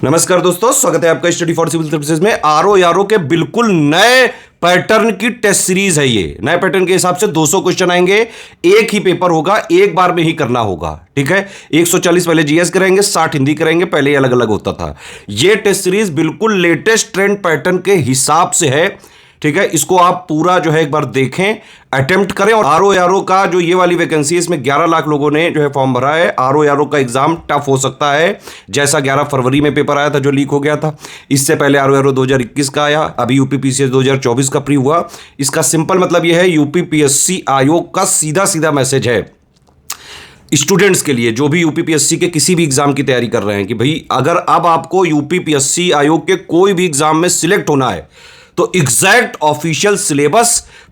नमस्कार दोस्तों, स्वागत है आपका स्टडी फॉर सिविल सर्विसेज में। आरओ के बिल्कुल नए पैटर्न की टेस्ट सीरीज है ये। नए पैटर्न के हिसाब से 200 क्वेश्चन आएंगे, एक ही पेपर होगा, एक बार में ही करना होगा। ठीक है, 140 पहले जीएस करेंगे, 60 हिंदी करेंगे, पहले ही अलग अलग होता था। ये टेस्ट सीरीज बिल्कुल लेटेस्ट ट्रेंड पैटर्न के हिसाब से है। ठीक है, इसको आप पूरा जो है एक बार देखें, अटेम्प्ट करें। और आरओ का जो ये वाली वैकेंसी है, इसमें 11 लाख लोगों ने जो है फॉर्म भरा है। आरओ का एग्जाम टफ हो सकता है, जैसा 11 फरवरी में पेपर आया था जो लीक हो गया था। इससे पहले आरओ 2021 का आया, अभी यूपीपीसीएस 2024 का प्री हुआ। इसका सिंपल मतलब यह है, यूपीपीएससी आयोग का सीधा सीधा मैसेज है स्टूडेंट्स के लिए, जो भी यूपीपीएससी के किसी भी एग्जाम की तैयारी कर रहे हैं, कि भाई अगर अब आपको यूपीपीएससी आयोग के कोई भी एग्जाम में सिलेक्ट होना है तो exact official syllabus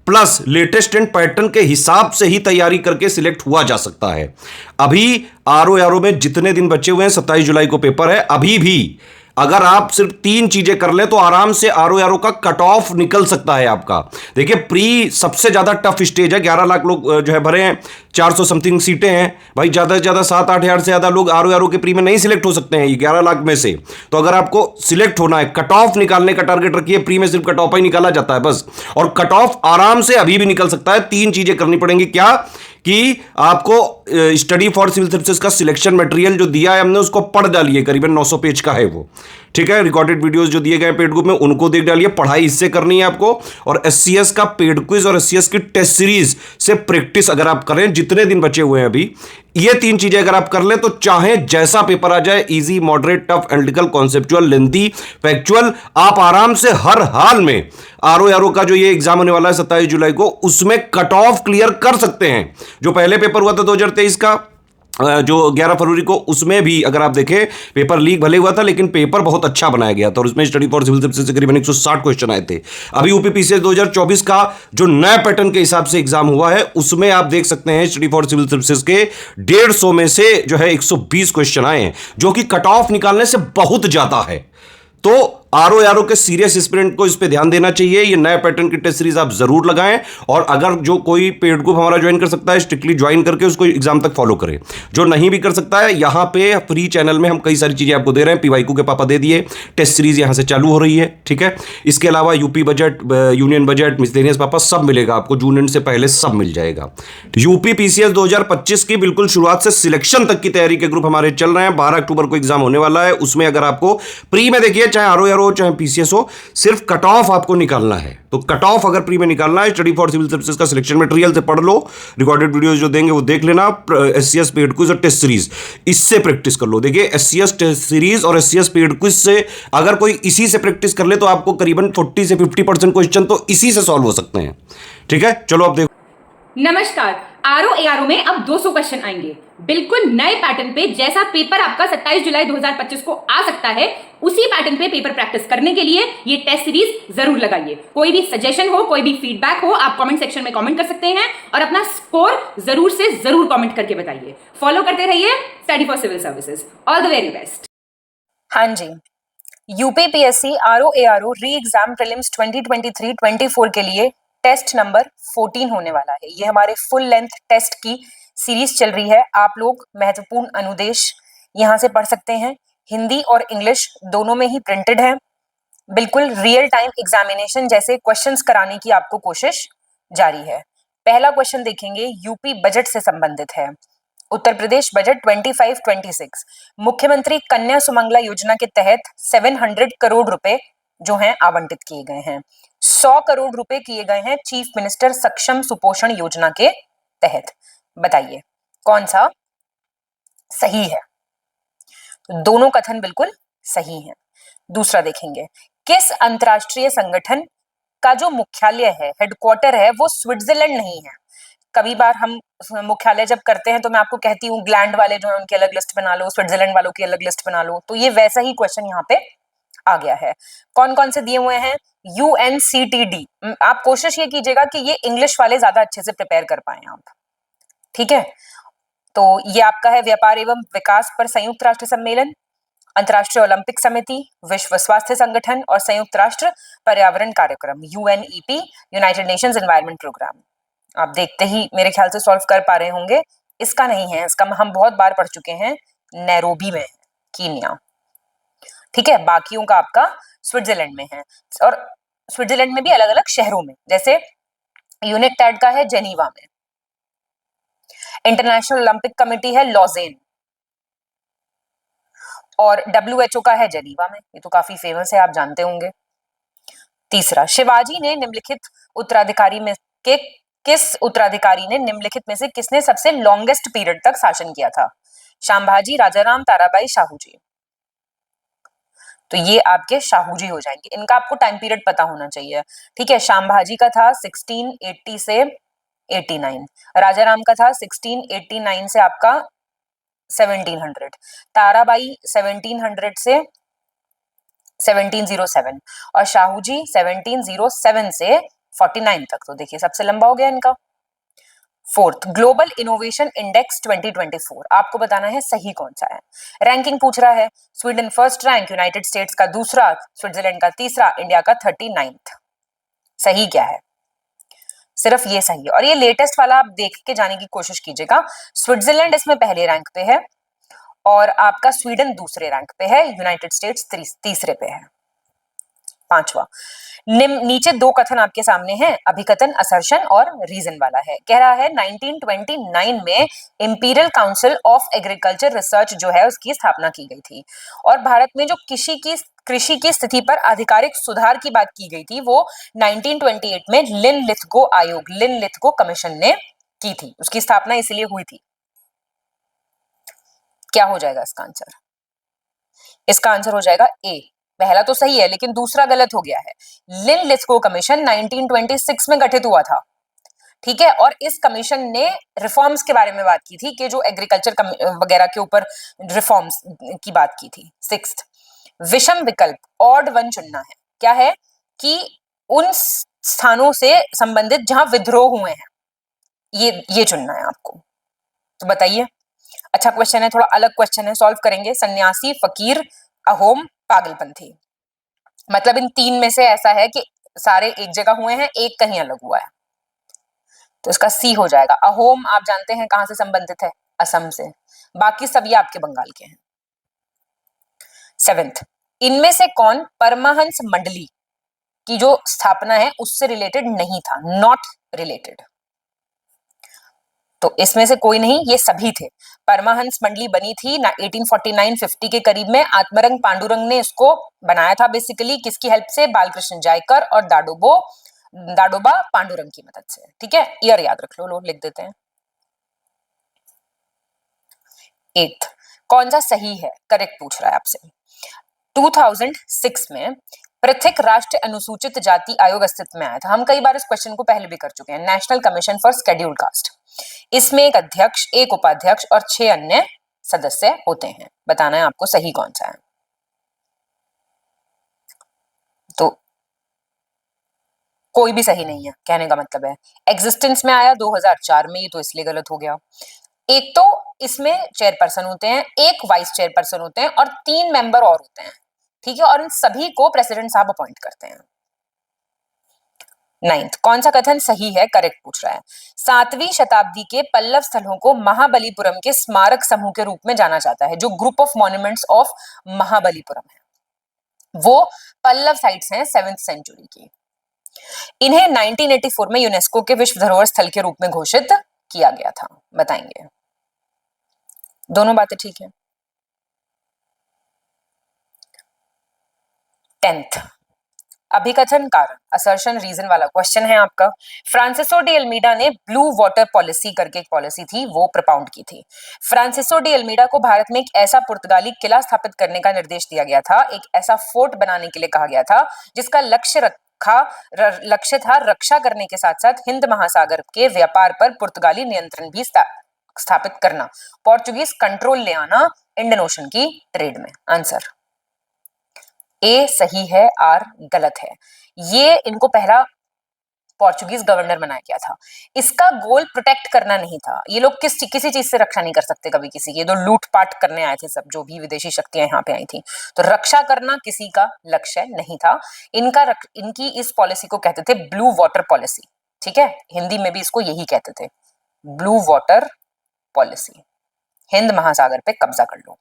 plus latest and pattern के हिसाब से ही तैयारी करके सिलेक्ट हुआ जा सकता है। अभी आरओ में जितने दिन बचे हुए हैं, 27 जुलाई को पेपर है, अभी भी अगर आप सिर्फ 3 चीजें कर ले तो आराम से आरओ का कट ऑफ निकल सकता है आपका। देखिए, प्री सबसे ज्यादा टफ स्टेज है। 11 लाख लोग जो है भरे हैं, 400 समथिंग सीटें हैं भाई। ज्यादा से ज्यादा 7-8 हजार से ज्यादा लोग आरओ के प्री में नहीं सिलेक्ट हो सकते हैं ये 11 लाख में से। तो अगर आपको सिलेक्ट होना है, कट ऑफ निकालने का टारगेट रखिए। प्री में सिर्फ कट ऑफ ही निकाला जाता है बस, और कट ऑफ आराम से अभी भी निकल सकता है। 3 चीजें करनी पड़ेंगी। क्या कि आपको स्टडी फॉर सिविल सर्विसेज का सिलेक्शन मटेरियल जो दिया है हमने, उसको पढ़ डालिए। करीबन 900 पेज का है वो। ठीक है, रिकॉर्डेड वीडियोस जो दिए गए पेड ग्रुप में, उनको देख डालिए। पढ़ाई इससे करनी है आपको। और एससीएस का पेड क्विज और एससीएस की टेस्ट सीरीज से प्रैक्टिस अगर आप करें, जितने दिन बचे हुए हैं अभी, ये 3 चीजें अगर आप कर लें तो चाहे जैसा पेपर आ जाए, easy, moderate, tough, analytical, conceptual, lengthy, factual, आप आराम से हर हाल में आरओ का जो ये एग्जाम होने वाला है 27 जुलाई को, उसमें कट ऑफ क्लियर कर सकते हैं। जो पहले पेपर हुआ था 2023 का, जो 11 फरवरी को, उसमें भी अगर आप देखें, पेपर लीक भले हुआ था लेकिन पेपर बहुत अच्छा बनाया गया था, और उसमें स्टडी फॉर सिविल सर्विसेज से करीबन 160 क्वेश्चन आए थे। अभी यूपीपीसीएस 2024 का जो नया पैटर्न के हिसाब से एग्जाम हुआ है, उसमें आप देख सकते हैं स्टडी फॉर सिविल सर्विसेज के 150 में से जो है 120 क्वेश्चन आए हैं, जो कि कट ऑफ निकालने से बहुत ज्यादा है। तो आरओ के सीरियस एस्पिरेंट को इस पे ध्यान देना चाहिए। ये नए पैटर्न की टेस्ट सीरीज आप जरूर लगाएं। और अगर जो कोई पेड ग्रुप हमारा ज्वाइन कर सकता है, स्ट्रिक्टली ज्वाइन करके उसको एग्जाम तक फॉलो करें। जो नहीं भी कर सकता है, यहां पे फ्री चैनल में हम कई सारी चीजें आपको दे रहे हैं। पीवाईक्यू के पापा दे दिए, टेस्ट सीरीज यहां से चालू हो रही है। ठीक है, इसके अलावा UP budget, union budget, miscellaneous पापा सब मिलेगा आपको। जून एंड से पहले सब मिल जाएगा। यूपी पीसीएस 2025 की बिल्कुल शुरुआत से सिलेक्शन तक की तैयारी के ग्रुप हमारे चल रहे हैं। 12 अक्टूबर को एग्जाम होने वाला है। उसमें अगर आपको प्री में, देखिए, चाहे आरओ चाहे पीसीएस हो, सिर्फ कट ऑफ आपको निकालना है। तो कट ऑफ अगर प्री में निकालना है, स्टडी फॉर सिविल सर्विसेज का सिलेक्शन मटेरियल से पढ़ लो। रिकॉर्डेड वीडियोस जो देंगे वो देख लेना। एससीएस पेड क्विज और टेस्ट सीरीज, इससे प्रैक्टिस कर लो। देखिए, एससीएस टेस्ट सीरीज और एससीएस पेड क्विज से अगर कोई इसी से प्रैक्टिस कर ले तो आपको करीबन 40 से 50% क्वेश्चन तो इसी से सॉल्व हो सकते हैं। ठीक है, चलो अब देखो। नमस्कार। आरओ में अब 200 क्वेश्चन आएंगे, बिल्कुल नए पैटर्न पे। जैसा पेपर आपका 27 जुलाई 2025 को आ सकता है, उसी पैटर्न पे पेपर प्रैक्टिस करने के लिए ये टेस्ट सीरीज जरूर लगाइए। कोई भी सजेशन हो, कोई भी फीडबैक हो, आप कमेंट सेक्शन में कमेंट कर सकते हैं, और अपना स्कोर जरूर से जरूर कमेंट करके बताइए। फॉलो करते रहिए study for civil services. All the very best. हाँ जी, UPPSC RO re exam prelims 2023-24 के लिए टेस्ट नंबर 14 होने वाला है। ये हमारे फुल लेंथ टेस्ट की सीरीज चल रही है। आप लोग महत्वपूर्ण अनुदेश यहाँ से पढ़ सकते हैं। हिंदी और इंग्लिश दोनों में ही प्रिंटेड है। बिल्कुल रियल टाइम एग्जामिनेशन जैसे क्वेश्चंस कराने की आपको कोशिश जारी है। पहला क्वेश्चन देखेंगे, यूपी बजट से संबंधित है। उत्तर प्रदेश बजट 25-26, मुख्यमंत्री कन्या सुमंगला योजना के तहत 700 करोड़ रुपए जो हैं आवंटित किए गए हैं। 100 करोड़ रुपए किए गए हैं चीफ मिनिस्टर सक्षम सुपोषण योजना के तहत। बताइए कौन सा सही है? दोनों कथन बिल्कुल सही हैं। दूसरा देखेंगे, किस अंतरराष्ट्रीय संगठन का जो मुख्यालय है, हेडक्वार्टर है, वो स्विट्जरलैंड नहीं है। कभी बार हम मुख्यालय जब करते हैं तो मैं आपको कहती हूँ ग्लैंड वाले जो है उनकी अलग लिस्ट बना लो, स्विट्जरलैंड वालों की अलग लिस्ट बना लो। तो ये वैसा ही क्वेश्चन यहाँ पे आ गया है। कौन कौन से दिए हुए हैं? यूएनसीटीडी। आप कोशिश ये कीजिएगा कि ये इंग्लिश वाले ज्यादा अच्छे से प्रिपेयर कर पाए आप। ठीक है, तो ये आपका है व्यापार एवं विकास पर संयुक्त राष्ट्र सम्मेलन, अंतर्राष्ट्रीय ओलंपिक समिति, विश्व स्वास्थ्य संगठन और संयुक्त राष्ट्र पर्यावरण कार्यक्रम UNEP, United Nations Environment Programme. आप देखते ही मेरे ख्याल से सॉल्व कर पा रहे होंगे। इसका नहीं है, इसका हम बहुत बार पढ़ चुके हैं, नैरोबी में, कीनिया। ठीक है, बाकियों का आपका स्विट्जरलैंड में है, और स्विट्जरलैंड में भी अलग अलग शहरों में, जैसे यूनिकटैड का है जेनीवा में, इंटरनेशनल ओलंपिक कमेटी है लॉजेन, और डब्ल्यूएचओ का है जेनीवा में, ये तो काफी फेमस है, आप जानते होंगे। तीसरा, शिवाजी ने निम्नलिखित उत्तराधिकारी में के किस उत्तराधिकारी ने निम्नलिखित में से किसने सबसे लॉन्गेस्ट पीरियड तक शासन किया था? शांभाजी, राजाराम, ताराबाई, शाहूजी। तो ये आपके शाहूजी हो जाएंगे, इनका आपको टाइम पीरियड पता होना चाहिए। ठीक है, शांभाजी का था 1680 से 89, राजाराम का था 1689 से आपका 1700, ताराबाई 1700 से 1707, और शाहूजी 1707 से 49 तक। तो देखिए सबसे लंबा हो गया इनका। फोर्थ, ग्लोबल इनोवेशन इंडेक्स 2024, आपको बताना है सही कौन सा है। रैंकिंग पूछ रहा है, Sweden first rank, United states का दूसरा, स्विट्जरलैंड का तीसरा, इंडिया का 39th। सही क्या है? सिर्फ ये सही है, और ये लेटेस्ट वाला आप देख के जाने की कोशिश कीजिएगा। स्विट्जरलैंड इसमें पहले रैंक पे है, और आपका स्वीडन दूसरे रैंक पे है, यूनाइटेड स्टेट्स तीसरे पे है। पांचवा, नीचे दो कथन आपके सामने हैं, अभिकथन, असर्शन और रीजन वाला है। कह रहा है 1929 में imperial council of agriculture research जो है उसकी स्थापना की गई थी, और भारत में जो कृषि की स्थिति पर आधिकारिक सुधार की बात की गई थी वो 1928 में लिन लिथगो कमीशन ने की थी, उसकी स्थापना इसलिए हुई थी। क्या हो जाएगा इसका आंसर? इसका आंसर हो जाएगा ए। पहला तो सही है लेकिन दूसरा गलत हो गया है। लिन लिथगो कमीशन 1926 में गठित हुआ था, ठीक है, और इस कमीशन ने रिफॉर्म्स के बारे में बात की थी, कि जो एग्रीकल्चर वगैरह के ऊपर रिफॉर्म्स की बात की थी। सिक्स्थ, विषम विकल्प, ऑड वन चुनना है। क्या है? कि उन स्थानों से संबंधित जहां विद्रोह हुए हैं, ये चुनना है आपको। तो बताइए। अच्छा क्वेश्चन है, थोड़ा अलग क्वेश्चन है, सॉल्व करेंगे। सन्यासी, फकीर, अहोम, पागलपंथी, मतलब इन तीन में से ऐसा है कि सारे एक जगह हुए हैं, एक कहीं अलग हुआ है, तो इसका सी हो जाएगा। अहोम आप जानते हैं कहां से संबंधित है? असम से, बाकी सब ये आपके बंगाल के हैं। सेवेंथ, इनमें से कौन परमहंस मंडली की जो स्थापना है उससे रिलेटेड नहीं था? Not related. तो इसमें से कोई नहीं, ये सभी थे। परमहंस मंडली बनी थी ना 1849-50 के करीब में, आत्मरंग पांडुरंग ने इसको बनाया था बेसिकली, किसकी हेल्प से? बालकृष्ण जायकर और दाडोबा पांडुरंग की मदद से। ठीक है, ईयर याद रख लो, लिख देते हैं। 8th, कौन सा सही है, करेक्ट पूछ रहा है आपसे। 2006 में पृथक राष्ट्रीय अनुसूचित जाति आयोग अस्तित्व में आया था। हम कई बार इस क्वेश्चन को पहले भी कर चुके हैं। National commission for scheduled caste, इसमें एक अध्यक्ष, एक उपाध्यक्ष और 6 अन्य सदस्य होते हैं। बताना है आपको सही कौन सा है। तो कोई भी सही नहीं है, कहने का मतलब है। एग्जिस्टेंस में आया 2004 में, ये तो इसलिए गलत हो गया। एक तो इसमें चेयरपर्सन होते हैं, एक वाइस चेयरपर्सन होते हैं और 3 मेंबर और होते हैं, ठीक है, और इन सभी को प्रेसिडेंट साहब अपॉइंट करते हैं। 9th, कौन सा कथन सही है, करेक्ट पूछ रहा है। 7वीं शताब्दी के पल्लव स्थलों को महाबलीपुरम के स्मारक समूह के रूप में जाना जाता है। जो group of monuments of Mahabalipuram है वो पल्लव साइट्स हैं 7th सेंचुरी की। इन्हें 1984 में यूनेस्को के विश्व धरोहर स्थल के रूप में घोषित किया गया था। बताएंगे। दोनों बातें ठीक है। 10th, अभिकथन कारण, असर्शन रीजन वाला क्वेश्चन है आपका। फ्रांसिसो डी अल्मीडा ने ब्लू वाटर पॉलिसी करके एक पॉलिसी थी वो प्रपाउंड की थी। फ्रांसिसो डी अल्मीडा को भारत में एक ऐसा पुर्तगाली किला स्थापित करने का निर्देश दिया गया था, एक ऐसा फोर्ट बनाने के लिए कहा गया था जिसका लक्ष्य था रक्षा करने के साथ साथ हिंद महासागर के व्यापार पर पुर्तगाली नियंत्रण भी स्थापित करना, पोर्चुगीज कंट्रोल ले आना इंडियन ओशन की ट्रेड में। आंसर ए सही है, आर गलत है। ये इनको पहला पोर्चुगीज गवर्नर बनाया गया था। इसका गोल प्रोटेक्ट करना नहीं था, ये लोग किसी चीज से रक्षा नहीं कर सकते कभी किसी की, तो लूटपाट करने आए थे सब, जो भी विदेशी शक्तियां यहाँ पे आई थी, तो रक्षा करना किसी का लक्ष्य नहीं था। इनकी इस पॉलिसी को कहते थे ब्लू वाटर पॉलिसी। ठीक है, हिंदी में भी इसको यही कहते थे, ब्लू वाटर पॉलिसी, हिंद महासागर पे कब्जा कर लो।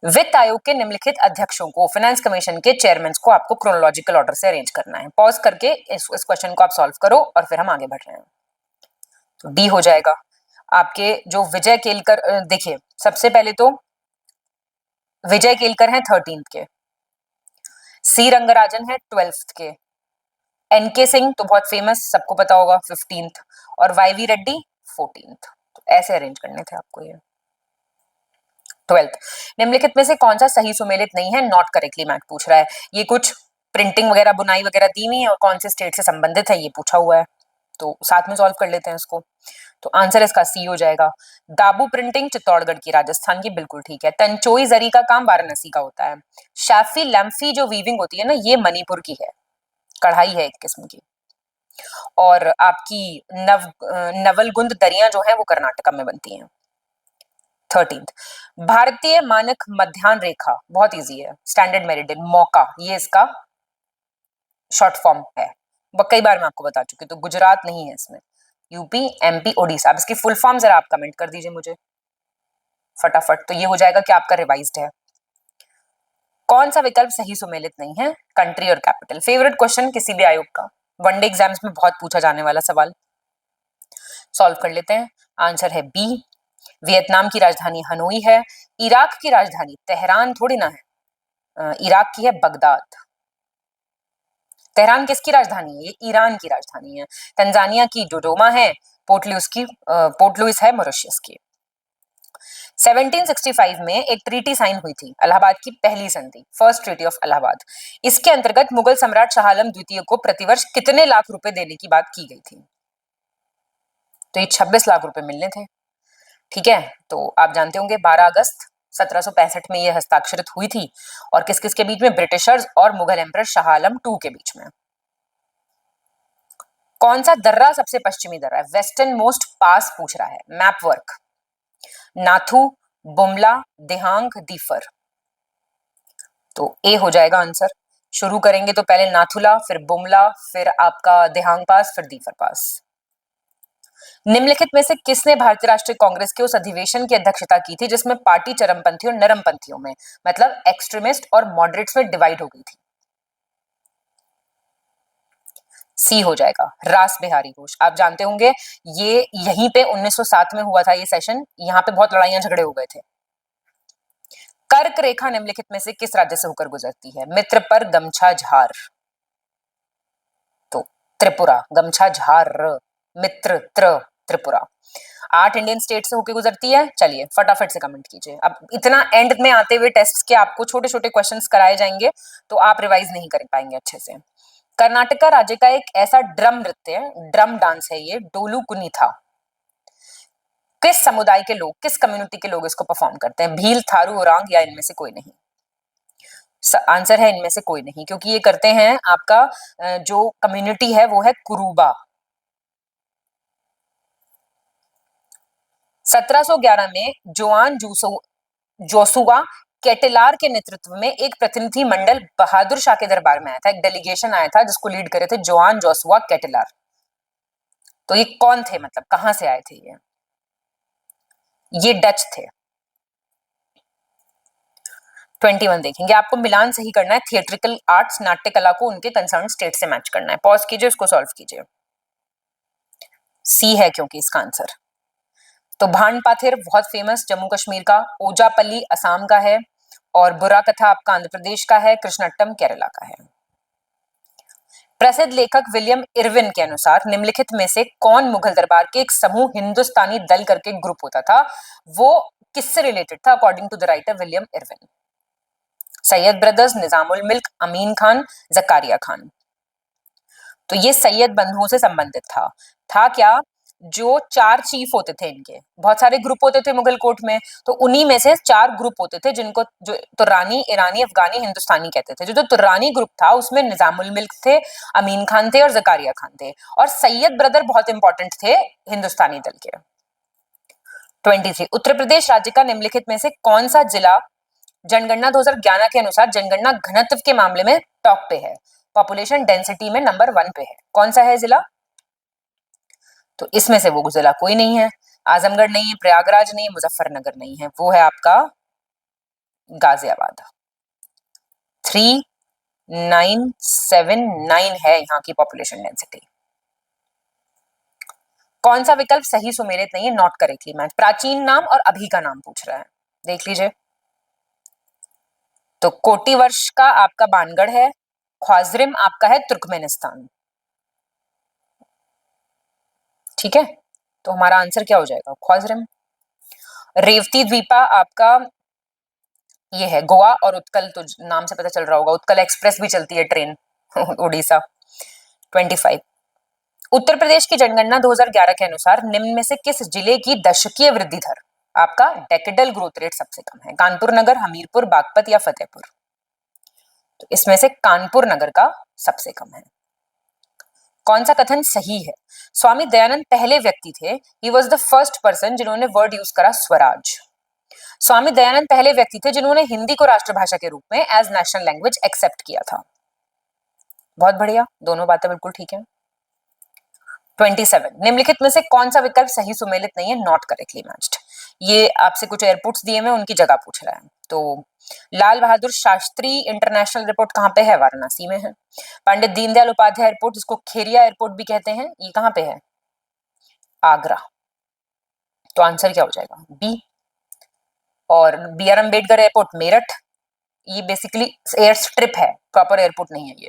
वित्त आयोग के निम्नलिखित अध्यक्षों को, फाइनेंस कमीशन के चेयरमैन को आपको क्रोनोलॉजिकल ऑर्डर से अरेंज करना है। पॉज करके इस क्वेश्चन को आप सॉल्व करो और फिर हम आगे बढ़ रहे हैं। तो डी हो जाएगा आपके जो विजय केलकर, देखिए सबसे पहले तो विजय केलकर हैं 13th के, सी रंगराजन है 12th के, एनके सिंह तो बहुत फेमस सबको पता होगा 15th, और वाईवी रेड्डी 14th। तो ऐसे अरेंज करने थे आपको ये। 12th, निम्नलिखित में से कौन सा सही सुमेलित नहीं है, नॉट करेक्टली मैथ पूछ रहा है। ये कुछ प्रिंटिंग वगैरह बुनाई वगैरह दी हुई है और कौन से स्टेट से संबंधित है ये पूछा हुआ है, तो साथ में सॉल्व कर लेते हैं इसको। तो आंसर इसका सी हो जाएगा। दाबू प्रिंटिंग चित्तौड़गढ़ की, राजस्थान की, बिल्कुल ठीक है। तंचोई जरी का काम वाराणसी का होता है। शाफी लैम्फी जो वीविंग होती है ना, ये मणिपुर की है, कढ़ाई है एक किस्म की। और आपकी नवलगुंद दरियां जो है वो कर्नाटका में बनती हैं। 13th, भारतीय मानक मध्याह्न रेखा, बहुत इजी है, स्टैंडर्ड मेरिडियन, मौका, ये इसका शॉर्ट फॉर्म है, कई बार मैं आपको बता चुकी, तो गुजरात नहीं है इसमें, यूपी, एमपी, ओडिशा। अब इसकी फुल फॉर्म जरा आप कमेंट कर दीजिए मुझे फटाफट। तो ये हो जाएगा कि आपका रिवाइज्ड है। कौन सा विकल्प सही सुमेलित नहीं है, कंट्री और कैपिटल। फेवरेट क्वेश्चन किसी भी आयोग का, वनडे एग्जाम्स में बहुत पूछा जाने वाला सवाल। सॉल्व कर लेते हैं। आंसर है बी, वियतनाम की राजधानी हनोई है। इराक की राजधानी तेहरान थोड़ी ना है, इराक की है बगदाद। तेहरान किसकी राजधानी है, ये ईरान की राजधानी है। तंजानिया की डोडोमा है। पोर्ट लुइस है मॉरिशस की। 1765 में एक ट्रीटी साइन हुई थी, इलाहाबाद की पहली संधि, फर्स्ट ट्रीटी ऑफ इलाहाबाद। इसके अंतर्गत मुगल सम्राट शाह आलम द्वितीय को प्रतिवर्ष कितने लाख रुपए देने की बात की गई थी, तो ये 26 लाख रुपए मिलने थे। ठीक है, तो आप जानते होंगे 12 अगस्त 1765 में यह हस्ताक्षरित हुई थी, और किस किस के बीच में, ब्रिटिशर्स और मुगल एम्परर शाह आलम 2 के बीच में। कौन सा दर्रा सबसे पश्चिमी दर्रा है, वेस्टर्न मोस्ट पास पूछ रहा है, मैप वर्क। नाथू, बुमला, दिहांग, दीफर। तो ए हो जाएगा आंसर। शुरू करेंगे तो पहले नाथुला, फिर बुमला, फिर आपका दिहांग पास, फिर दीफर पास। निम्नलिखित में से किसने भारतीय राष्ट्रीय कांग्रेस के उस अधिवेशन की अध्यक्षता की थी जिसमें पार्टी चरमपंथी और नरमपंथियों में, मतलब एक्सट्रीमिस्ट और मॉडरेट्स में डिवाइड हो गई थी। सी हो जाएगा, रास बिहारी घोष। आप जानते होंगे ये यहीं पे 1907 में हुआ था ये सेशन, यहाँ पे बहुत लड़ाइयां झगड़े हो गए थे। कर्क रेखा निम्नलिखित में से किस राज्य से होकर गुजरती है, मित्र पर गमछा झार, तो त्रिपुरा, गमछा झार, मित्र त्रिपुरा। 8 इंडियन स्टेट से होकर गुजरती है। चलिए फटाफट से कमेंट कीजिए। अब इतना एंड में आते हुए टेस्ट के आपको छोटे छोटे क्वेश्चंस कराए जाएंगे तो आप रिवाइज नहीं कर पाएंगे अच्छे से। कर्नाटका राज्य का एक ऐसा ड्रम नृत्य, ड्रम डांस है ये, डोलू कुनीथा, किस समुदाय के लोग, किस कम्युनिटी के लोग इसको परफॉर्म करते हैं, भील, थारू, ओरांग या इनमें से कोई नहीं। आंसर है इनमें से कोई नहीं, क्योंकि ये करते हैं आपका जो कम्युनिटी है वो है कुरुबा। 1711 में जोआन जोसुआ केटेलार के नेतृत्व में एक प्रतिनिधि मंडल बहादुर शाह के दरबार में आया था, एक डेलीगेशन आया था जिसको लीड करे थे जोआन जोसुआ केटेलार। तो ये कौन थे, मतलब कहां से आए थे ये डच थे। 21 देखेंगे, आपको मिलान सही करना है, थिएट्रिकल आर्ट्स, नाट्य कला को उनके कंसर्न स्टेट से मैच करना है। पॉज कीजिए, उसको सॉल्व कीजिए। सी है क्योंकि इसका आंसर। तो भानपाथेर बहुत फेमस जम्मू कश्मीर का, ओजापल्ली असम का है, और बुरा कथा आपका आंध्र प्रदेश का है, कृष्णट्टम केरला का है। प्रसिद्ध लेखक विलियम इरविन के अनुसार निम्नलिखित में से कौन मुगल दरबार के एक समूह हिंदुस्तानी दल करके एक ग्रुप होता था, वो किससे रिलेटेड था according to the writer William Irvine. Sayyid brothers, Nizamul Mulk, Amin Khan, Zakariya Khan. तो ये सैयद बंधुओं से संबंधित था क्या, जो 4 चीफ होते थे, इनके बहुत सारे ग्रुप होते थे मुगल कोर्ट में, तो उन्हीं में से 4 ग्रुप होते थे जिनको जो तुर्रानी, ईरानी, अफगानी, हिंदुस्तानी कहते थे। जो तुर्रानी ग्रुप था उसमें निजामुल मिल्क थे, अमीन खान थे और जकारिया खान थे, और सैयद ब्रदर बहुत इंपॉर्टेंट थे हिंदुस्तानी दल के। 23, उत्तर प्रदेश राज्य का निम्नलिखित में से कौन सा जिला जनगणना 2011 के अनुसार जनगणना घनत्व के मामले में टॉप पे है, पॉपुलेशन डेंसिटी में नंबर 1 पे है, कौन सा है जिला। तो इसमें से वो जिला कोई नहीं है, आजमगढ़ नहीं है, प्रयागराज नहीं है, मुजफ्फरनगर नहीं है, वो है आपका गाजियाबाद। 3979 है यहाँ की पॉपुलेशन डेंसिटी। कौन सा विकल्प सही सुमेलित नहीं है, नॉट करेक्टली मैच? प्राचीन नाम और अभी का नाम पूछ रहा है, देख लीजिए। तो कोटि वर्ष का आपका बानगढ़ है, ख्वाजरिम आपका है तुर्कमेनिस्तान। ठीक है, तो हमारा आंसर क्या हो जाएगा? ख्वाजरिम। रेवती द्वीपा आपका ये है गोवा, और उत्कल तो नाम से पता चल रहा होगा, उत्कल एक्सप्रेस भी चलती है ट्रेन उड़ीसा। 25। उत्तर प्रदेश की जनगणना 2011 के अनुसार निम्न में से किस जिले की दशकीय वृद्धि दर, आपका डेकेडल ग्रोथ रेट सबसे कम है? कानपुर नगर, हमीरपुर, बागपत या फतेहपुर? तो इसमें से कानपुर नगर का सबसे कम है। कौन सा कथन सही है? स्वामी दयानंद पहले व्यक्ति थे, he was the first person जिन्होंने वर्ड यूज करा स्वराज। स्वामी दयानंद पहले व्यक्ति थे जिन्होंने हिंदी को राष्ट्रभाषा के रूप में एज नेशनल लैंग्वेज एक्सेप्ट किया था। बहुत बढ़िया, दोनों बातें बिल्कुल ठीक है। 27। निम्नलिखित में से कौन सा विकल्प सही सुमेलित नहीं है, नॉट करेक्टली मैच्ड? ये आपसे कुछ एयरपोर्ट्स दिए हुए उनकी जगह पूछ रहा है। तो लाल बहादुर शास्त्री इंटरनेशनल एयरपोर्ट कहाँ पे है? वाराणसी में है। पंडित दीनदयाल उपाध्याय एयरपोर्ट, जिसको खेरिया एयरपोर्ट भी कहते हैं, ये कहाँ पे है? आगरा। तो आंसर क्या हो जाएगा? बी। और B R Ambedkar airport Meerut, ये बेसिकली एयर स्ट्रिप है, प्रॉपर एयरपोर्ट नहीं है ये।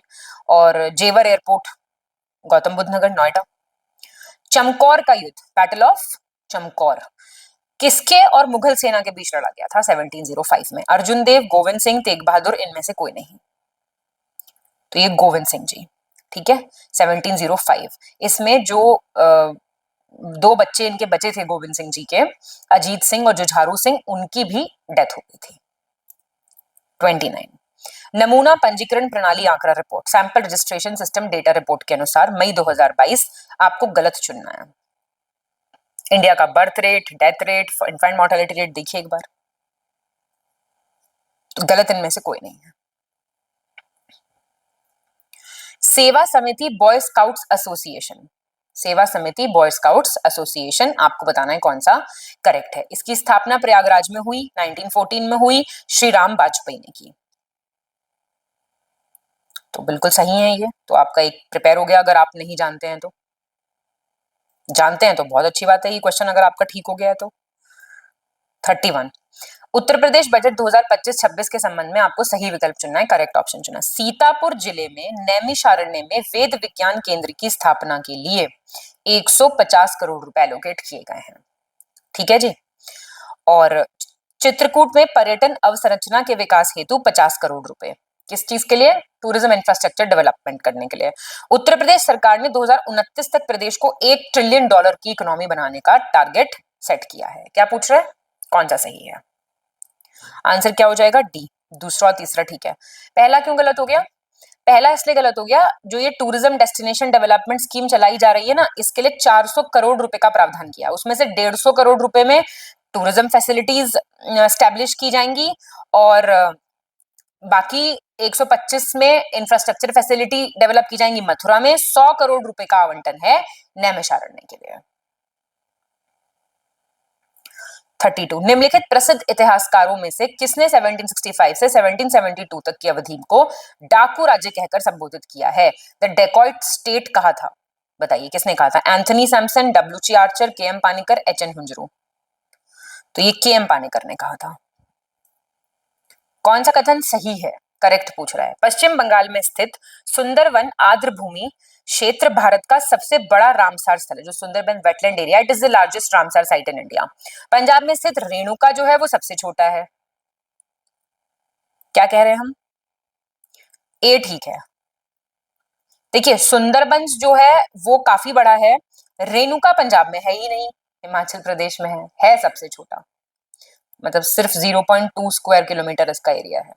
और जेवर एयरपोर्ट गौतम बुद्ध नगर नोएडा। चमकौर का युद्ध, बैटल ऑफ चमकौर, किसके और मुगल सेना के बीच लड़ा गया था 1705 में? अर्जुन देव, गोविंद सिंह, तेग बहादुर, इनमें से कोई नहीं। तो ये गोविंद सिंह जी, ठीक है, 1705। इसमें जो दो बच्चे इनके बचे थे गोविंद सिंह जी के, अजीत सिंह और जुझारू सिंह, उनकी भी डेथ हो गई थी। 29। नमूना पंजीकरण प्रणाली आंकड़ा report, sample registration system data report के अनुसार मई 2022 आपको गलत चुनना है। इंडिया का birth rate, death rate, infant mortality rate देखिए एक बार। तो गलत इनमें से कोई नहीं है। सेवा समिति बॉय स्काउट्स एसोसिएशन, सेवा समिति बॉय स्काउट्स एसोसिएशन, आपको बताना है कौन सा करेक्ट है। इसकी स्थापना प्रयागराज में हुई, 1914 में हुई, श्री राम वाजपेयी ने की। तो बिल्कुल सही है ये, तो आपका एक प्रिपेयर हो गया। अगर आप नहीं जानते हैं तो, जानते हैं तो बहुत अच्छी बात है, ये क्वेश्चन अगर आपका ठीक हो गया है तो। 31। उत्तर प्रदेश बजट 2025-26 के संबंध में आपको सही विकल्प चुनना है, करेक्ट ऑप्शन चुना। सीतापुर जिले में नैमिषारण्य में वेद विज्ञान केंद्र की स्थापना के लिए 150 करोड़ रुपए एलोकेट किए गए हैं, ठीक है जी। और चित्रकूट में पर्यटन अवसंरचना के विकास हेतु 50 करोड़ रुपए, किस चीज के लिए? टूरिज्म इंफ्रास्ट्रक्चर डेवलपमेंट करने के लिए। उत्तर प्रदेश सरकार ने 2029 तक प्रदेश को $1 ट्रिलियन की इकोनॉमी बनाने का टारगेट सेट किया है। क्या पूछ रहे हैं, कौन सा सही है? आंसर क्या हो जाएगा? डी, दूसरा और तीसरा ठीक है। पहला क्यों गलत हो गया? पहला इसलिए गलत हो गया, जो ये टूरिज्म डेस्टिनेशन डेवलपमेंट स्कीम चलाई जा रही है ना, इसके लिए 400 करोड़ रुपए का प्रावधान किया, उसमें से 150 करोड़ रुपए में टूरिज्म फैसिलिटीज एस्टेब्लिश की जाएंगी, और बाकी 125 में इंफ्रास्ट्रक्चर फैसिलिटी डेवलप की जाएंगी मथुरा में। 100 करोड़ रुपए का आवंटन है नैमिषारण्य के लिए। 32। निम्नलिखित प्रसिद्ध इतिहासकारों में से किसने 1765 से 1772 तक की अवधि को डाकू राज्य कहकर संबोधित किया है? द डेकॉइट स्टेट कहा था, बताइए किसने कहा था? Anthony Sampson, W C. Archer, K M. Panikkar, H N. Kunzru. तो ये के.एम. पानिकर ने कहा था। कौन सा कथन सही है, करेक्ट पूछ रहा है? पश्चिम बंगाल में स्थित सुंदरवन आर्द्र भूमि क्षेत्र भारत का सबसे बड़ा रामसार स्थल है, जो Sundarban wetland area, it is the largest Ramsar site in India. Punjab में स्थित रेणुका जो है वो सबसे छोटा है। क्या कह रहे हैं हम? ए ठीक है। देखिए सुंदरबंस जो है वो काफी बड़ा है, रेणुका पंजाब में है ही नहीं, हिमाचल प्रदेश में है सबसे छोटा, मतलब सिर्फ 0.2 स्क्वायर किलोमीटर इसका एरिया है।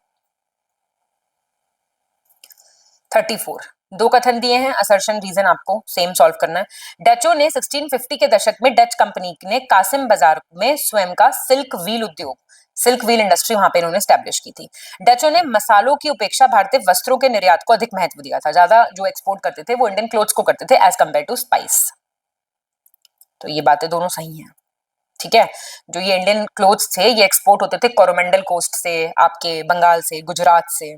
34। दो कथन दिए हैं, असर्शन रीजन आपको सेम सॉल्व करना है। डचों ने 1650 के दशक में डच कंपनी ने कासिम बाजार में स्वयं का सिल्क व्हील उद्योग, सिल्क व्हील इंडस्ट्री वहां पे इन्होंने स्टैब्लिश की थी। डचों ने मसालों की उपेक्षा भारतीय वस्त्रों के निर्यात को अधिक महत्व दिया था, ज्यादा जो एक्सपोर्ट करते थे वो इंडियन क्लोथ्स को करते थे एज कंपेयर टू स्पाइस। तो ये बातें दोनों सही हैं। ठीक है, जो ये इंडियन क्लोथ्स थे ये एक्सपोर्ट होते थे कोरोमंडल कोस्ट से, आपके बंगाल से, गुजरात से।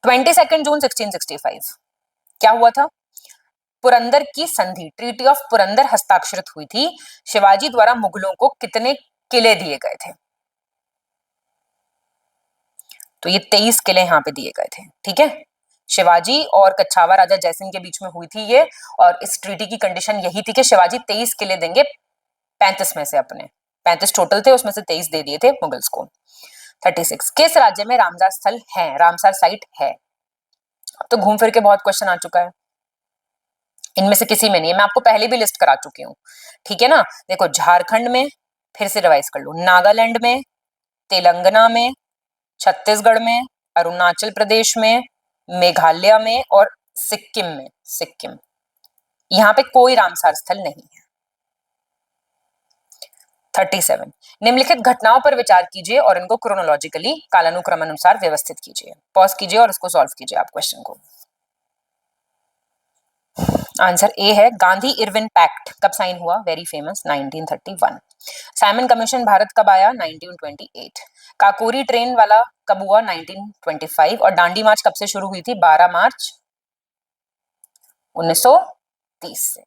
22 जून 1665 क्या हुआ था? पुरंदर की संधि, ट्रीटी ऑफ पुरंदर हस्ताक्षरित हुई थी। शिवाजी द्वारा मुगलों को कितने किले दिए गए थे? तो ये 23 किले यहाँ पे दिए गए थे। ठीक है, शिवाजी और कच्छावा राजा जयसिंह के बीच में हुई थी ये, और इस ट्रीटी की कंडीशन यही थी कि शिवाजी 23 किले देंगे 35 में से, अपने 35 टोटल थे, उसमें से 23 दे दिए थे मुगल्स को। 36 किस राज्य में रामसार स्थल है, रामसार साइट है? अब तो घूम फिर के बहुत क्वेश्चन आ चुका है, इनमें से किसी में नहीं है, मैं आपको पहले भी लिस्ट करा चुकी हूँ। ठीक है ना, देखो झारखंड में, फिर से रिवाइज कर लो, नागालैंड में, तेलंगाना में, छत्तीसगढ़ में, अरुणाचल प्रदेश में, मेघालय में और सिक्किम में। सिक्किम, यहाँ पे कोई रामसार स्थल नहीं है। 37 निम्नलिखित घटनाओं पर विचार कीजिए और इनको क्रोनोलॉजिकली कालानुक्रम अनुसार व्यवस्थित कीजिए। पॉज कीजिए और इसको सॉल्व कीजिए आप क्वेश्चन को। आंसर ए है, गांधी इरविन पैक्ट कब साइन हुआ? Very famous, 1931। Simon commission Bharat कब आया? 1928। काकोरी ट्रेन वाला कब हुआ? 1925। और दांडी मार्च कब से शुरू हुई थी? 12 मार्च 1930 से।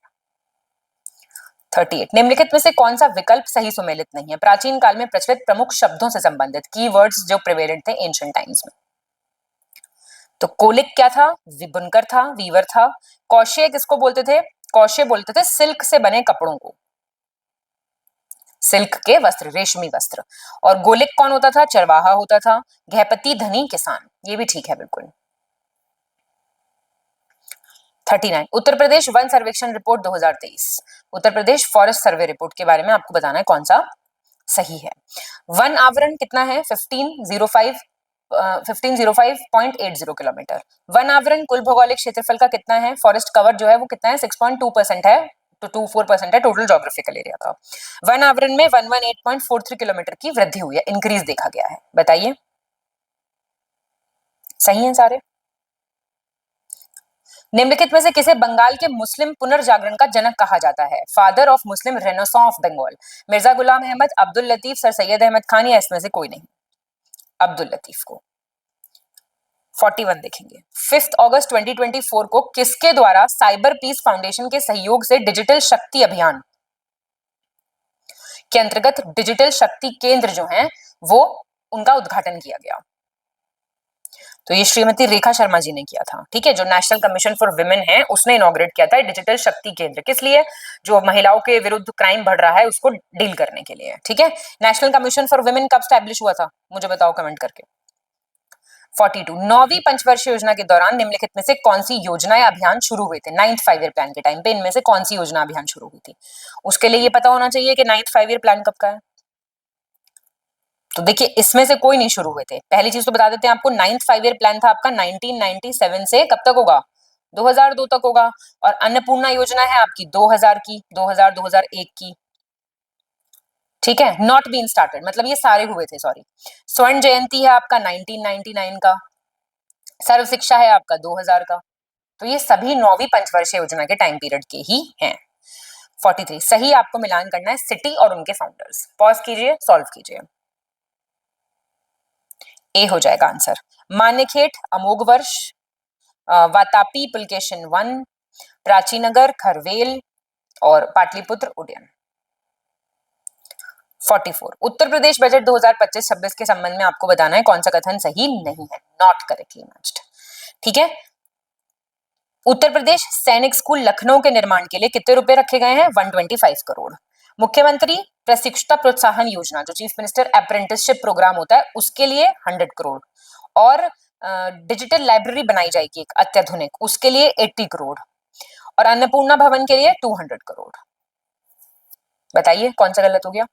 38 निम्नलिखित में से कौन सा विकल्प सही सुमेलित नहीं है? प्राचीन काल में प्रचलित प्रमुख शब्दों से संबंधित कीवर्ड्स जो प्रिवेलेंट थे एंशिएंट टाइम्स में। तो कोलिक क्या था? बुनकर था, वीवर था। कौशे किसको बोलते थे? कौशे बोलते थे सिल्क से बने कपड़ों को, सिल्क के वस्त्र, रेशमी वस्त्र। और गोलिक कौन होता था? चरवाहा होता था। गृहपति, धनी, किसान, ये भी ठीक है बिल्कुल। 39 उत्तर प्रदेश वन सर्वेक्षण report 2023, Uttar Pradesh forest survey report के बारे में आपको बताना है कौन सा सही है। वन आवरण कितना है? 1505.80 किलोमीटर। वन आवरण कुल भौगोलिक क्षेत्रफल का कितना है? फॉरेस्ट कवर जो है वो कितना है? 6.2% है, तो 24% है टोटल जोग्राफिकल एरिया का। वन आवरण में 118.43 किलोमीटर की वृद्धि हुई है, इंक्रीज देखा गया है। बताइए सही है सारे? निम्नलिखित में से किसे बंगाल के मुस्लिम पुनर्जागरण का जनक कहा जाता है? Father of Muslim renaissance of Bengal. Mirza Ghulam Ahmad, Abdul Latif, Sir Syed Ahmad Khan, या इसमें से कोई नहीं? अब्दुल लतीफ को। 41 देखेंगे, 5 अगस्त 2024 को किसके द्वारा साइबर पीस फाउंडेशन के सहयोग से डिजिटल शक्ति अभियान के अंतर्गत डिजिटल शक्ति केंद्र जो हैं वो उनका उद्घाटन किया गया? तो ये श्रीमती रेखा शर्मा जी ने किया था। ठीक है, जो नेशनल कमीशन फॉर वुमेन है उसने इनॉग्रेट किया था डिजिटल शक्ति केंद्र। किस लिए? जो महिलाओं के विरुद्ध क्राइम बढ़ रहा है उसको डील करने के लिए। ठीक है, नेशनल कमीशन फॉर वुमेन कब स्टैब्लिश हुआ था? मुझे बताओ कमेंट करके। 42 नौवीं पंचवर्षीय योजना के दौरान निम्नलिखित में से कौन सी योजना या अभियान शुरू हुए थे? 9th 5 ईयर प्लान के टाइम पे इनमें से कौन सी योजना अभियान शुरू हुई थी? उसके लिए ये पता होना चाहिए कि 9th 5 ईयर प्लान कब का है। तो देखिए इसमें से कोई नहीं शुरू हुए थे। पहली चीज तो बता देते हैं आपको, 9th 5 ईयर प्लान था आपका 1997 से कब तक होगा? 2002 तक होगा। और अन्नपूर्णा योजना है आपकी 2000 की, 2001 की। ठीक है, नॉट बीन स्टार्टेड मतलब ये सारे हुए थे, सॉरी। स्वर्ण जयंती है आपका 1999 का, सर्व शिक्षा है आपका 2000 का। तो ये सभी 9वीं पंचवर्षीय योजना के टाइम पीरियड के ही हैं। 43 सही आपको मिलान करना है सिटी और उनके फाउंडर्स। पॉज कीजिए, सॉल्व कीजिए। ए हो जाएगा आंसर। मान्यखेट, अमोघवर्ष, वातापी पुलकेशन 1, प्राचीनगर, खरवेल और पाटलिपुत्र उड्डयन। 44 उत्तर प्रदेश बजट 2025-26 के संबंध में आपको बताना है कौन सा कथन सही नहीं है, नॉट करेक्टली मैच्ड। ठीक है, उत्तर प्रदेश सैनिक स्कूल लखनऊ के निर्माण के लिए कितने रुपए रखे गए हैं? 125 करोड़। मुख्यमंत्री प्रशिक्षुता प्रोत्साहन योजना जो चीफ मिनिस्टर अप्रेंटिसशिप प्रोग्राम होता है उसके लिए 100 करोड़। और डिजिटल लाइब्रेरी बनाई जाएगी एक अत्याधुनिक, उसके लिए 80 करोड़। और अन्नपूर्णा भवन के लिए 200 करोड़। बताइए कौन सा गलत हो गया?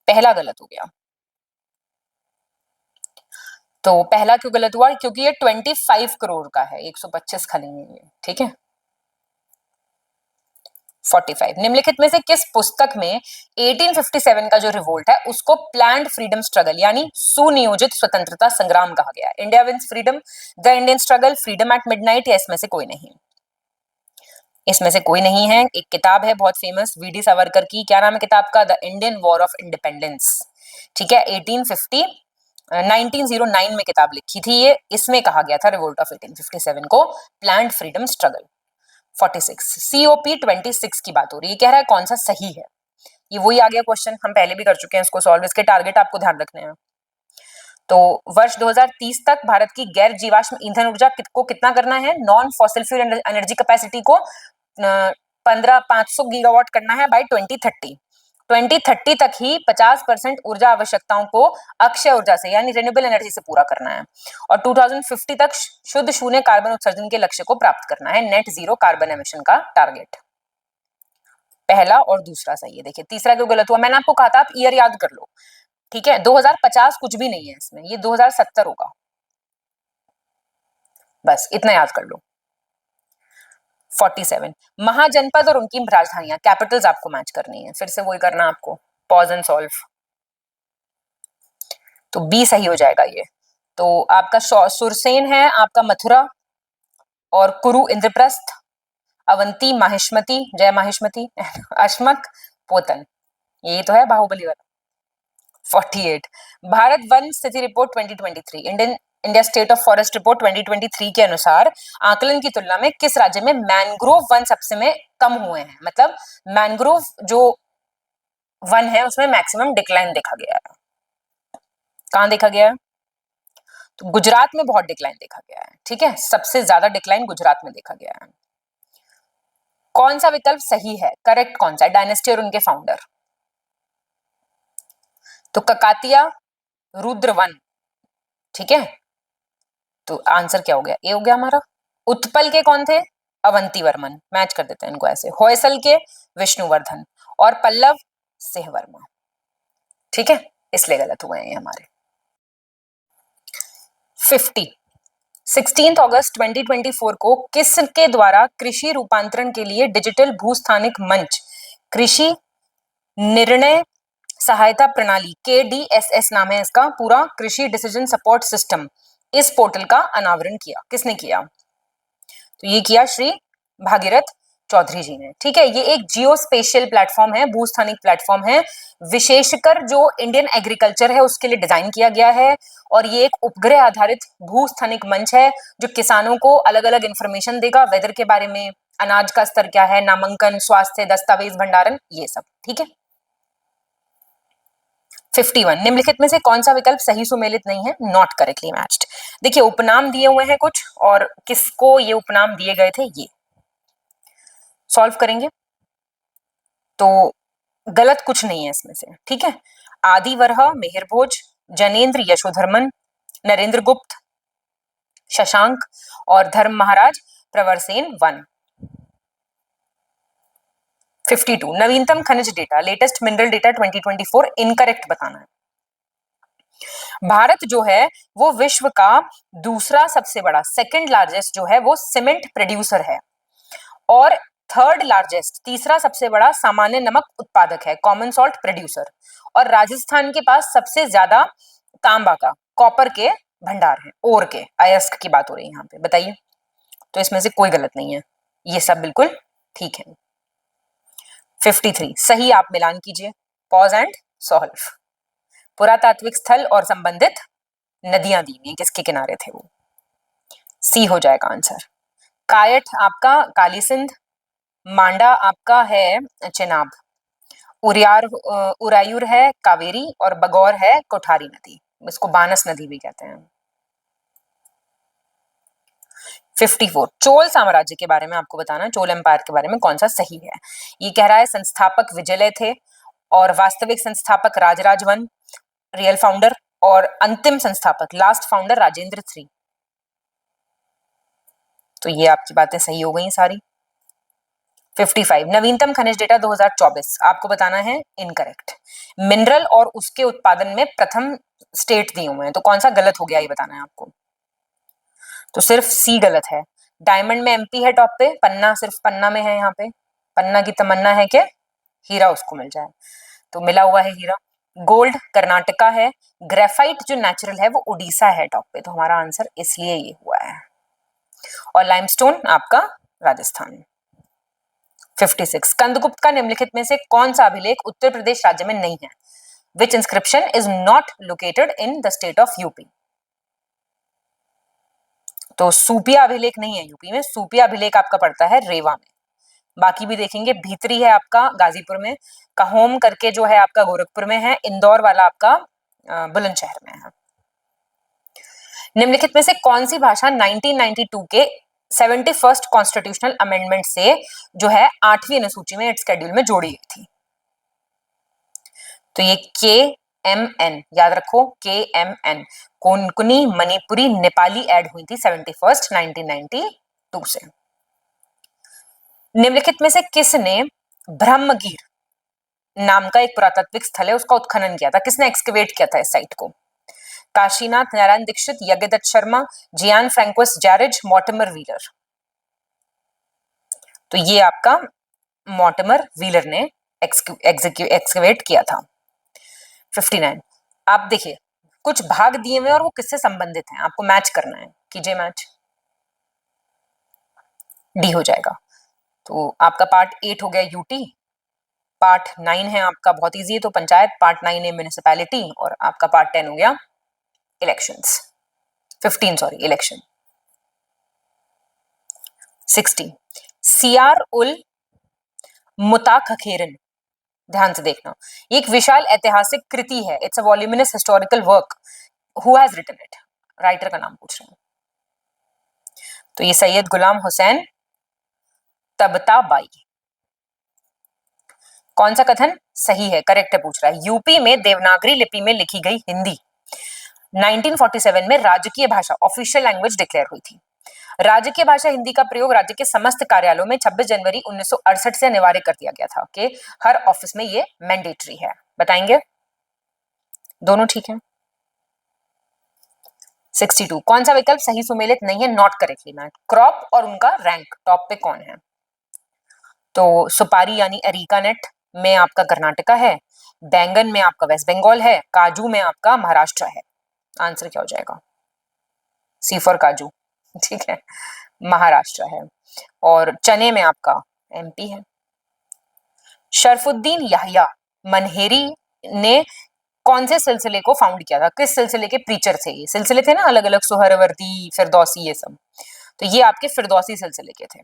पहला गलत हो गया। तो पहला क्यों गलत हुआ? क्योंकि ये 25 करोड़ का है, 125 खाली नहीं है। ठीक है, 45 निम्नलिखित में से किस पुस्तक में 1857 का जो रिवोल्ट है उसको प्लान्ड फ्रीडम स्ट्रगल यानी सुनियोजित स्वतंत्रता संग्राम कहा गया? India wins freedom, the Indian struggle, freedom at midnight, या इसमें से कोई नहीं? इसमें से कोई नहीं है। एक किताब है बहुत फेमस वीडी सावरकर की, क्या नाम है किताब का? The Indian war of independence. ठीक है, 1909 में किताब लिखी थी ये। इसमें कहा गया था रिवोल्ट ऑफ 1857 को प्लान्ड फ्रीडम स्ट्रगल। 46 COP 26 की बात हो रही है। कह रहा है कौन सा सही है। ये वही आ गया क्वेश्चन, हम पहले भी कर चुके हैं इसको सॉल्व। इसके टारगेट आपको ध्यान रखने हैं। तो वर्ष 2030 तक भारत की गैर जीवाश्म ईंधन ऊर्जा को कितना करना है? Non fossil fuel energy capacity को 500 गीगावाट करना है बाय 2030। 2030 तक ही 50% ऊर्जा आवश्यकताओं को अक्षय ऊर्जा से यानी रिन्यूएबल एनर्जी से पूरा करना है और 2050 तक शुद्ध शून्य कार्बन उत्सर्जन के लक्ष्य को प्राप्त करना है। नेट जीरो कार्बन एमिशन का टारगेट। पहला और दूसरा सही है। देखिए तीसरा क्यों गलत हुआ? मैंने आपको कहा था आप ईयर याद कर लो। ठीक है, 2050 कुछ भी नहीं है इसमें, ये 2070 होगा। बस इतना याद कर लो। 47 महाजनपद और उनकी राजधानियां, कैपिटल्स आपको मैच करनी है। फिर से वही करना आपको, पॉज एंड सॉल्व। तो बी सही हो जाएगा ये। तो आपका सुरसेन है, आपका मथुरा, और कुरु इंद्रप्रस्थ, अवंती माहिष्मति, जय माहिष्मति, अश्मक पोतन। ये तो है बाहुबली वाला। 48 भारत वन स्थिति report 2023 India state of forest report 2023 के अनुसार आकलन की तुलना में किस राज्य में मैंग्रोव वन सबसे में कम हुए हैं? मतलब मैंग्रोव जो वन है उसमें मैक्सिमम डिक्लाइन देखा गया है। कहां देखा गया है? तो गुजरात में बहुत डिक्लाइन देखा गया है। ठीक है, सबसे ज्यादा डिक्लाइन गुजरात में देखा गया है। कौन सा विकल्प सही है? करेक्ट कौन सा है? डायनेस्टी और उनके फाउंडर। तो ककातिया, रुद्रवन। ठीक है, तो आंसर क्या हो गया? ए हो गया हमारा। उत्पल के कौन थे? अवंतीवर्मन। मैच कर देते हैं इनको ऐसे। होयसल के विष्णुवर्धन और पल्लव सिंहवर्मा। ठीक है, इसलिए गलत हुए हैं ये हमारे। 50 16 अगस्त 2024 को किसके द्वारा कृषि रूपांतरण के लिए डिजिटल भूस्थानिक मंच कृषि निर्णय सहायता प्रणाली KDSS नाम है इसका पूरा, कृषि डिसीजन सपोर्ट सिस्टम, इस पोर्टल का अनावरण किया? किसने किया? तो ये किया श्री भागीरथ चौधरी जी ने। ठीक है, ये एक जियो स्पेशियल प्लेटफॉर्म है, भूस्थानिक प्लेटफॉर्म है, विशेषकर जो इंडियन एग्रीकल्चर है उसके लिए डिजाइन किया गया है। और ये एक उपग्रह आधारित भूस्थानिक मंच है जो किसानों को अलग अलग इंफॉर्मेशन देगा, वेदर के बारे में, अनाज का स्तर क्या है, नामांकन, स्वास्थ्य, दस्तावेज भंडारण, ये सब। ठीक है। 51 निम्नलिखित में से कौन सा विकल्प सही सुमेलित नहीं है? Not correctly matched. देखिए उपनाम दिए हुए हैं कुछ, और किसको ये उपनाम दिए गए थे ये सॉल्व करेंगे। तो गलत कुछ नहीं है इसमें से। ठीक है, आदिवरह मिहिरभोज, जनेन्द्र यशोधर्मन, नरेंद्र गुप्त, शशांक और धर्म महाराज प्रवरसेन वन। 52 नवीनतम खनिज data, latest mineral data 2024 incorrect बताना है। भारत जो है वो विश्व का दूसरा सबसे बड़ा, सेकंड लार्जेस्ट जो है वो सीमेंट प्रोड्यूसर है, और थर्ड लार्जेस्ट, तीसरा सबसे बड़ा सामान्य नमक उत्पादक है, कॉमन सॉल्ट प्रोड्यूसर। और राजस्थान के पास सबसे ज्यादा तांबा का, कॉपर के भंडार है, ओर के, अयस्क की बात हो रही है यहाँ पे। बताइए, तो इसमें से कोई गलत नहीं है, ये सब बिल्कुल ठीक है। 53 सही आप मिलान कीजिए, पॉज एंड सॉल्व। पुरातात्विक स्थल और संबंधित नदियां दी हुई, किसके किनारे थे वो? सी हो जाएगा आंसर। कायठ आपका काली सिंध, मांडा आपका है चेनाब, उरायूर है कावेरी, और बगौर है कोठारी नदी, इसको बानस नदी भी कहते हैं। 54 चोल साम्राज्य के बारे में आपको बताना है, चोल एम्पायर के बारे में कौन सा सही है। ये कह रहा है संस्थापक विजयलय थे, और वास्तविक संस्थापक राजराज वन, रियल फाउंडर, और अंतिम संस्थापक लास्ट फाउंडर राजेंद्र III। तो ये आपकी बातें सही हो गई सारी। 55 नवीनतम खनिज डेटा 2024 आपको बताना है इनकरेक्ट। मिनरल और उसके उत्पादन में प्रथम स्टेट दिए हुए हैं, तो कौन सा गलत हो गया ये बताना है आपको। तो सिर्फ सी गलत है। डायमंड में MP है टॉप पे, पन्ना सिर्फ पन्ना में है, यहाँ पे पन्ना की तमन्ना है कि हीरा उसको मिल जाए, तो मिला हुआ है हीरा। गोल्ड कर्नाटका है, ग्रेफाइट जो नेचुरल है वो उड़ीसा है टॉप पे, तो हमारा आंसर इसलिए ये हुआ है। और लाइमस्टोन आपका राजस्थान। 56 स्कंदगुप्त का निम्नलिखित में से कौन सा अभिलेख उत्तर प्रदेश राज्य में नहीं है? Which inscription is not located in the state of UP? तो सूपिया अभिलेख नहीं है यूपी में, सूपिया अभिलेख आपका पड़ता है रेवा में। बाकी भी देखेंगे, भीतरी है आपका गाजीपुर में, कहोम करके जो है आपका गोरखपुर में है, इंदौर वाला आपका बुलंदशहर में है। निम्नलिखित में से कौन सी भाषा 1992 के 71st कॉन्स्टिट्यूशनल अमेंडमेंट से जो है 8वीं अनुसूची में शेड्यूल में जोड़ी गई थी? तो ये KMN याद रखो, KMN कोंकणी मणिपुरी नेपाली ऐड हुई थी 71st 1992 से। निम्नलिखित में से किसने ब्रह्मगिर नाम का एक पुरातात्विक स्थल है उसका उत्खनन किया था? किसने एक्सकेवेट किया था इस साइट को? काशीनाथ नारायण दीक्षित, यज्ञदत्त शर्मा, जियान फ्रैंकोइस जैरेज, मॉर्टिमर व्हीलर। तो ये आपका मॉर्टिमर व्हीलर ने एक्सकेवेट किया था। 59 आप देखिए कुछ भाग दिए हुए और वो किससे संबंधित हैं, आपको मैच करना है, कीजिए मैच। डी हो जाएगा। तो आपका पार्ट 8 हो गया यूटी, पार्ट 9 है आपका बहुत इजी है तो पंचायत, पार्ट 9 है म्युनिसिपैलिटी, और आपका पार्ट 10 हो गया इलेक्शंस, 15 सॉरी इलेक्शन। 60 सियार उल मुताखखीरन, ध्यान से देखना, एक विशाल ऐतिहासिक कृति है, it's a voluminous historical work, who has written it? Writer का नाम पूछ रहे हैं। तो ये सैयद गुलाम हुसैन तबताबाई। कौन सा कथन सही है, करेक्ट है पूछ रहा है? यूपी में देवनागरी लिपि में लिखी गई हिंदी 1947 में राजकीय भाषा ऑफिशियल लैंग्वेज डिक्लेयर हुई थी। राजकीय भाषा हिंदी का प्रयोग राज्य के समस्त कार्यालयों में 26 जनवरी 1968 से अनिवार्य कर दिया गया था कि हर ऑफिस में ये मैंडेटरी है। बताएंगे? दोनों ठीक है। 62 कौन सा विकल्प सही सुमेलित नहीं है, नॉट करेक्टली मैच? क्रॉप और उनका रैंक टॉप पे कौन है? तो सुपारी यानी अरीका नट में आपका कर्नाटका है, बैंगन में आपका वेस्ट बंगाल है, काजू में आपका महाराष्ट्र है। आंसर क्या हो जाएगा? सी फॉर काजू, ठीक है, महाराष्ट्र है। और चने में आपका एमपी है। शरफुद्दीन याह्या मनहेरी ने कौन से सिलसिले को फाउंड किया था? किस सिलसिले के प्रीचर थे? ये सिलसिले थे ना अलग अलग, सुहरवर्दी, फिरदौसी, ये सब, तो ये आपके फिरदौसी सिलसिले के थे।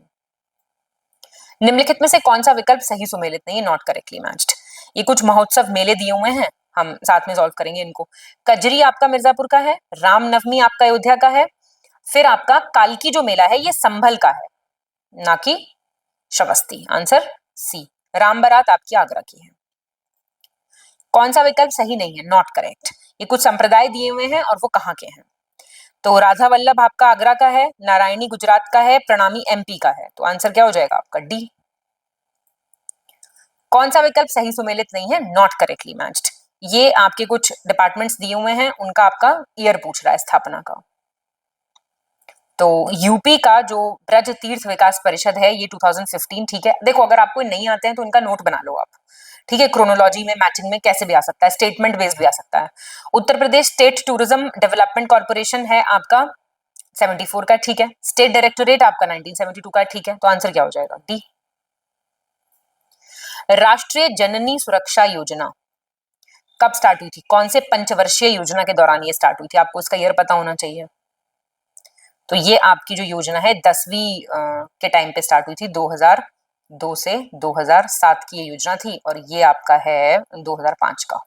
निम्नलिखित में से कौन सा विकल्प सही सुमेलित नहीं है, नॉट करेक्टली मैच्ड? ये कुछ महोत्सव मेले दिए हुए हैं, हम साथ में सॉल्व करेंगे इनको। कजरी आपका मिर्जापुर का है, रामनवमी आपका अयोध्या का है, फिर आपका कालकी जो मेला है ये संभल का है, ना कि श्रावस्ती। आंसर सी, राम बारात आपकी आगरा की है। कौन सा विकल्प सही नहीं है, नॉट करेक्ट? ये कुछ संप्रदाय दिए हुए हैं और वो कहाँ के हैं? तो राधा वल्लभ आपका आगरा का है, नारायणी गुजरात का है, प्रणामी एमपी का है। तो आंसर क्या हो जाएगा आपका? डी। कौन सा विकल्प सही सुमेलित नहीं है, नॉट करेक्टली मैच्ड? ये आपके कुछ डिपार्टमेंट्स दिए हुए हैं, उनका आपका ईयर पूछ रहा है स्थापना का। तो यूपी का जो ब्रज तीर्थ विकास परिषद है ये 2015, ठीक है। देखो अगर आपको नहीं आते हैं तो इनका नोट बना लो आप, ठीक है, क्रोनोलॉजी में मैचिंग में कैसे भी आ सकता है, स्टेटमेंट बेस्ड भी आ सकता है। Uttar Pradesh state tourism development corporation है आपका 74 का, ठीक है। स्टेट डायरेक्टोरेट आपका 1972 का, ठीक है। तो आंसर क्या हो जाएगा? डी। राष्ट्रीय जननी सुरक्षा योजना कब स्टार्ट हुई थी? कौन से पंचवर्षीय योजना के दौरान ये स्टार्ट हुई थी? आपको इसका ईयर पता होना चाहिए। तो ये आपकी जो योजना है 10वीं के टाइम पे स्टार्ट हुई थी, 2002 से 2007 की ये योजना थी, और ये आपका है 2005 का।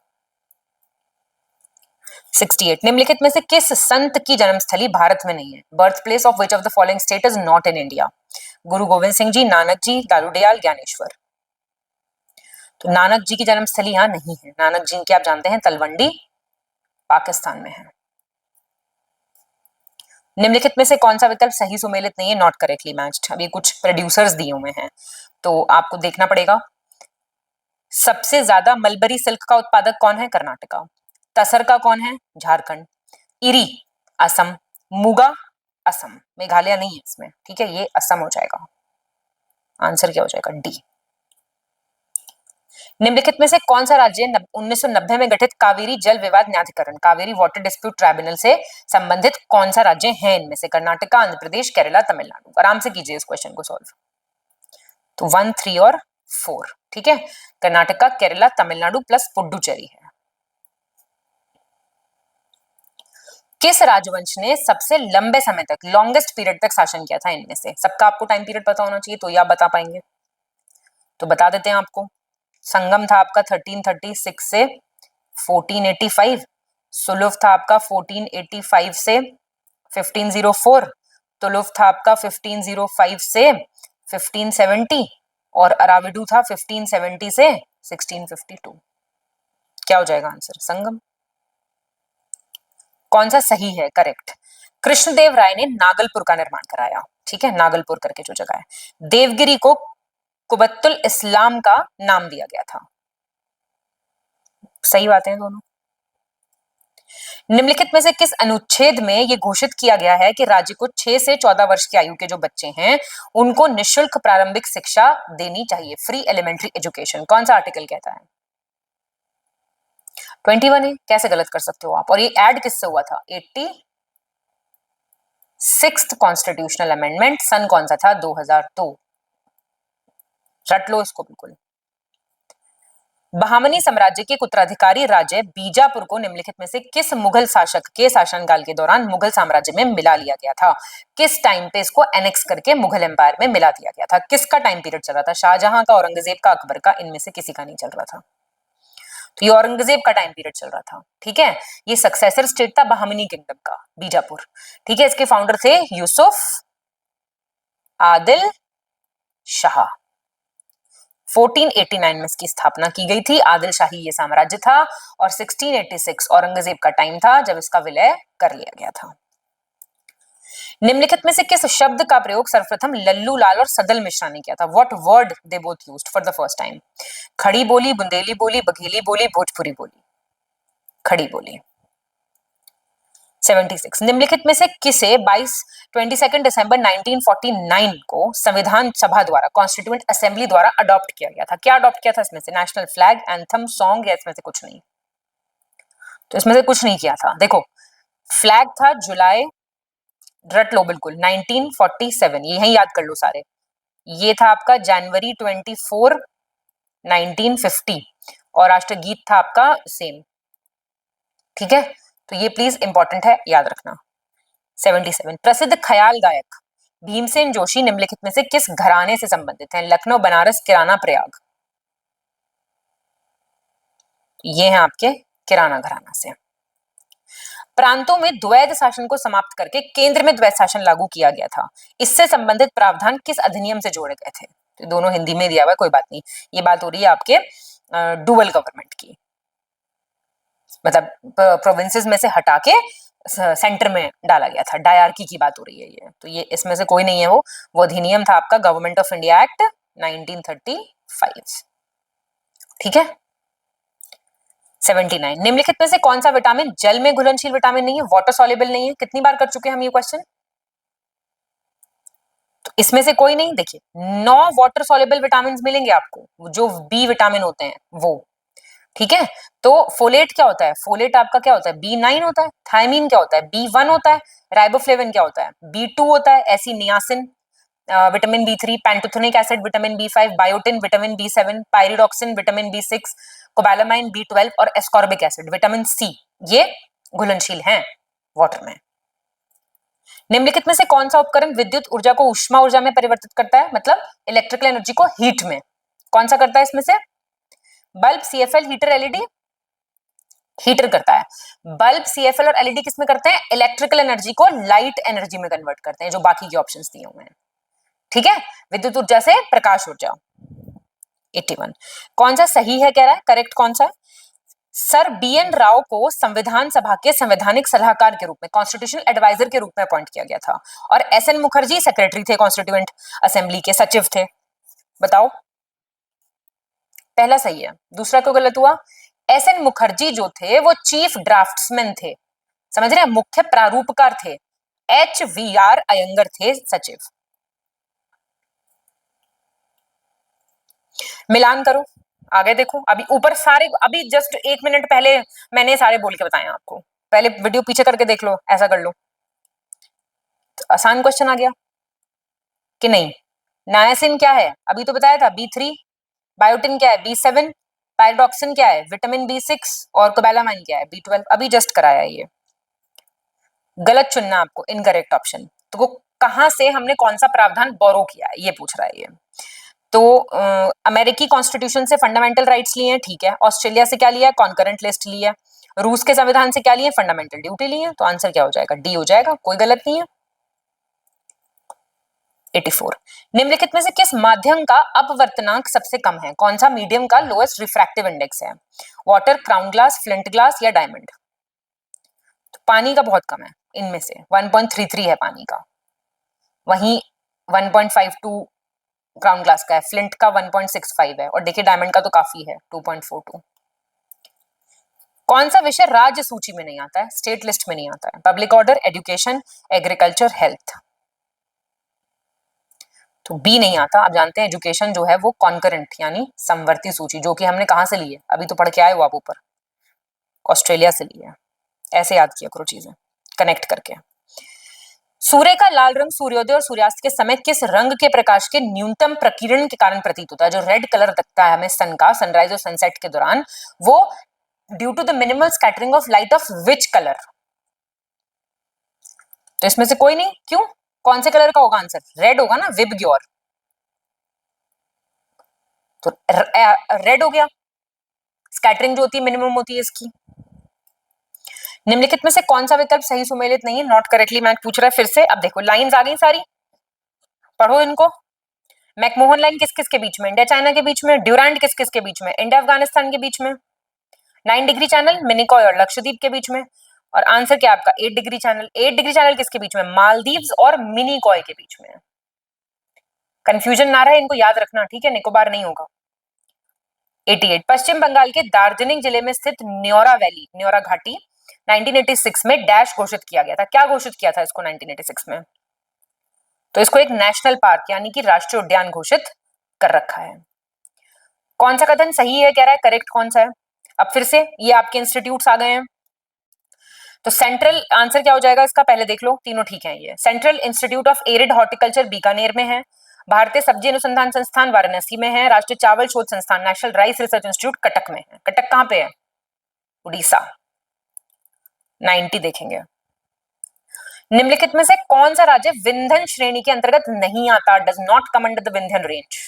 68 निम्नलिखित में से किस संत की जन्मस्थली भारत में नहीं है? Birth place of which of the following state is not in India? गुरु गोविंद सिंह जी, नानक जी, लालू दयाल, ज्ञानेश्वर। तो नानक जी की जन्मस्थली यहाँ नहीं है। नानक जी की आप जानते हैं तलवंडी पाकिस्तान में है। निम्नलिखित में से कौन सा विकल्प सही सुमेलित नहीं है, नॉट करेक्टली मैच्ड? अब ये कुछ प्रोड्यूसर्स दिए हुए हैं तो आपको देखना पड़ेगा। सबसे ज्यादा मलबरी सिल्क का उत्पादक कौन है? कर्नाटका। तसर का कौन है? झारखंड। इरी असम, मुगा असम, मेघालय नहीं है इसमें, ठीक है, ये असम हो जाएगा। आंसर क्या हो जाएगा? डी। निम्नलिखित में से कौन सा राज्य 1990 में गठित कावेरी जल विवाद न्यायाधिकरण, कावेरी वाटर डिस्प्यूट ट्राइब्यूनल से संबंधित कौन सा राज्य है? इनमें से कर्नाटका, आंध्र प्रदेश, केरला, तमिलनाडु। आराम से कीजिए इस क्वेश्चन को सॉल्व। तो 1, 3 और 4, ठीक है। कर्नाटका, केरला, तमिलनाडु प्लस पुडुचेरी है। किस राजवंश ने सबसे लंबे समय तक, लॉन्गेस्ट पीरियड तक शासन किया था इनमें से? सबका आपको टाइम पीरियड पता होना चाहिए, तो ये आप बता पाएंगे, तो बता देते हैं आपको। संगम था आपका 1336 से 1485, सुलभ था आपका 1485 से 1504, तुलुफ था आपका 1505 से 1570 और अराविडू था 1570 से 1652। क्या हो जाएगा आंसर? संगम। कौन सा सही है? करेक्ट। कृष्णदेव राय ने नागलपुर का निर्माण कराया, ठीक है, नागलपुर करके जो जगह है। देवगिरी को कुबत्तुल इस्लाम का नाम दिया गया था। सही बातें हैं दोनों। निम्नलिखित में से किस अनुच्छेद में यह घोषित किया गया है कि राज्य को 6 से 14 वर्ष की आयु के जो बच्चे हैं उनको निशुल्क प्रारंभिक शिक्षा देनी चाहिए, फ्री एलिमेंट्री एजुकेशन? कौन सा आर्टिकल कहता है? 21 है। कैसे गलत कर सकते हो आप? और ये ऐड किससे हुआ था? 86th constitutional amendment. सन कौन सा था? 2002। रट लो इसको बिल्कुल। बहामनी साम्राज्य के एक उत्तराधिकारी राज्य बीजापुर को निम्नलिखित में से किस मुगल शासक के शासनकाल के दौरान मुगल साम्राज्य में मिला लिया गया था? किस टाइम पे इसको एनेक्स करके मुगल एम्पायर में मिला दिया गया था? किसका टाइम पीरियड चल रहा था? शाहजहां का, औरंगजेब का, अकबर का? इनमें से किसी का नहीं चल रहा था। तो ये औरंगजेब का टाइम पीरियड चल रहा था, ठीक है। ये सक्सेसर स्टेट था बहामनी किंगडम का, बीजापुर, ठीक है। इसके फाउंडर थे यूसुफ आदिल शाह। 1489 में इसकी स्थापना की गई थी। आदिल शाही ये साम्राज्य था और 1686 औरंगजेब का टाइम था जब इसका विलय कर लिया गया था। निम्नलिखित में से किस शब्द का प्रयोग सर्वप्रथम लल्लू लाल और सदल मिश्रा ने किया था? What word they both used for the first time? खड़ी बोली, बुंदेली बोली, बघेली बोली, भोजपुरी बोली? खड़ी बोली। 76 निम्नलिखित में से किसे 22 दिसंबर 1949 को संविधान सभा द्वारा, कॉन्स्टिट्यूएंट असेंबली द्वारा अडॉप्ट किया गया था? क्या अडॉप्ट किया था इसमें से? नेशनल फ्लैग, एंथम, सॉन्ग, या इसमें से कुछ नहीं? तो इसमें से कुछ नहीं किया था। देखो, फ्लैग था जुलाई, रट लो बिल्कुल, 1947, यही याद कर लो सारे। ये था आपका जनवरी 24, 1950 और राष्ट्रगीत था आपका सेम, ठीक है। तो ये प्लीज इंपॉर्टेंट है, याद रखना। 77 प्रसिद्ध ख्याल गायक भीमसेन जोशी निम्नलिखित में से किस घराने से संबंधित हैं? लखनऊ, बनारस, किराना, प्रयाग? ये हैं आपके किराना घराना से। प्रांतों में द्वैध शासन को समाप्त करके केंद्र में द्वैध शासन लागू किया गया था। इससे संबंधित प्रावधान किस अधिनियम से जोड़े गए थे? तो दोनों हिंदी में दिया हुआ है, कोई बात नहीं। ये बात हो रही है आपके डुअल गवर्नमेंट की, मतलब प्रोविंसेस में से हटा के सेंटर में डाला गया था, डायरकी की बात हो रही है ये। तो ये इसमें से कोई नहीं है, वो अधिनियम था आपका गवर्नमेंट ऑफ इंडिया एक्ट 1935, ठीक है। 79 निम्नलिखित में से कौन सा विटामिन जल में घुलनशील विटामिन नहीं है, वाटर सॉल्युबल नहीं है? कितनी बार कर चुके हैं हम ये क्वेश्चन? तो इसमें से कोई नहीं। देखिए, 9 वाटर सॉल्युबल विटामिन मिलेंगे आपको, जो बी विटामिन होते हैं वो, ठीक है। तो फोलेट क्या होता है? फोलेट आपका क्या होता है? B9 होता है। थायमीन क्या होता है? B1 होता है। राइबोफ्लेविन क्या होता है? B2 होता है। ऐसी niacin, vitamin B3, pantothenic acid vitamin B5, biotin vitamin B7, pyridoxine vitamin B6, cobalamin B12 और एस्कॉर्बिक एसिड विटामिन C, ये घुलनशील हैं वाटर में। निम्नलिखित में से कौन सा उपकरण विद्युत ऊर्जा को ऊष्मा ऊर्जा में परिवर्तित करता है, मतलब इलेक्ट्रिकल एनर्जी को हीट में? कौन सा करता है इसमें से? Bulb, CFL, heater, LED? Heater करता है। बल्ब, CFL और एलईडी किसमें करते हैं? इलेक्ट्रिकल एनर्जी को लाइट एनर्जी में कन्वर्ट करते हैं, जो बाकी के ऑप्शंस दिए हुए हैं, ठीक है। विद्युत ऊर्जा से प्रकाश ऊर्जा। 81 कौन सा सही है कह रहा है? करेक्ट कौन सा है? सर BN राव को संविधान सभा के संवैधानिक सलाहकार के रूप में, कॉन्स्टिट्यूशनल एडवाइजर के रूप में अपॉइंट किया गया था और SN मुखर्जी सेक्रेटरी थे, कॉन्स्टिट्यूएंट असेंबली के सचिव थे। बताओ, पहला सही है, दूसरा क्यों गलत हुआ? SN मुखर्जी जो थे वो चीफ ड्राफ्ट्समैन थे, समझ रहे हैं, मुख्य प्रारूपकार थे। HVR अयंगर थे सचिव। मिलान करो, आगे देखो। अभी ऊपर सारे, अभी जस्ट 1 मिनट पहले मैंने सारे बोल के बताए आपको, पहले वीडियो पीछे करके देख लो, ऐसा कर लो। तो आसान क्वेश्चन आ गया कि नहीं? नायासिन क्या है अभी तो बताया था, B3। बायोटिन क्या है, B7। पायरोक्सिन क्या है, विटामिन B6। और कोबालामाइन क्या है, B12। अभी जस्ट कराया ये। गलत चुनना आपको, इनकरेक्ट ऑप्शन। तो वो कहां से हमने कौन सा प्रावधान बोरो किया है ये पूछ रहा है ये। तो अमेरिकी कॉन्स्टिट्यूशन से फंडामेंटल राइट्स लिए हैं, ठीक है। ऑस्ट्रेलिया से क्या लिया है, कॉन्करेंट लिस्ट लिया है। रूस के संविधान से क्या लिए, फंडामेंटल ड्यूटी लिए है। तो आंसर क्या हो जाएगा, डी हो जाएगा, कोई गलत नहीं है। 84। निम्नलिखित में से किस माध्यम का अपवर्तनांक सबसे कम है, कौन सा मीडियम का लोएस्ट रिफ्रैक्टिव इंडेक्स है, water, crown glass, flint glass या डायमंड। तो पानी का बहुत कम है इनमें से, 1.33 है पानी का। वहीं 1.52 क्राउन ग्लास का है, फ्लिंट का 1.65 है, और देखिए डायमंड का तो काफी है, 2.42। कौन सा विषय राज्य सूची में नहीं आता है, स्टेट लिस्ट में नहीं आता है, public order, education, agriculture, health. तो बी नहीं आता। आप जानते हैं एजुकेशन जो है वो कॉन्करेंट यानी समवर्ती सूची, जो कि हमने कहां से ली है, अभी तो पढ़ के आए हो आप ऊपर, ऑस्ट्रेलिया से ली है। ऐसे याद किया करो चीजें कनेक्ट करके। सूर्य का लाल रंग सूर्योदय और सूर्यास्त के समय किस रंग के प्रकाश के न्यूनतम प्रकीर्णन के कारण प्रतीत होता है। जो रेड कलर दिखता है हमें सन का, सनराइज और सनसेट के दौरान, वो due to the minimal scattering of light of which colour. तो इसमें से कोई नहीं, क्यों, कौन से कलर का होगा आंसर, रेड होगा ना, विबग्योर। तो रेड हो गया, स्कैटरिंग जो होती है मिनिमम होती है इसकी। निम्नलिखित में से कौन सा विकल्प सही सुमेलित नहीं है, नॉट करेक्टली मैच पूछ रहा है फिर से। अब देखो लाइंस आ गई सारी, पढ़ो इनको। मैकमोहन लाइन किस किस के बीच में, इंडिया चाइना के बीच में। ड्यूरांड किस किस के बीच में, इंडिया अफगानिस्तान के बीच में। 9 डिग्री चैनल मिनिकॉय और लक्षद्वीप के बीच में। और आंसर क्या आपका 8 डिग्री चैनल। 8 डिग्री चैनल किसके बीच में, मालदीव्स और मिनिकॉय के बीच में। कंफ्यूजन ना रहे, इनको याद रखना, ठीक है, निकोबार नहीं होगा। 88। पश्चिम बंगाल के दार्जिलिंग जिले में स्थित न्योरा वैली, न्योरा घाटी 1986 में डैश घोषित किया गया था। क्या घोषित किया था इसको 1986 में, तो इसको एक नेशनल पार्क यानी कि राष्ट्रीय उद्यान घोषित कर रखा है। कौन सा कथन सही है कह रहा है, करेक्ट कौन सा है। अब फिर से ये आपके इंस्टीट्यूट्स आ गए हैं। तो सेंट्रल आंसर क्या हो जाएगा इसका, पहले देख लो, तीनों ठीक है। ये central institute of arid horticulture Bikaner में है, भारतीय सब्जी अनुसंधान संस्थान वाराणसी में है, राष्ट्रीय चावल शोध संस्थान national rice research institute Cuttack में है। कटक कहां पे है, उड़ीसा। 90 देखेंगे। निम्नलिखित में से कौन सा राज्य विंध्यन श्रेणी के अंतर्गत नहीं आता, does not come under the Vindhyan range.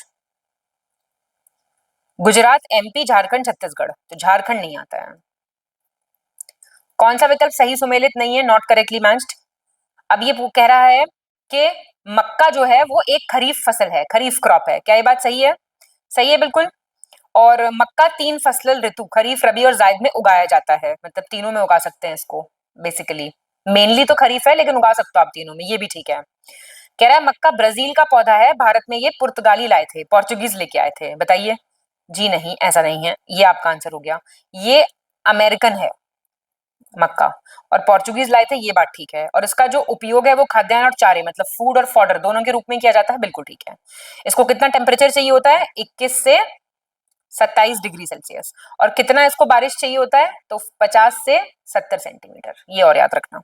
Gujarat, MP, Jharkhand, Chhattisgarh. तो झारखंड नहीं आता है। कौन सा विकल्प सही सुमेलित नहीं है, नॉट करेक्टली मैच्ड। अब ये कह रहा है कि मक्का जो है वो एक खरीफ फसल है, खरीफ क्रॉप है। क्या ये बात सही है, सही है बिल्कुल। और मक्का 3 फसलल ऋतु खरीफ, रबी और जायद में उगाया जाता है, मतलब तीनों में उगा सकते हैं इसको बेसिकली। मेनली तो खरीफ है लेकिन उगा सकते हो आप तीनों में, ये भी ठीक है। कह रहा है मक्का ब्राजील का पौधा है, भारत में ये पुर्तगाली लाए थे, पोर्चुगीज लेके आए थे। बताइए। जी नहीं, ऐसा नहीं है, ये आपका आंसर हो गया। ये अमेरिकन है मक्का, और पोर्चुगीज लाए थे, ये बात ठीक है। और इसका जो उपयोग है वो खाद्यान्न और चारे मतलब फूड और फॉडर दोनों के रूप में किया जाता है, बिल्कुल ठीक है। इसको कितना टेम्परेचर चाहिए होता है, 21 से 27 डिग्री सेल्सियस। और कितना इसको बारिश चाहिए होता है, तो 50 से 70 सेंटीमीटर, ये और याद रखना।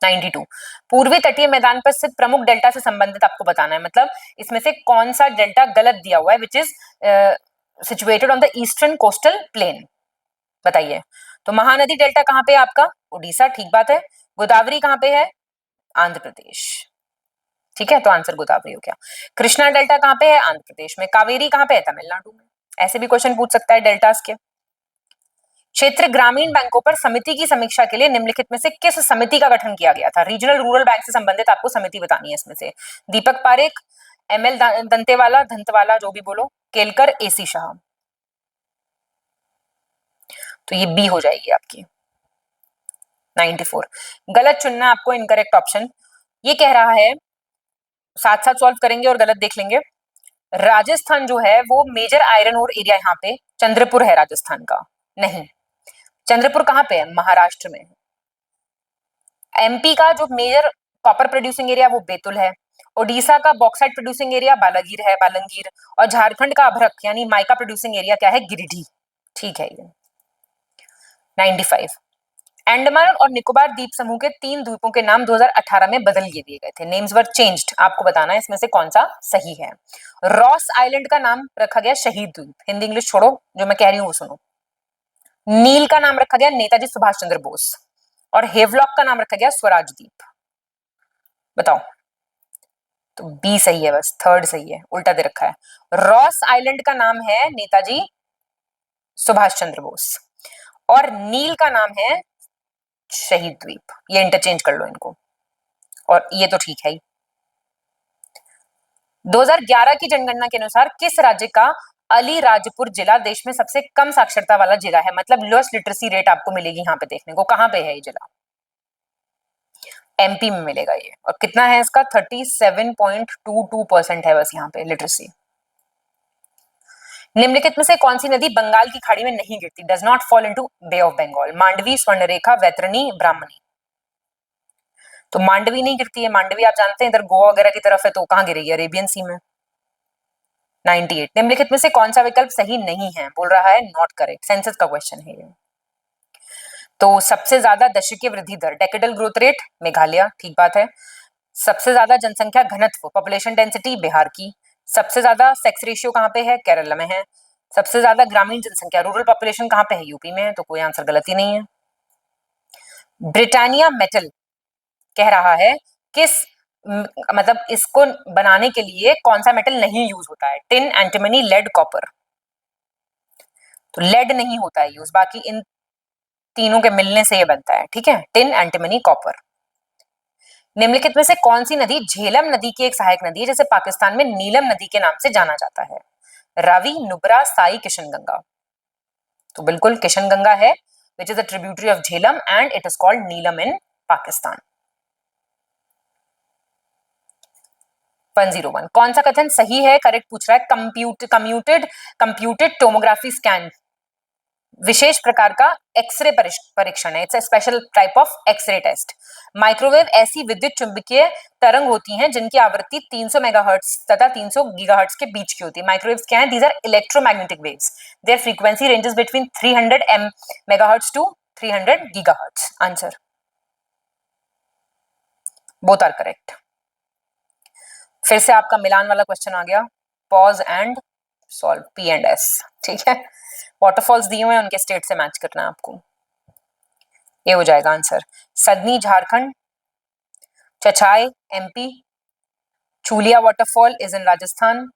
92। पूर्वी तटीय मैदान पर स्थित प्रमुख डेल्टा से संबंधित आपको बताना है, मतलब इसमें से कौन सा डेल्टा गलत दिया हुआ है, which is situated on the eastern coastal plain. बताइए। तो महानदी डेल्टा कहां पे है आपका, उड़ीसा, ठीक बात है। गोदावरी कहां पे है, आंध्र प्रदेश, ठीक है, तो आंसर गोदावरी हो गया। कृष्णा डेल्टा कहां पे है, आंध्र प्रदेश में। कावेरी कहां पे है, तमिलनाडु में। ऐसे भी क्वेश्चन पूछ सकता है डेल्टास के। क्षेत्र ग्रामीण बैंकों पर समिति की समीक्षा के लिए निम्नलिखित में से किस समिति का गठन किया गया था। रीजनल रूरल बैंक से संबंधित आपको समिति बतानी है इसमें से। दीपक पारेख, एमएल दंतेवाला, धंतवाला, जो भी बोलो, केलकर, एसी शाह। तो ये बी हो जाएगी आपकी। 94। गलत चुनना आपको, इनकरेक्ट ऑप्शन। ये कह रहा है, साथ साथ सॉल्व करेंगे और गलत देख लेंगे। राजस्थान जो है वो मेजर आयरन ओर एरिया यहाँ पे चंद्रपुर है राजस्थान का, नहीं। चंद्रपुर कहाँ पे है, महाराष्ट्र में। एमपी का जो मेजर कॉपर प्रोड्यूसिंग एरिया वो बैतूल है। ओडिशा का बॉक्साइट प्रोड्यूसिंग एरिया बालागीर है, बालंगीर। और झारखंड का अभ्रक यानी माइका प्रोड्यूसिंग एरिया क्या है, गिरिडीह, ठीक है ये। 95। अंडमान और निकोबार द्वीप समूह के 3 द्वीपों के नाम 2018 में बदल दिए गए थे। नेम्स वर चेंज्ड। आपको बताना है इसमें से कौन सा सही है। रॉस आइलैंड का नाम रखा गया शहीद द्वीप। हिंदी इंग्लिश छोड़ो, जो मैं कह रही हूँ वो सुनो। नील का नाम रखा गया नेताजी सुभाष चंद्र बोस और हेवलॉक का नाम रखा गया स्वराज द्वीप। बताओ। तो बी सही है, बस थर्ड सही है, उल्टा दे रखा है। रॉस आइलैंड का नाम है नेताजी सुभाष चंद्र बोस और नील का नाम है शहीद द्वीप। ये इंटरचेंज कर लो इनको, और ये तो ठीक है ही। 2011 की जनगणना के अनुसार किस राज्य का अलीराजपुर जिला देश में सबसे कम साक्षरता वाला जिला है? मतलब लोएस्ट लिटरेसी रेट आपको मिलेगी यहाँ पे देखने को। कहाँ पे है ये जिला? एमपी में मिलेगा ये। और कितना है इसका? 37.22% है बस यहाँ पे लिटरेसी। निम्नलिखित में से कौन सी नदी बंगाल की खाड़ी में नहीं गिरती? Does not fall into bay of Bengal. Mandavi, Subarnarekha, Vaitarani, Brahmani. तो मांडवी नहीं गिरती है। मांडवी आप जानते हैं इधर गोवा वगैरह की तरफ है, तो कहाँ गिरेगी? अरेबियन सी में। 98। निम्नलिखित में से कौन सा विकल्प सही नहीं है? बोल रहा है नॉट करेक्ट। सेंसस का क्वेश्चन है ये। तो सबसे ज्यादा दशकीय वृद्धि दर, डेकेडल ग्रोथ रेट, मेघालय, ठीक बात है। सबसे ज्यादा जनसंख्या घनत्व, पॉपुलेशन डेंसिटी, बिहार की। सबसे ज्यादा सेक्स रेशियो कहाँ पे है? केरला में है। सबसे ज्यादा ग्रामीण जनसंख्या, रूरल पॉपुलेशन कहाँ पे है? यूपी में है। तो कोई आंसर गलत ही नहीं है। ब्रिटानिया मेटल कह रहा है किस मतलब इसको बनाने के लिए कौन सा मेटल नहीं यूज होता है? Tin, antimony, lead, copper. तो लेड नहीं होता है यूज, बाकी इन तीनों के मिलने से ये बनता है। ठीक है, टिन, एंटीमनी, कॉपर। निम्नलिखित में से कौन सी नदी झेलम नदी की एक सहायक नदी है, जिसे पाकिस्तान में नीलम नदी के नाम से जाना जाता है? रावी, नुब्रा, साई, किशनगंगा। तो बिल्कुल किशनगंगा है, which is a tributary of Jhelum and it is called Neelam in Pakistan. 101। कौन सा कथन सही है? करेक्ट पूछ रहा है। कंप्यूटेड टोमोग्राफी स्कैन विशेष प्रकार का एक्सरे परीक्षण है। It's a special type of x-ray test. Microwave ऐसी विद्युत चुंबकीय तरंग होती हैं जिनकी आवृत्ति 300 मेगाहर्ट्ज तथा 300 गीगाहर्ट्ज के बीच की होती है। माइक्रोवेव्स क्या है? These are electromagnetic waves. Their frequency ranges between 300 megahertz to 300 gigahertz. Answer both are correct. फिर से आपका मिलान वाला क्वेश्चन आ गया। Pause and solve, P and S. ठीक है, वाटरफॉल्स दिए हुए हैं, उनके स्टेट से मैच करना है आपको। ये हो जाएगा answer. Sadni Jharkhand, Chachai MP, Chuliya waterfall is in Rajasthan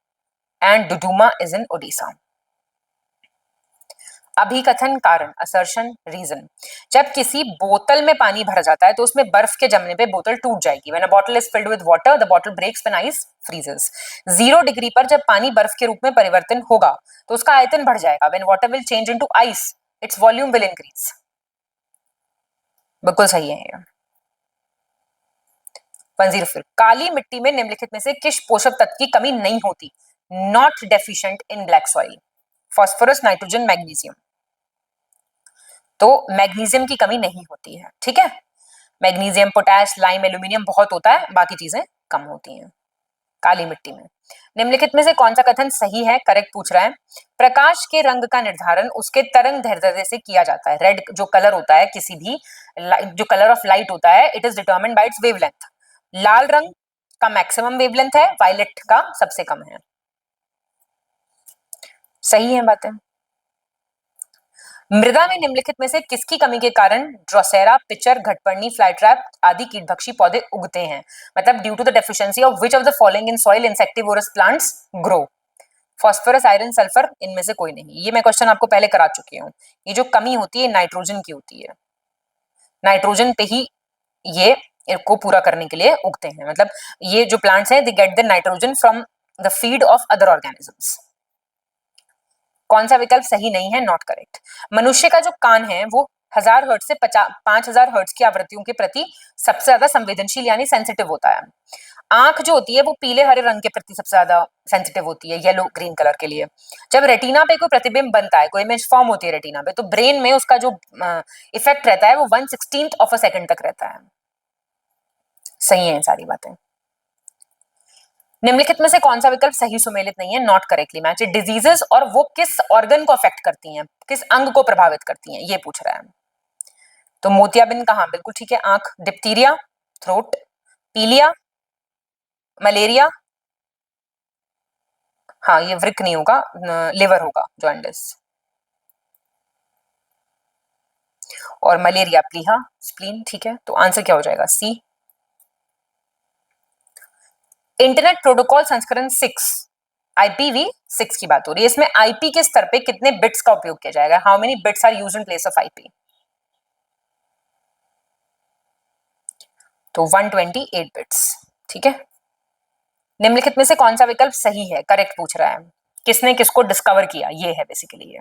and Duduma is in Odisha. अभिकथन कारण, असर्शन, रीजन। जब किसी बोतल में पानी भर जाता है तो उसमें बर्फ के जमने पे बोतल टूट जाएगी। When a bottle is filled with water, the bottle breaks when ice freezes. 0 degree पर जब पानी बर्फ के रूप में परिवर्तन होगा तो उसका आयतन बढ़ जाएगा। When water will change into ice, its volume will increase. बिल्कुल सही है ये। 104। काली मिट्टी में निम्नलिखित में से किस पोषक तत्व की कमी नहीं होती? Not deficient in black soil. Phosphorus, nitrogen, magnesium. तो मैग्नीशियम की कमी नहीं होती है। ठीक है, मैग्नीशियम, पोटैश, लाइम, एल्यूमिनियम बहुत होता है, बाकी चीजें कम होती हैं काली मिट्टी में। निम्नलिखित में से कौन सा कथन सही है? करेक्ट पूछ रहा है। प्रकाश के रंग का निर्धारण उसके तरंग दैर्ध्य से किया जाता है। रेड जो कलर होता है, किसी भी जो कलर ऑफ लाइट होता है, it is determined by its wavelength. लाल रंग का मैक्सिमम वेवलेंथ है, वायलेट का सबसे कम है। सही है बातें। मृदा में निम्नलिखित में से किसकी कमी के कारण ड्रोसेरा, पिचर, घटपर्णी, फ्लाई ट्रैप आदि कीटभक्षी पौधे उगते हैं? मतलब due to the deficiency of which of the following in soil insectivorous plants grow? Phosphorus, iron, sulphur, इनमें से कोई नहीं। ये मैं क्वेश्चन आपको पहले करा चुकी हूँ। ये जो कमी होती है नाइट्रोजन की होती है। नाइट्रोजन पे ही ये को पूरा करने के लिए उगते हैं। मतलब ये जो प्लांट्स हैं, they get the nitrogen from the feed of other organisms. कौन सा विकल्प सही नहीं है? Not correct. मनुष्य का जो कान है वो 1000 हर्ट्ज से 5000 हर्ट्ज की आवृत्तियों के प्रति सबसे ज्यादा संवेदनशील यानी सेंसिटिव होता है। आंख जो होती है वो पीले हरे रंग के प्रति सबसे ज्यादा सेंसिटिव होती है, येलो ग्रीन कलर के लिए। जब रेटिना पे कोई प्रतिबिंब बनता है, कोई इमेज फॉर्म होती है रेटिना पे, तो ब्रेन में उसका जो इफेक्ट रहता है वो 1/16 ऑफ अ सेकंड तक रहता है। सही है सारी बातें। निम्नलिखित में से कौन सा विकल्प सही सुमेलित नहीं है? Not correctly match. डिजीजेस और वो किस ऑर्गन को अफेक्ट करती हैं, किस अंग को प्रभावित करती हैं, ये पूछ रहा है। तो मोतियाबिंद कहाँ? बिल्कुल ठीक है, आंख। Diphtheria, throat. पीलिया, मलेरिया, हाँ ये वृक नहीं होगा, लिवर होगा, जॉन्डिस। और मलेरिया प्लीहा, स्प्लीन, ठीक है। तो आंसर क्या हो जाएगा? सी। इंटरनेट प्रोटोकॉल संस्करण 6, IPv6 की बात हो रही है। इसमें आईपी के स्तर पे कितने बिट्स का उपयोग किया जाएगा? How many bits are used in place of IP? तो 128 बिट्स, ठीक है। निम्नलिखित में से कौन सा विकल्प सही है? करेक्ट पूछ रहा है। किसने किसको डिस्कवर किया, ये है बेसिकली ये।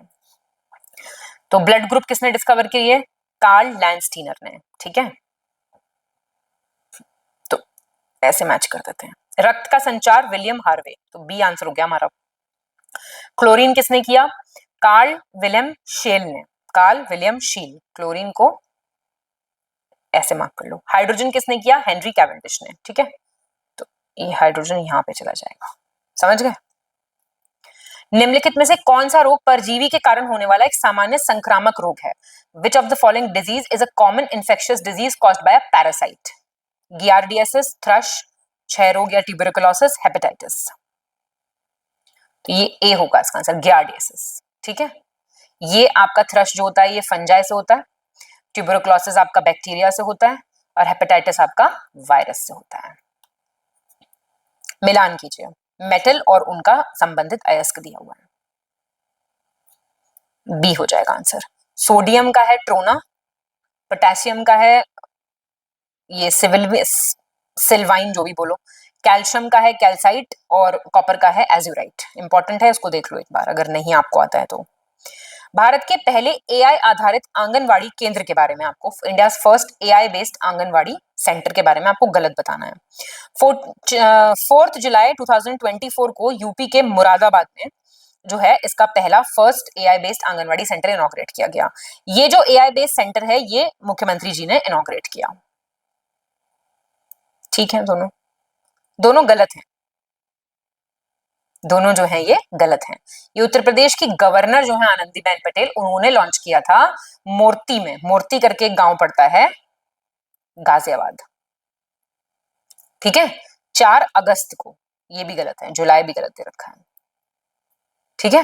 तो ब्लड ग्रुप किसने डिस्कवर किए? कार्ल लैंडस्टीनर ने, ठीक है। तो ऐसे मैच कर देते हैं। रक्त का संचार विलियम हार्वे, तो बी आंसर हो गया हमारा। क्लोरीन किसने किया? कार्ल विलियम शेल ने, कार्ल विलियम शील। क्लोरीन को ऐसे मार्क कर लो। हाइड्रोजन किसने किया? हेनरी कैवेंडिश ने, ठीक है। तो ये हाइड्रोजन यहां पे चला जाएगा, समझ गए। निम्नलिखित में से कौन सा रोग परजीवी के कारण होने वाला एक सामान्य संक्रामक रोग है? Which of the following disease is a common infectious disease caused by a parasite? Giardiasis, thrust, क्षय रोग या ट्यूबरकुलोसिस, हेपेटाइटिस। तो ये ए होगा इसका आंसर, गियार्डियासिस, ठीक है। ये आपका थ्रश जो होता है ये फंजाई से होता है, ट्यूबरकुलोसिस आपका बैक्टीरिया से होता है, और हेपेटाइटिस आपका वायरस से होता है। मिलान कीजिए, मेटल और उनका संबंधित अयस्क दिया हुआ है। बी हो जाएगा आंसर। सोडियम का है ट्रोना, पोटेशियम का है ये सिल्वाइन, जो भी बोलो। कैल्शियम का है कैल्साइट, और कॉपर का है एज्यूराइट। इंपॉर्टेंट है, इसको देख लो एक बार अगर नहीं आपको आता है तो। भारत के पहले एआई आधारित आंगनवाड़ी केंद्र के बारे में आपको, India first AI based anganwadi centre के बारे में आपको गलत बताना है। 4 जुलाई 2024 को यूपी के मुरादाबाद में जो है इसका पहला first AI based anganwadi centre inaugurate किया गया। ये जो एआई बेस्ड सेंटर है ये मुख्यमंत्री जी ने इनॉग्रेट किया, ठीक है। दोनों दोनों गलत हैं, दोनों जो है ये गलत हैं। ये उत्तर प्रदेश की गवर्नर जो है आनंदीबेन पटेल, उन्होंने लॉन्च किया था मूर्ति में। मूर्ति करके एक गांव पड़ता है गाजियाबाद, ठीक है, 4 अगस्त को। ये भी गलत है, जुलाई भी गलत दे रखा है, ठीक है।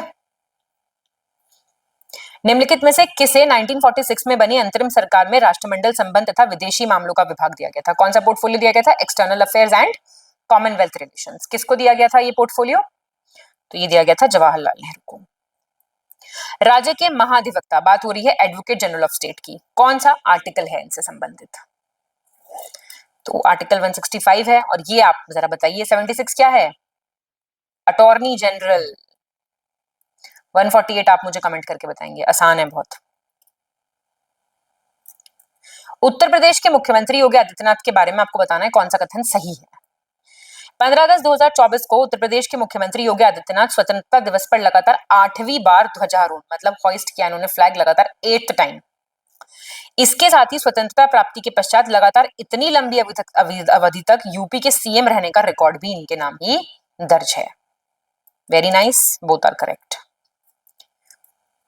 निम्नलिखित में से किसे 1946 में बनी अंतरिम सरकार में राष्ट्रमंडल संबंध तथा विदेशी मामलों का विभाग दिया गया था? कौन सा पोर्टफोलियो दिया गया था? External affairs and Commonwealth relations. किसको दिया गया था ये पोर्टफोलियो? तो ये दिया गया था जवाहरलाल नेहरू को। राज्य के महाधिवक्ता, बात हो रही है एडवोकेट जनरल ऑफ स्टेट की, कौन सा आर्टिकल है इनसे संबंधित? तो आर्टिकल 165 है, और ये आप जरा बताइए 76 क्या है? Attorney general. 148 आप मुझे कमेंट करके बताएंगे, आसान है बहुत। उत्तर प्रदेश के मुख्यमंत्री योगी आदित्यनाथ के बारे में आपको बताना है कौन सा कथन सही है। 15 अगस्त 2024 को उत्तर प्रदेश के मुख्यमंत्री योगी आदित्यनाथ स्वतंत्रता दिवस पर लगातार 8वीं बार ध्वजारोहण मतलब होइस्ट किया इन्होंने फ्लैग लगातार 8th टाइम। इसके साथ ही स्वतंत्रता प्राप्ति के पश्चात लगातार इतनी लंबी अवधि तक यूपी के सीएम रहने का रिकॉर्ड भी इनके नाम ही दर्ज है। Very nice, both are correct.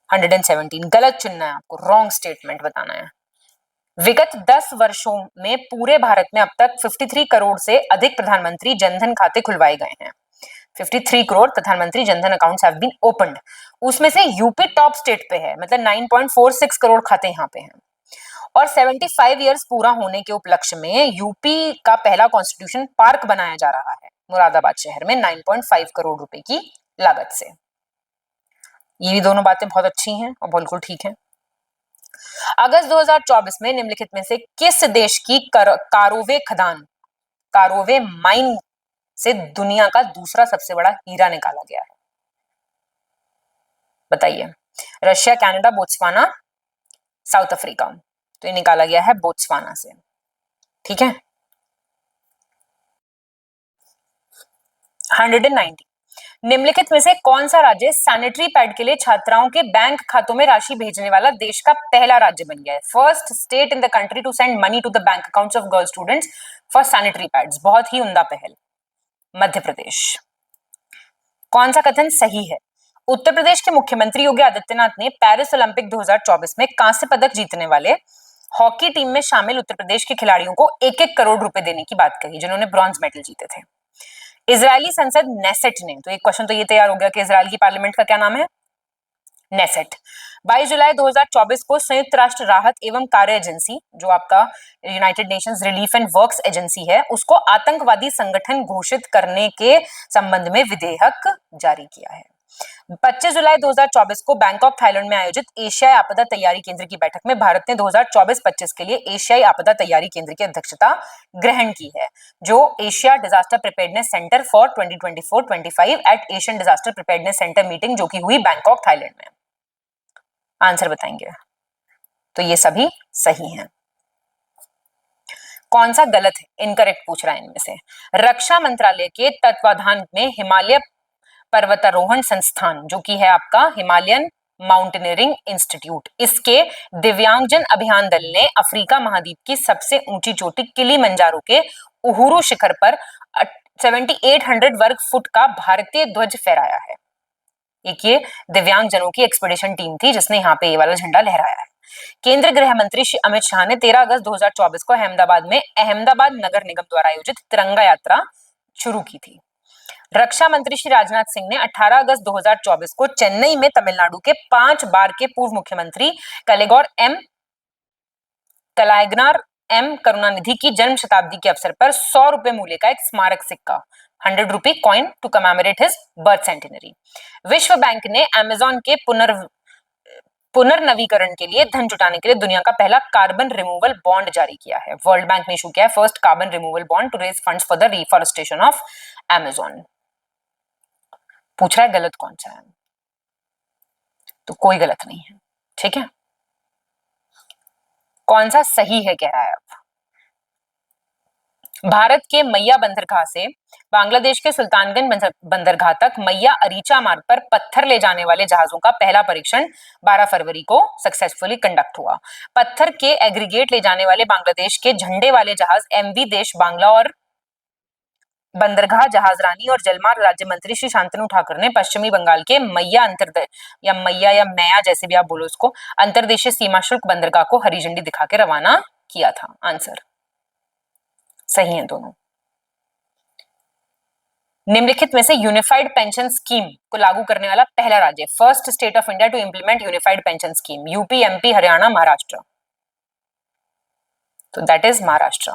117 गलत चुनना है आपको, रॉन्ग स्टेटमेंट बताना है। विगत 10 वर्षों में पूरे भारत में अब तक 53 करोड़ से अधिक प्रधानमंत्री जनधन खाते खुलवाए गए हैं। 53 करोड़ प्रधानमंत्री Jan Dhan accounts have been opened. उसमें से यूपी टॉप स्टेट पे है, मतलब 9.46 करोड़ खाते यहाँ पे हैं। और 75 इयर्स पूरा होने के उपलक्ष्य में यूपी का पहला कॉन्स्टिट्यूशन पार्क बनाया जा रहा है मुरादाबाद शहर में 9.5 करोड़ रुपए की लागत से। ये भी दोनों बातें बहुत अच्छी हैं और बिल्कुल ठीक है। अगस्त 2024 में निम्नलिखित में से किस देश की कारोवे खदान, कारोवे माइन से दुनिया का दूसरा सबसे बड़ा हीरा निकाला गया है? बताइए। Russia, Canada, Botswana, south Africa. तो ये निकाला गया है बोत्सवाना से, ठीक है। 190 निम्नलिखित में से कौन सा राज्य सैनिटरी पैड के लिए छात्राओं के बैंक खातों में राशि भेजने वाला देश का पहला राज्य बन गया है? First state in the country to send money to the bank accounts of girl students for sanitary pads. बहुत ही उम्दा पहल, मध्य प्रदेश। कौन सा कथन सही है? उत्तर प्रदेश के मुख्यमंत्री योगी आदित्यनाथ ने पेरिस ओलंपिक 2024 में कांस्य पदक जीतने वाले हॉकी टीम में शामिल उत्तर प्रदेश के खिलाड़ियों को 1-1 करोड़ रुपए देने की बात कही, जिन्होंने ब्रॉन्ज मेडल जीते थे। इजरायली संसद नेसेट ने, तो एक क्वेश्चन तो ये तैयार हो गया कि इजराइल की पार्लियामेंट का क्या नाम है, नेसेट। 22 जुलाई 2024 को संयुक्त राष्ट्र राहत एवं कार्य एजेंसी, जो आपका United Nations relief and works agency है, उसको आतंकवादी संगठन घोषित करने के संबंध में विधेयक जारी किया है। 25 जुलाई 2024 को बैंकॉक थाईलैंड में आयोजित एशियाई आपदा तैयारी केंद्र की बैठक में भारत ने 2024-25 के लिए एशियाई आपदा तैयारी केंद्र की अध्यक्षता ग्रहण की है, जो Asia disaster preparedness centre for 2024-25 eight Asian disaster preparedness centre meeting, जो की हुई बैंकॉक थाईलैंड में। आंसर बताएंगे। तो ये सभी सही हैं। कौन सा गलत है, इनकरेक्ट पूछ रहा है इनमें से। रक्षा मंत्रालय के तत्वाधान में हिमालय पर्वतारोहण संस्थान, जो कि है आपका हिमालयन माउंटेनियरिंग इंस्टीट्यूट, इसके दिव्यांगजन अभियान दल ने अफ्रीका महाद्वीप की सबसे ऊंची चोटी किलिमंजारो के उहुरु शिखर पर 7800 वर्ग फुट का भारतीय ध्वज फहराया है। एक ये दिव्यांगजनों की एक्सपीडिशन टीम थी जिसने यहाँ पे ये वाला झंडा लहराया है। केंद्रीय गृह मंत्री श्री अमित शाह ने 13 अगस्त 2024 को अहमदाबाद में अहमदाबाद नगर निगम द्वारा आयोजित तिरंगा यात्रा शुरू की थी। रक्षा मंत्री श्री राजनाथ सिंह ने 18 अगस्त 2024 को चेन्नई में तमिलनाडु के 5 बार के पूर्व मुख्यमंत्री कलाइगनार एम करुणानिधि की जन्म शताब्दी के अवसर पर 100 रुपए मूल्य का एक स्मारक सिक्का 100 rupee coin to commemorate his birth centenary. विश्व बैंक ने अमेजॉन के पुनर्नवीकरण के लिए धन जुटाने के लिए दुनिया का पहला कार्बन रिमूवल बॉन्ड जारी किया है। वर्ल्ड बैंक ने इशू किया है first carbon removal bond to raise funds for the reforestation of Amazon. पूछ रहा है गलत कौन सा है, तो कोई गलत नहीं है, ठीक है। कौन सा सही है कह रहा है अब। भारत के मैया बंदरगाह से बांग्लादेश के सुल्तानगंज बंदरगाह तक मैया अरीचा मार्ग पर पत्थर ले जाने वाले जहाजों का पहला परीक्षण 12 फरवरी को सक्सेसफुली कंडक्ट हुआ। पत्थर के एग्रीगेट ले जाने वाले बांग्लादेश के झंडे वाले जहाज एमवी देश बांग्ला और बंदरगाह जहाजरानी और जलमार्ग राज्य मंत्री श्री शांतनु ठाकुर ने पश्चिमी बंगाल के मैया मैया जैसे भी आप बोलो उसको, अंतरदेशीय सीमा शुल्क बंदरगाह को हरी झंडी दिखा के रवाना किया था। आंसर सही है दोनों। निम्नलिखित में से यूनिफाइड पेंशन स्कीम को लागू करने वाला पहला राज्य, first state of India to implement unified pension scheme, UP, MP, Haryana, Maharashtra. तो दैट इज महाराष्ट्र।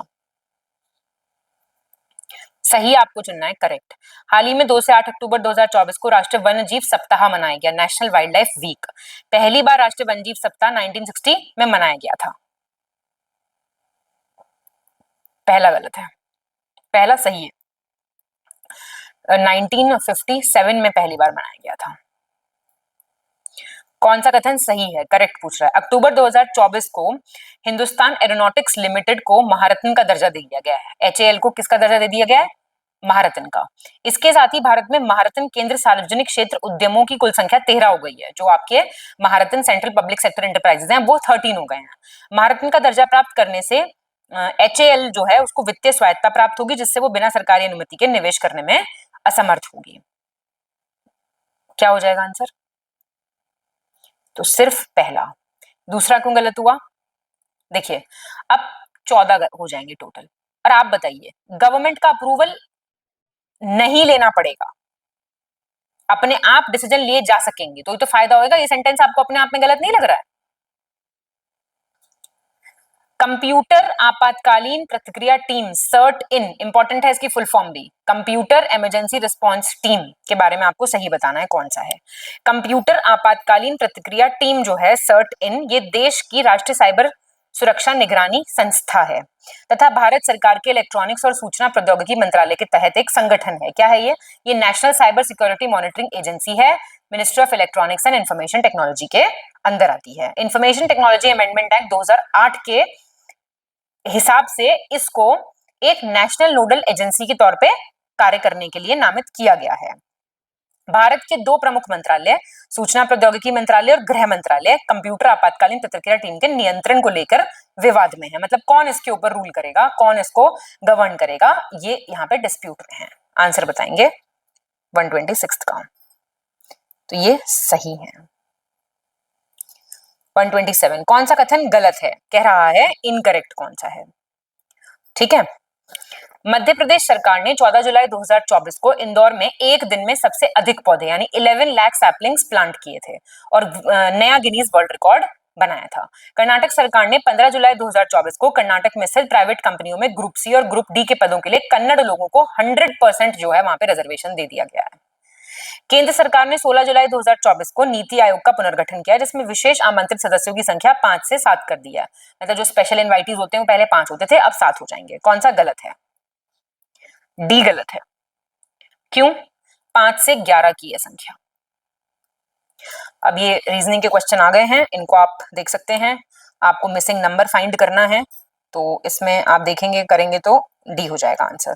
सही आपको चुनना है, करेक्ट। हाल ही में 2 से 8 अक्टूबर 2024 को राष्ट्रीय वन्य जीव सप्ताह मनाया गया, नेशनल वाइल्ड लाइफ वीक। पहली बार राष्ट्रीय वन्य जीव सप्ताह 1960 में मनाया गया था। पहला गलत है, पहला सही है। 1957 में पहली बार मनाया गया था। कौन सा कथन सही है, करेक्ट पूछ रहा है। अक्टूबर 2024 को हिंदुस्तान एरोनॉटिक्स लिमिटेड को महारत्न का दर्जा दे दिया गया है। एचएएल को किसका दर्जा दे दिया गया है, महारत्न का। इसके साथ ही भारत में महारत्न केंद्र सार्वजनिक क्षेत्र उद्यमों की कुल संख्या 13 हो गई है। जो आपके महारत्न सेंट्रल पब्लिक सेक्टर एंटरप्राइजेज हैं वो 13 हो गए हैं। महारत्न का दर्जा प्राप्त करने से एचएएल जो है उसको वित्तीय स्वायत्ता प्राप्त होगी, जिससे वो बिना सरकारी अनुमति के निवेश करने में असमर्थ होगी। क्या हो जाएगा आंसर, तो सिर्फ पहला। दूसरा क्यों गलत हुआ, देखिए अब 14 हो जाएंगे टोटल। और आप बताइए, गवर्नमेंट का अप्रूवल नहीं लेना पड़ेगा, अपने आप डिसीजन लिए जा सकेंगे, तो ये तो फायदा होगा। ये सेंटेंस आपको अपने आप में गलत नहीं लग रहा है। कंप्यूटर आपातकालीन प्रतिक्रिया टीम सर्ट इन, इंपॉर्टेंट है इसकी फुल फॉर्म भी, कंप्यूटर इमरजेंसी रिस्पांस टीम के बारे में आपको सही बताना है कौन सा है। कंप्यूटर आपातकालीन प्रतिक्रिया टीम जो है सर्ट इन, ये देश की राष्ट्रीय साइबर सुरक्षा निगरानी संस्था है तथा भारत सरकार के इलेक्ट्रॉनिक्स और सूचना प्रौद्योगिकी मंत्रालय के तहत एक संगठन है। क्या है ये national cyber security monitoring agency है, ministry of electronics and information technology के अंदर आती है। इंफॉर्मेशन टेक्नोलॉजी अमेंडमेंट एक्ट 2008 के हिसाब से इसको एक नेशनल नोडल एजेंसी के तौर पे कार्य करने के लिए नामित किया गया है। भारत के 2 प्रमुख मंत्रालय, सूचना प्रौद्योगिकी मंत्रालय और गृह मंत्रालय, कंप्यूटर आपातकालीन प्रतिक्रिया टीम के नियंत्रण को लेकर विवाद में है। मतलब कौन इसके ऊपर रूल करेगा, कौन इसको गवर्न करेगा, ये यहाँ पे डिस्प्यूट में है। आंसर बताएंगे 126 का, तो ये सही है। 127। कौन सा कथन गलत है? कह रहा है इनकरेक्ट कौन सा है। ठीक है, मध्य प्रदेश सरकार ने 14 जुलाई 2024 को इंदौर में एक दिन में सबसे अधिक पौधे यानी 11 लाख सैपलिंग्स प्लांट किए थे और नया गिनीज वर्ल्ड रिकॉर्ड बनाया था। कर्नाटक सरकार ने 15 जुलाई 2024 को कर्नाटक में स्थित प्राइवेट कंपनियों में ग्रुप सी और ग्रुप डी के पदों के लिए कन्नड़ लोगों को 100% जो है वहां पे रिजर्वेशन दे दिया गया है। केंद्र सरकार ने 16 जुलाई 2024 को नीति आयोग का पुनर्गठन किया जिसमें विशेष आमंत्रित सदस्यों की संख्या 5 से 7 कर दिया है। मतलब जो स्पेशल इनवाइटीज होते हैं वो पहले 5 होते थे, अब 7 हो जाएंगे। कौन सा गलत है? डी गलत है। क्यों? 5 से 11 की है संख्या। अब ये रीजनिंग के क्वेश्चन आ गए हैं, इनको आप देख सकते हैं। आपको मिसिंग नंबर फाइंड करना है, तो इसमें आप देखेंगे करेंगे तो डी हो जाएगा आंसर।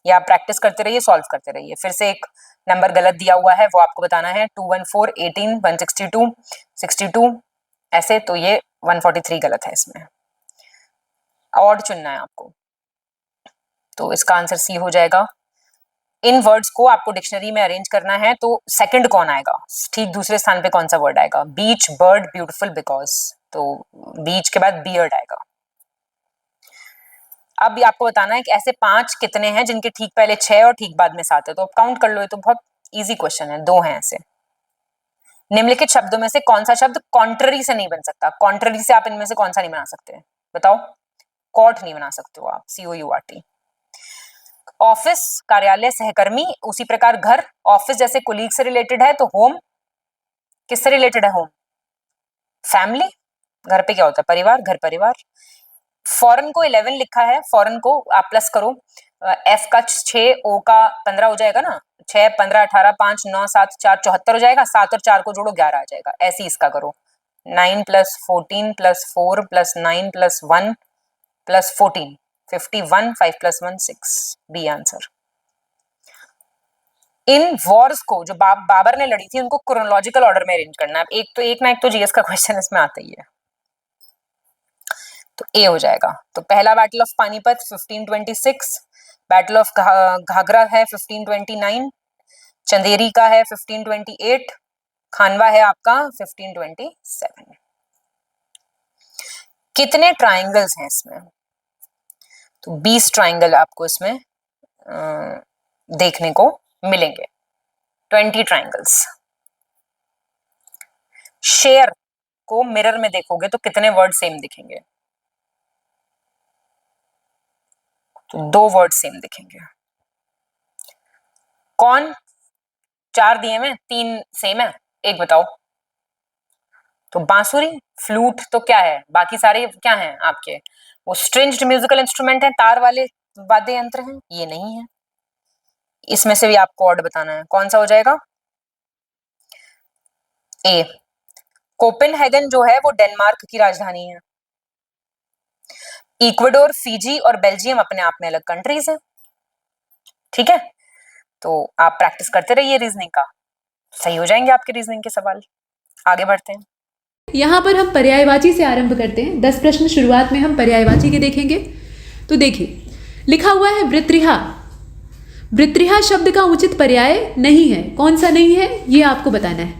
या आप प्रैक्टिस करते रहिए, सॉल्व करते रहिए। फिर से एक नंबर गलत दिया हुआ है, वो आपको बताना है। 214, 18, 162, 62 ऐसे, तो ये 143 गलत है। इसमें ऑड चुनना है आपको, तो इसका आंसर सी हो जाएगा। इन वर्ड्स को आपको डिक्शनरी में अरेंज करना है, तो सेकंड कौन आएगा? ठीक दूसरे स्थान पे कौन सा वर्ड आएगा? बीच, बर्ड, ब्यूटीफुल, बिकॉज, तो बीच के बाद बियर्ड आएगा। अब आपको बताना है कि ऐसे 5 कितने हैं जिनके ठीक पहले 6 और ठीक बाद में 7 है, तो आप काउंट कर लो। ये तो बहुत इजी क्वेश्चन है। 2 हैं ऐसे। निम्नलिखित शब्दों में से कौन सा शब्द कॉन्ट्ररी से नहीं बन सकता? कॉन्ट्ररी से आप इनमें से कौन सा नहीं बना सकते? बताओ। कॉट नहीं बना सकते हो आप, COURT। ऑफिस, कार्यालय, सहकर्मी, उसी प्रकार घर। ऑफिस जैसे कोलीग से रिलेटेड है, तो होम किससे रिलेटेड है? Home, family. घर पे क्या होता है? परिवार, घर परिवार। फॉरेन को 11 लिखा है, फॉरेन को आप प्लस करो। एफ का 6, ओ का 15 हो जाएगा ना। 6, 15, 18, 5, 9, 7, 4, 74 हो जाएगा। 7 और 4 को जोड़ो 11 आ जाएगा। ऐसे ही इसका करो। 9 + 14 + 4 + 9 + 1 + 14, 51, 5 + 1, 6, बी आंसर। इन वॉर्स को जो बाबर ने लड़ी थी उनको क्रोनोलॉजिकल ऑर्डर में अरेंज करना है। एक तो जीएस का क्वेश्चन इसमें आता ही है, तो ए हो जाएगा। तो पहला battle of Panipat 1526, battle of Ghaghra है 1529, चंदेरी का है 1528, खानवा है आपका 1527। कितने ट्राइंगल्स हैं इसमें? तो 20 ट्राइंगल आपको इसमें देखने को मिलेंगे। 20 ट्राइंगल्स। शेयर को मिरर में देखोगे तो कितने वर्ड सेम दिखेंगे? तो 2 वर्ड सेम दिखेंगे। कौन? 4 दिए में 3 सेम है, एक बताओ। तो बांसुरी, फ्लूट तो क्या है? बाकी सारे क्या हैं आपके? वो स्ट्रिंज्ड म्यूजिकल इंस्ट्रूमेंट है, तार वाले वाद्य यंत्र हैं, ये नहीं है। इसमें से भी आपको ऑर्डर बताना है, कौन सा हो जाएगा? ए। कोपेनहेगन जो है वो डेनमार्क की राजधानी है। इक्वाडोर, फिजी और बेल्जियम अपने आप में अलग कंट्रीज हैं। ठीक है, तो आप प्रैक्टिस करते रहिए रीजनिंग का, सही हो जाएंगे आपके रीजनिंग के सवाल। आगे बढ़ते हैं। यहाँ पर हम पर्यायवाची से आरंभ करते हैं। 10 प्रश्न शुरुआत में हम पर्यायवाची के देखेंगे। तो देखिए, लिखा हुआ है वृत्रिहा। वृत्रिहा शब्द का उचित पर्याय नहीं है। कौन सा नहीं है, ये आपको बताना है।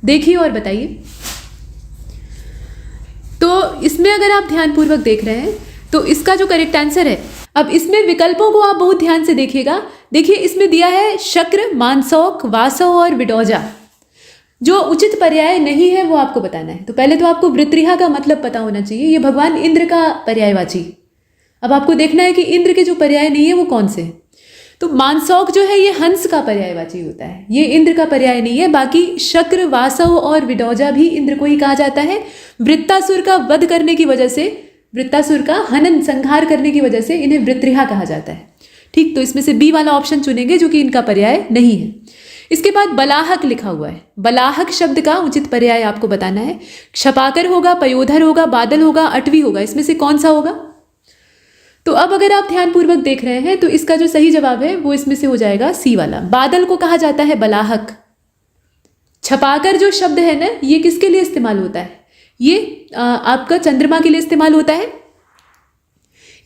देखिए और बताइए। तो इसमें अगर आप ध्यानपूर्वक देख रहे हैं तो इसका जो करेक्ट आंसर है, अब इसमें विकल्पों को आप बहुत ध्यान से देखिएगा। देखिए, इसमें दिया है शक्र, मानसौक, वासव और विडोजा। जो उचित पर्याय नहीं है वो आपको बताना है। तो पहले तो आपको वृत्रिहा का मतलब पता होना चाहिए। ये भगवान इंद्र का पर्यायवाची। अब आपको देखना है कि इंद्र के जो पर्याय नहीं है वो कौन से हैं। तो मानसौक जो है ये हंस का पर्यायवाची होता है, ये इंद्र का पर्याय नहीं है। बाकी शक्र, वासव और विडोजा भी इंद्र को ही कहा जाता है। वृत्तासुर का वध करने की वजह से, वृत्तासुर का हनन, संहार करने की वजह से इन्हें वृत्रिहा कहा जाता है। ठीक, तो इसमें से बी वाला ऑप्शन चुनेंगे जो कि इनका पर्याय नहीं है। इसके बाद बलाहक लिखा हुआ है। बलाहक शब्द का उचित पर्याय आपको बताना है। क्षपाकर होगा, पयोधर होगा, बादल होगा, अटवी होगा, इसमें से कौन सा होगा? तो अब अगर आप ध्यानपूर्वक देख रहे हैं तो इसका जो सही जवाब है वो इसमें से हो जाएगा सी वाला। बादल को कहा जाता है बलाहक। छपाकर जो शब्द है ना, ये किसके लिए इस्तेमाल होता है? ये आपका चंद्रमा के लिए इस्तेमाल होता है।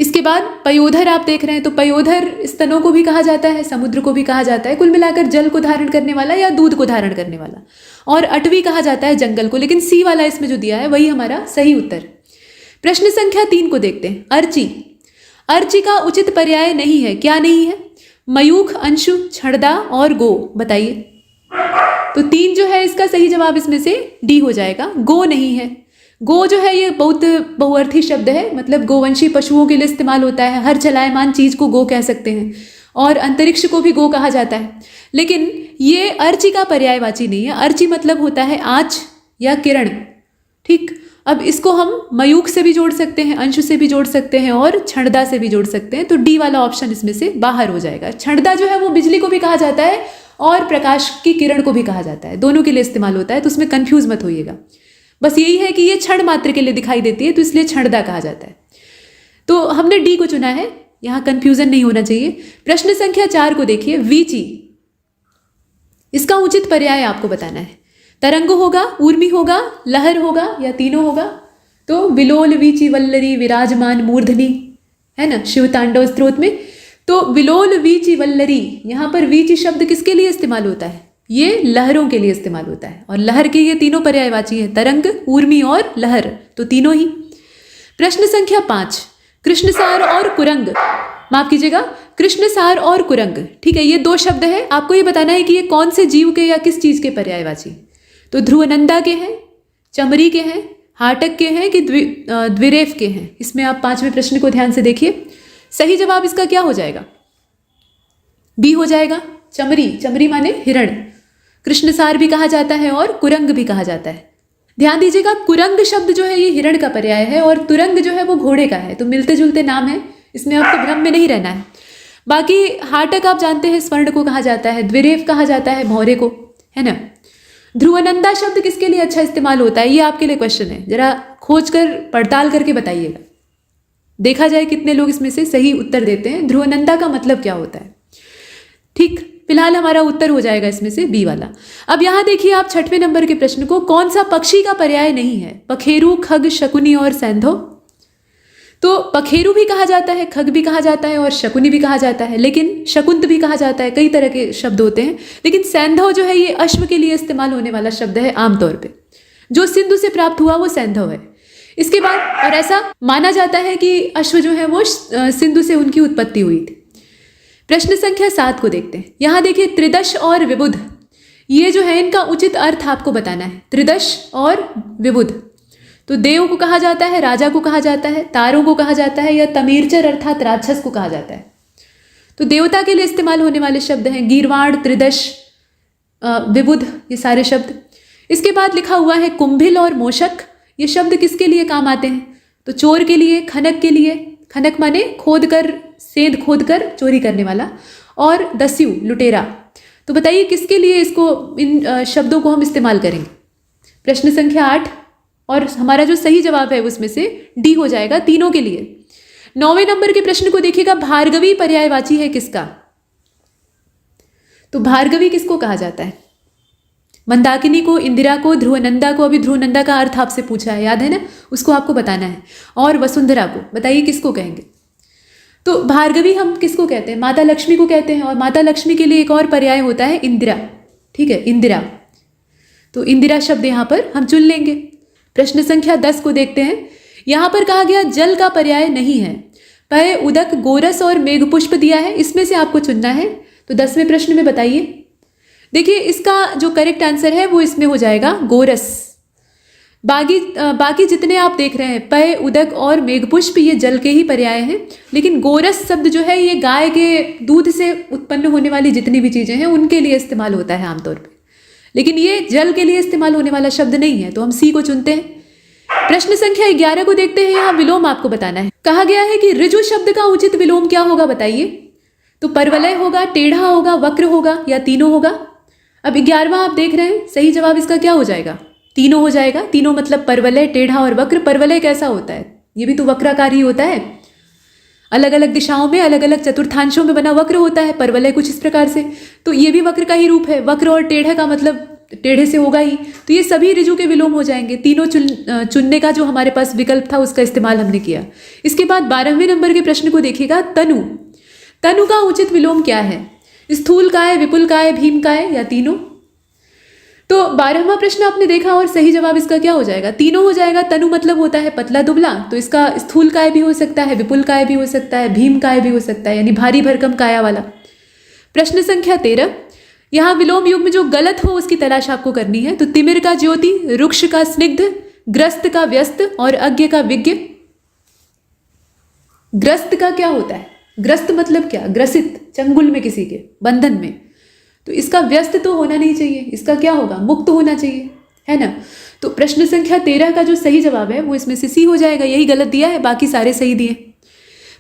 इसके बाद पयोधर आप देख रहे हैं, तो पयोधर स्तनों को भी कहा जाता है, समुद्र को भी कहा जाता है, कुल मिलाकर जल को धारण करने वाला या दूध को धारण करने वाला। और अटवी कहा जाता है जंगल को, लेकिन सी वाला इसमें जो दिया है वही हमारा सही उत्तर। प्रश्न संख्या 3 को देखते हैं। अर्ची, अर्ची का उचित पर्याय नहीं है, क्या नहीं है? मयूख, अंशु, छड़दा और गो, बताइए। तो 3 जो है इसका सही जवाब इसमें से डी हो जाएगा, गो नहीं है। गो जो है ये बहुत बहुअर्थी शब्द है, मतलब गोवंशी पशुओं के लिए इस्तेमाल होता है, हर चलायमान चीज को गो कह सकते हैं, और अंतरिक्ष को भी गो कहा जाता है। लेकिन ये अर्ची का पर्यायवाची नहीं है। अर्ची मतलब होता है आँच या किरण, ठीक। अब इसको हम मयूख से भी जोड़ सकते हैं, अंशु से भी जोड़ सकते हैं और छड़दा से भी जोड़ सकते हैं, तो डी वाला ऑप्शन इसमें से बाहर हो जाएगा। छड़दा जो है वो बिजली को भी कहा जाता है और प्रकाश की किरण को भी कहा जाता है, दोनों के लिए इस्तेमाल होता है, तो उसमें कंफ्यूज मत होइएगा। बस यही है कि ये क्षण मात्र के लिए दिखाई देती है, तो इसलिए छड़दा कहा जाता है। तो हमने डी को चुना है, यहाँ कंफ्यूजन नहीं होना चाहिए। प्रश्न संख्या 4 को देखिए। वीची, इसका उचित पर्याय आपको बताना है। तरंग होगा, ऊर्मी होगा, लहर होगा या तीनों होगा? तो विलोल वीची वल्लरी विराजमान मूर्धनी, है ना, शिव तांडव स्तोत्र में। तो विलोल वीची वल्लरी, यहाँ पर वीची शब्द किसके लिए इस्तेमाल होता है? ये लहरों के लिए इस्तेमाल होता है, और लहर के ये तीनों पर्यायवाची है, तरंग, ऊर्मी और लहर, तो तीनों ही। प्रश्न संख्या 5, कृष्णसार और कुरंग, माफ कीजिएगा, कृष्णसार और कुरंग, ठीक है, ये 2 शब्द है। आपको ये बताना है कि ये कौन से जीव के या किस चीज के पर्यायवाची। तो ध्रुवनंदा के हैं, चमरी के हैं, हाटक के हैं कि द्विरेफ के हैं? इसमें आप 5वें प्रश्न को ध्यान से देखिए। सही जवाब इसका क्या हो जाएगा? बी हो जाएगा, चमरी। चमरी माने हिरण, कृष्णसार भी कहा जाता है और कुरंग भी कहा जाता है। ध्यान दीजिएगा, कुरंग शब्द जो है ये हिरण का पर्याय है और तुरंग जो है वो घोड़े का है, तो मिलते जुलते नाम है, इसमें आपको भ्रम में नहीं रहना है। बाकी हाटक आप जानते हैं स्वर्ण को कहा जाता है, द्विरेफ कहा जाता है भौरे को, है ना। ध्रुवनंदा शब्द किसके लिए अच्छा इस्तेमाल होता है, ये आपके लिए क्वेश्चन है, जरा खोज कर पड़ताल करके बताइएगा, देखा जाए कितने लोग इसमें से सही उत्तर देते हैं। ध्रुवनंदा का मतलब क्या होता है, ठीक। फिलहाल हमारा उत्तर हो जाएगा इसमें से बी वाला। अब यहाँ देखिए आप 6वें नंबर के प्रश्न को, कौन सा पक्षी का पर्याय नहीं है? पखेरु, खग, शकुनी और सैंधव। तो पखेरु भी कहा जाता है, खग भी कहा जाता है और शकुनी भी कहा जाता है, लेकिन शकुंत भी कहा जाता है, कई तरह के शब्द होते हैं। लेकिन सैंधव जो है ये अश्व के लिए इस्तेमाल होने वाला शब्द है आमतौर पर, जो सिंधु से प्राप्त हुआ वो सैंधव है। इसके बाद और ऐसा माना जाता है कि अश्व जो है वो सिंधु से उनकी उत्पत्ति हुई थी। प्रश्न संख्या 7 को देखते हैं। यहाँ देखिए त्रिदश और विबुध, ये जो है इनका उचित अर्थ आपको बताना है। त्रिदश और विबुध, तो देव को कहा जाता है, राजा को कहा जाता है, तारों को कहा जाता है, या तमीरचर अर्थात राक्षस को कहा जाता है। तो देवता के लिए इस्तेमाल होने वाले शब्द हैं गीरवाण, त्रिदश, विबुध, ये सारे शब्द। इसके बाद लिखा हुआ है कुंभिल और मोशक, ये शब्द किसके लिए काम आते हैं? तो चोर के लिए, खनक के लिए, खनक माने खोद कर, सेंध खोद कर चोरी करने वाला, और दस्यु, लुटेरा। तो बताइए किसके लिए इसको, इन शब्दों को हम इस्तेमाल करेंगे? प्रश्न संख्या 8, और हमारा जो सही जवाब है उसमें से डी हो जाएगा, तीनों के लिए। 9वें नंबर के प्रश्न को देखिएगा, भार्गवी पर्यायवाची है किसका? तो भार्गवी किसको कहा जाता है? मंदाकिनी को, इंदिरा को, ध्रुवनंदा को। अभी ध्रुवनंदा का अर्थ आपसे पूछा है, याद है ना, उसको आपको बताना है। और वसुंधरा को, बताइए किसको कहेंगे? तो भार्गवी हम किसको कहते हैं? माता लक्ष्मी को कहते हैं, और माता लक्ष्मी के लिए एक और पर्याय होता है इंदिरा, ठीक है, इंदिरा। तो इंदिरा शब्द यहाँ पर हम चुन लेंगे। प्रश्न संख्या 10 को देखते हैं। यहाँ पर कहा गया जल का पर्याय नहीं है, पय, उदक, गोरस और मेघपुष्प दिया है, इसमें से आपको चुनना है। तो 10वें प्रश्न में बताइए। देखिए इसका जो करेक्ट आंसर है वो इसमें हो जाएगा गोरस। बाकी जितने आप देख रहे हैं पय, उदक और मेघपुष्प, ये जल के ही पर्याय हैं, लेकिन गोरस शब्द जो है ये गाय के दूध से उत्पन्न होने वाली जितनी भी चीजें हैं उनके लिए इस्तेमाल होता है आमतौर पे, लेकिन ये जल के लिए इस्तेमाल होने वाला शब्द नहीं है, तो हम सी को चुनते हैं। प्रश्न संख्या 11 को देखते हैं। यहाँ विलोम आपको बताना है। कहा गया है कि ऋजु शब्द का उचित विलोम क्या होगा, बताइए। तो परवलय होगा, टेढ़ा होगा, वक्र होगा, या तीनों होगा। अब 11वां आप देख रहे हैं, सही जवाब इसका क्या हो जाएगा? तीनों हो जाएगा। तीनों मतलब परवलय, टेढ़ा और वक्र। परवलय कैसा होता है? ये भी तो वक्राकार ही होता है, अलग अलग दिशाओं में, अलग अलग चतुर्थांशों में बना वक्र होता है। परवलय कुछ इस प्रकार से, तो ये भी वक्र का ही रूप है। वक्र और टेढ़ा का मतलब टेढ़े से होगा ही, तो ये सभी ऋजु के विलोम हो जाएंगे। तीनों चुनने का जो हमारे पास विकल्प था उसका इस्तेमाल हमने किया। इसके बाद 12वें नंबर के प्रश्न को देखिएगा, तनु। तनु का उचित विलोम क्या है? स्थूलकाय, विपुलकाय, भीमकाय या तीनों? तो 12वां प्रश्न आपने देखा और सही जवाब इसका क्या हो जाएगा? तीनों हो जाएगा। तनु मतलब होता है पतला दुबला, तो इसका स्थूलकाय भी हो सकता है, विपुलकाय भी हो सकता है, भीमकाय भी हो सकता है, यानी भारी भरकम काया वाला। प्रश्न संख्या 13, यहाँ विलोम युग में जो गलत हो उसकी तलाश आपको करनी है। तो तिमिर का ज्योति, रुक्ष का स्निग्ध, ग्रस्त का व्यस्त और अज्ञ का विज्ञ। ग्रस्त का क्या होता है? ग्रस्त मतलब क्या? ग्रसित, चंगुल में, किसी के बंधन में। तो इसका व्यस्त तो होना नहीं चाहिए, इसका क्या होगा? मुक्त होना चाहिए, है ना। तो प्रश्न संख्या 13 का जो सही जवाब है वो इसमें से सी हो जाएगा। यही गलत दिया है, बाकी सारे सही दिए।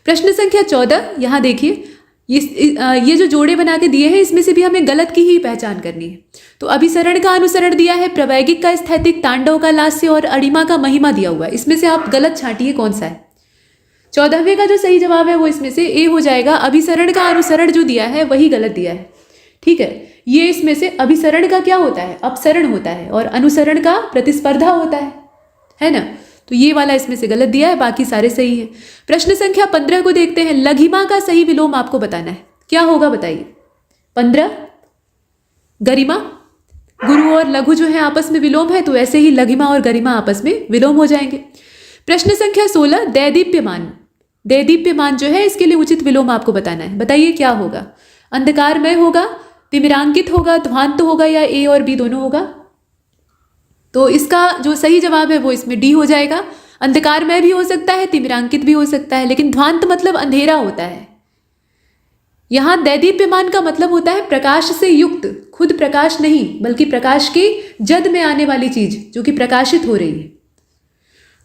प्रश्न संख्या 14, यहाँ देखिए ये जो जोड़े बना के दिए हैं इसमें से भी हमें गलत की ही पहचान करनी है। तो अभिसरण का अनुसरण दिया है, प्रवैगिक का स्थैतिक, तांडव का लास्य और अणिमा का महिमा दिया हुआ है। इसमें से आप गलत छांटिए कौन सा है। 14वें का जो सही जवाब है वो इसमें से ए हो जाएगा। अभिसरण का अनुसरण जो दिया है वही गलत दिया है, ठीक है। ये इसमें से अभिसरण का क्या होता है? अपसरण होता है, और अनुसरण का प्रतिस्पर्धा होता है ना। तो ये वाला इसमें से गलत दिया है, बाकी सारे सही है। प्रश्न संख्या 15 को देखते हैं। लघिमा का सही विलोम आपको बताना है, क्या होगा बताइए। 15 गरिमा, गुरु और लघु जो है आपस में विलोम है, तो ऐसे ही लघिमा और गरिमा आपस में विलोम हो जाएंगे। प्रश्न संख्या 16 दैदीप्यमान। दैदीप्यमान जो है इसके लिए उचित विलोम आपको बताना है, बताइए क्या होगा। अंधकारमय होगा, तिमिरांकित होगा, ध्वांत होगा या ए और बी दोनों होगा? तो इसका जो सही जवाब है वो इसमें डी हो जाएगा। अंधकारमय भी हो सकता है, तिमिरांकित भी हो सकता है, लेकिन ध्वांत मतलब अंधेरा होता है। यहाँ दैदीप्यमान का मतलब होता है प्रकाश से युक्त, खुद प्रकाश नहीं बल्कि प्रकाश के जद में आने वाली चीज जो कि प्रकाशित हो रही है।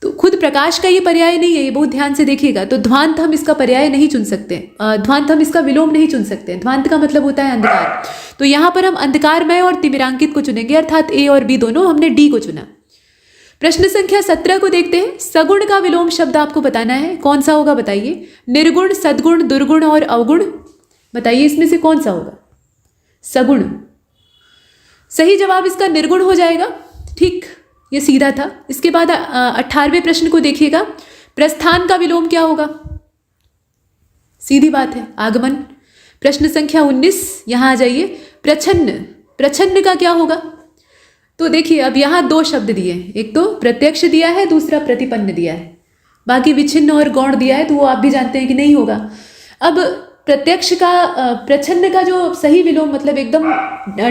तो खुद प्रकाश का ये पर्याय नहीं है, ये बहुत ध्यान से देखिएगा। तो ध्वांत हम इसका पर्याय नहीं चुन सकते, ध्वांत हम इसका विलोम नहीं चुन सकते। ध्वांत का मतलब होता है अंधकार। तो यहाँ पर हम अंधकारमय और तिमिरांकित को चुनेंगे, अर्थात ए और बी दोनों, हमने डी को चुना। प्रश्न संख्या 17 को देखते हैं। सगुण का विलोम शब्द आपको बताना है, कौन सा होगा बताइए। निर्गुण, सद्गुण, दुर्गुण और अवगुण, बताइए इसमें से कौन सा होगा। सगुण, सही जवाब इसका निर्गुण हो जाएगा, ठीक, ये सीधा था। इसके बाद 18वें प्रश्न को देखिएगा। प्रस्थान का विलोम क्या होगा? सीधी बात है, आगमन। प्रश्न संख्या 19, यहां आ जाइए। प्रच्छन्न, प्रच्छन्न का क्या होगा? तो देखिए अब यहां दो शब्द दिए हैं, एक तो प्रत्यक्ष दिया है, दूसरा प्रतिपन्न दिया है। बाकी विच्छिन्न और गौण दिया है, तो वो आप भी जानते हैं कि नहीं होगा। अब प्रत्यक्ष का प्रच्छन्न का जो सही विलोम मतलब एकदम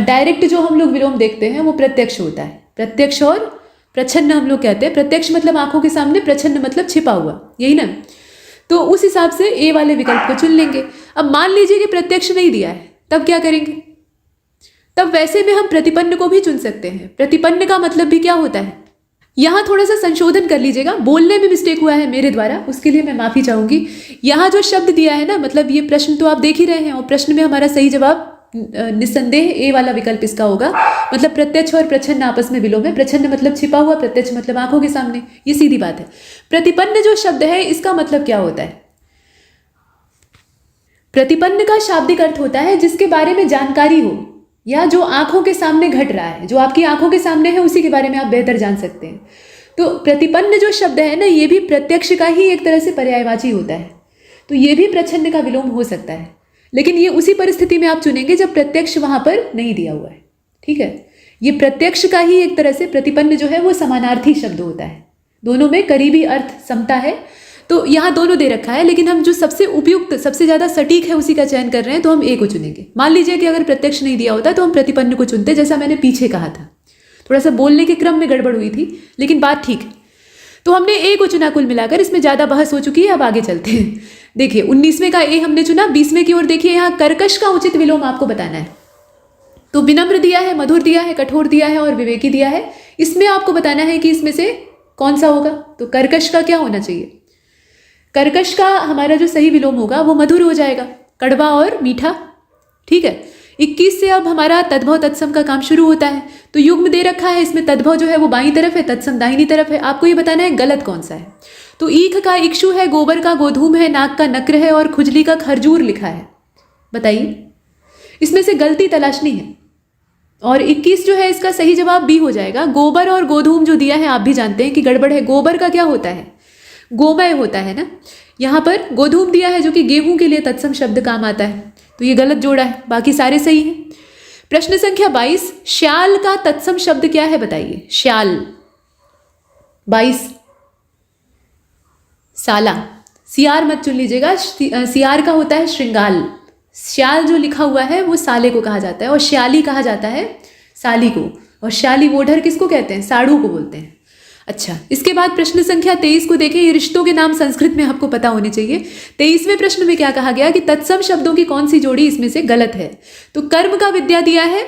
डायरेक्ट जो हम लोग विलोम देखते हैं वो प्रत्यक्ष होता है। प्रत्यक्ष और प्रच्छन्न हम लोग कहते हैं। प्रत्यक्ष मतलब आंखों के सामने, प्रच्छन्न मतलब छिपा हुआ, यही ना। तो उस हिसाब से ए वाले विकल्प को चुन लेंगे। अब मान लीजिए कि प्रत्यक्ष नहीं दिया है, तब क्या करेंगे? तब वैसे में हम प्रतिपन्न को भी चुन सकते हैं। प्रतिपन्न का मतलब भी क्या होता है? यहाँ थोड़ा सा संशोधन कर लीजिएगा, बोलने में मिस्टेक हुआ है मेरे द्वारा, उसके लिए मैं माफी चाहूंगी। यहाँ जो शब्द दिया है ना, मतलब ये प्रश्न तो आप देख ही रहे हैं, और प्रश्न में हमारा सही जवाब निस्संदेह ए वाला विकल्प इसका होगा। मतलब प्रत्यक्ष और प्रच्छन्न आपस में विलोम है। प्रच्छन्न मतलब छिपा हुआ, प्रत्यक्ष मतलब आंखों के सामने, ये सीधी बात है। प्रतिपन्न जो शब्द है इसका मतलब क्या होता है? प्रतिपन्न का शाब्दिक अर्थ होता है जिसके बारे में जानकारी हो, या जो आंखों के सामने घट रहा है, जो आपकी आंखों के सामने है उसी के बारे में आप बेहतर जान सकते हैं। तो प्रतिपन्न जो शब्द है ना, ये भी प्रत्यक्ष का ही एक तरह से पर्यायवाची होता है। तो ये भी प्रच्छन्न का विलोम हो सकता है, लेकिन ये उसी परिस्थिति में आप चुनेंगे जब प्रत्यक्ष वहां पर नहीं दिया हुआ है, ठीक है। ये प्रत्यक्ष का ही एक तरह से, प्रतिपन्न जो है वो समानार्थी शब्द होता है, दोनों में करीबी अर्थ समता है। तो यहाँ दोनों दे रखा है, लेकिन हम जो सबसे उपयुक्त, सबसे ज़्यादा सटीक है उसी का चयन कर रहे हैं, तो हम ए को चुनेंगे। मान लीजिए कि अगर प्रत्यक्ष नहीं दिया होता तो हम प्रतिपन्न को चुनते, जैसा मैंने पीछे कहा था। थोड़ा सा बोलने के क्रम में गड़बड़ हुई थी, लेकिन बात ठीक है। तो हमने ए को चुना कुल मिलाकर, इसमें ज़्यादा बहस हो चुकी है, अब आगे चलते हैं। देखिए 19वें का ए हमने चुना, 20वें की ओर देखिए। यहाँ कर्कश का उचित विलोम आपको बताना है। तो विनम्र दिया है, मधुर दिया है, कठोर दिया है और विवेकी दिया है। इसमें आपको बताना है कि इसमें से कौन सा होगा। तो कर्कश का क्या होना चाहिए? कर्कश का हमारा जो सही विलोम होगा वो मधुर हो जाएगा, कड़वा और मीठा, ठीक है। 21 से अब हमारा तद्भव तत्सम का काम शुरू होता है। तो युग्म दे रखा है, इसमें तद्भव जो है वो बाईं तरफ है, तत्सम दाहिनी तरफ है। आपको ये बताना है गलत कौन सा है। तो ईख का इक्षु है, गोबर का गोधूम है, नाक का नक्र है और खुजली का खरजूर लिखा है। बताइए इसमें से गलती तलाशनी है। और 21 जो है इसका सही जवाब बी हो जाएगा। गोबर और गोधूम जो दिया है आप भी जानते हैं कि गड़बड़ है। गोबर का क्या होता है? गोमय होता है ना। यहाँ पर गोधूम दिया है जो कि गेहूं के लिए तत्सम शब्द काम आता है, तो ये गलत जोड़ा है, बाकी सारे सही हैं। प्रश्न संख्या 22, श्याल का तत्सम शब्द क्या है बताइए? श्याल 22 साला, सियार मत चुन लीजिएगा, सियार का होता है श्रृंगाल। श्याल जो लिखा हुआ है वो साले को कहा जाता है और श्याली कहा जाता है साली को, और श्याली वोढर किसको कहते हैं? साड़ू को बोलते हैं। अच्छा, इसके बाद प्रश्न संख्या 23 को देखें। ये रिश्तों के नाम संस्कृत में आपको पता होने चाहिए। 23वें प्रश्न में क्या कहा गया कि तत्सम शब्दों की कौन सी जोड़ी इसमें से गलत है? तो कर्म का विद्या दिया है।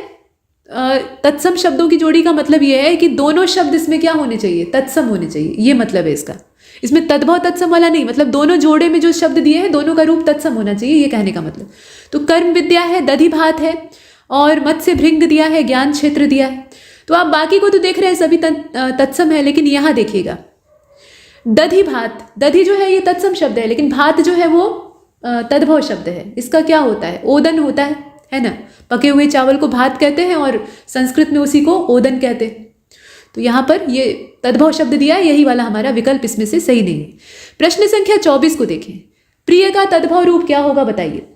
तत्सम शब्दों की जोड़ी का मतलब यह है कि दोनों शब्द इसमें क्या होने चाहिए? तत्सम होने चाहिए, ये मतलब है इसका। इसमें तद्भव तत्सम वाला नहीं, मतलब दोनों जोड़े में जो शब्द दिए हैं दोनों का रूप तत्सम होना चाहिए, ये कहने का मतलब। तो कर्म विद्या है, दधि भात है, और मत्स्य भृंग दिया है, ज्ञान क्षेत्र दिया है। तो आप बाकी को तो देख रहे हैं सभी तत्सम है, लेकिन यहाँ देखिएगा दधि भात, दधि जो है ये तत्सम शब्द है, लेकिन भात जो है वो तद्भव शब्द है। इसका क्या होता है? ओदन होता है ना। पके हुए चावल को भात कहते हैं और संस्कृत में उसी को ओदन कहते हैं। तो यहाँ पर ये तद्भव शब्द दिया है, यही वाला हमारा विकल्प इसमें से सही नहीं है। प्रश्न संख्या 24 को देखें। प्रिय का तद्भव रूप क्या होगा बताइए?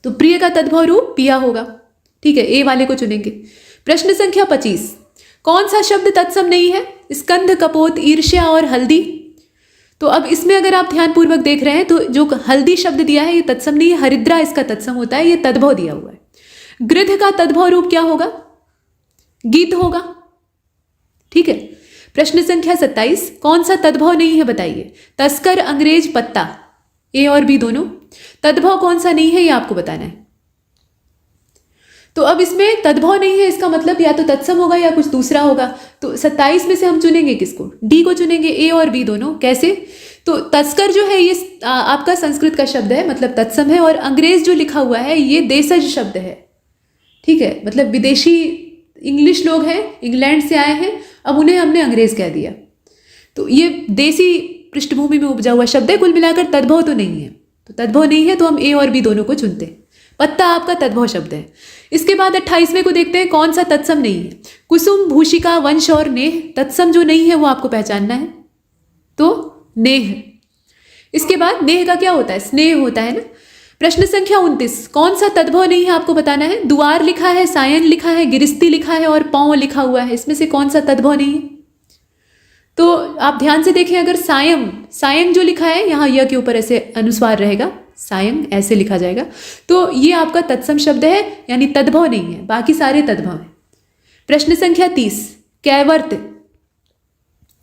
तो प्रिय का तद्भव रूप पिया होगा, ठीक है, ए वाले को चुनेंगे। प्रश्न संख्या 25, कौन सा शब्द तत्सम नहीं है? स्कंध, कपोत, ईर्ष्या और हल्दी। तो अब इसमें अगर आप ध्यानपूर्वक देख रहे हैं तो जो हल्दी शब्द दिया है ये तत्सम नहीं है, हरिद्रा इसका तत्सम होता है, ये तद्भव दिया हुआ है। गृध का तद्भव रूप क्या होगा? गीत होगा, ठीक है। प्रश्न संख्या 27, कौन सा तद्भव नहीं है बताइए? तस्कर, अंग्रेज, पत्ता, ए और बी दोनों। तद्भव कौन सा नहीं है ये आपको बताना है। तो अब इसमें तद्भव नहीं है, इसका मतलब या तो तत्सम होगा या कुछ दूसरा होगा। तो 27 में से हम चुनेंगे किसको? डी को चुनेंगे, ए और बी दोनों। कैसे? तो तस्कर जो है ये आपका संस्कृत का शब्द है, मतलब तत्सम है, और अंग्रेज जो लिखा हुआ है ये देशज शब्द है, ठीक है, मतलब विदेशी इंग्लिश लोग हैं, इंग्लैंड से आए हैं, अब उन्हें हमने अंग्रेज कह दिया। तो ये देसी पृष्ठभूमि में उपजा हुआ शब्द है, कुल मिलाकर तद्भव तो नहीं है। तो तद्भव नहीं है तो हम ए और बी दोनों को चुनते हैं। पत्ता आपका तद्भव शब्द है। इसके बाद 28वें को देखते हैं, कौन सा तत्सम नहीं है? कुसुम, भूषिका, वंश और नेह। तत्सम जो नहीं है वो आपको पहचानना है, तो नेह। इसके बाद नेह का क्या होता है? स्नेह होता है ना। प्रश्न संख्या 29, कौन सा तद्भव नहीं है आपको बताना है। द्वार लिखा है, सायन लिखा है, गिरिस्ती लिखा है और पौ लिखा हुआ है, इसमें से कौन सा तद्भव नहीं है? तो आप ध्यान से देखें, अगर सायं, सायं जो लिखा है यहाँ य के ऊपर ऐसे अनुस्वार रहेगा, सायं ऐसे लिखा जाएगा, तो ये आपका तत्सम शब्द है, यानी तद्भव नहीं है, बाकी सारे तद्भव हैं। प्रश्न संख्या 30, कैवर्त।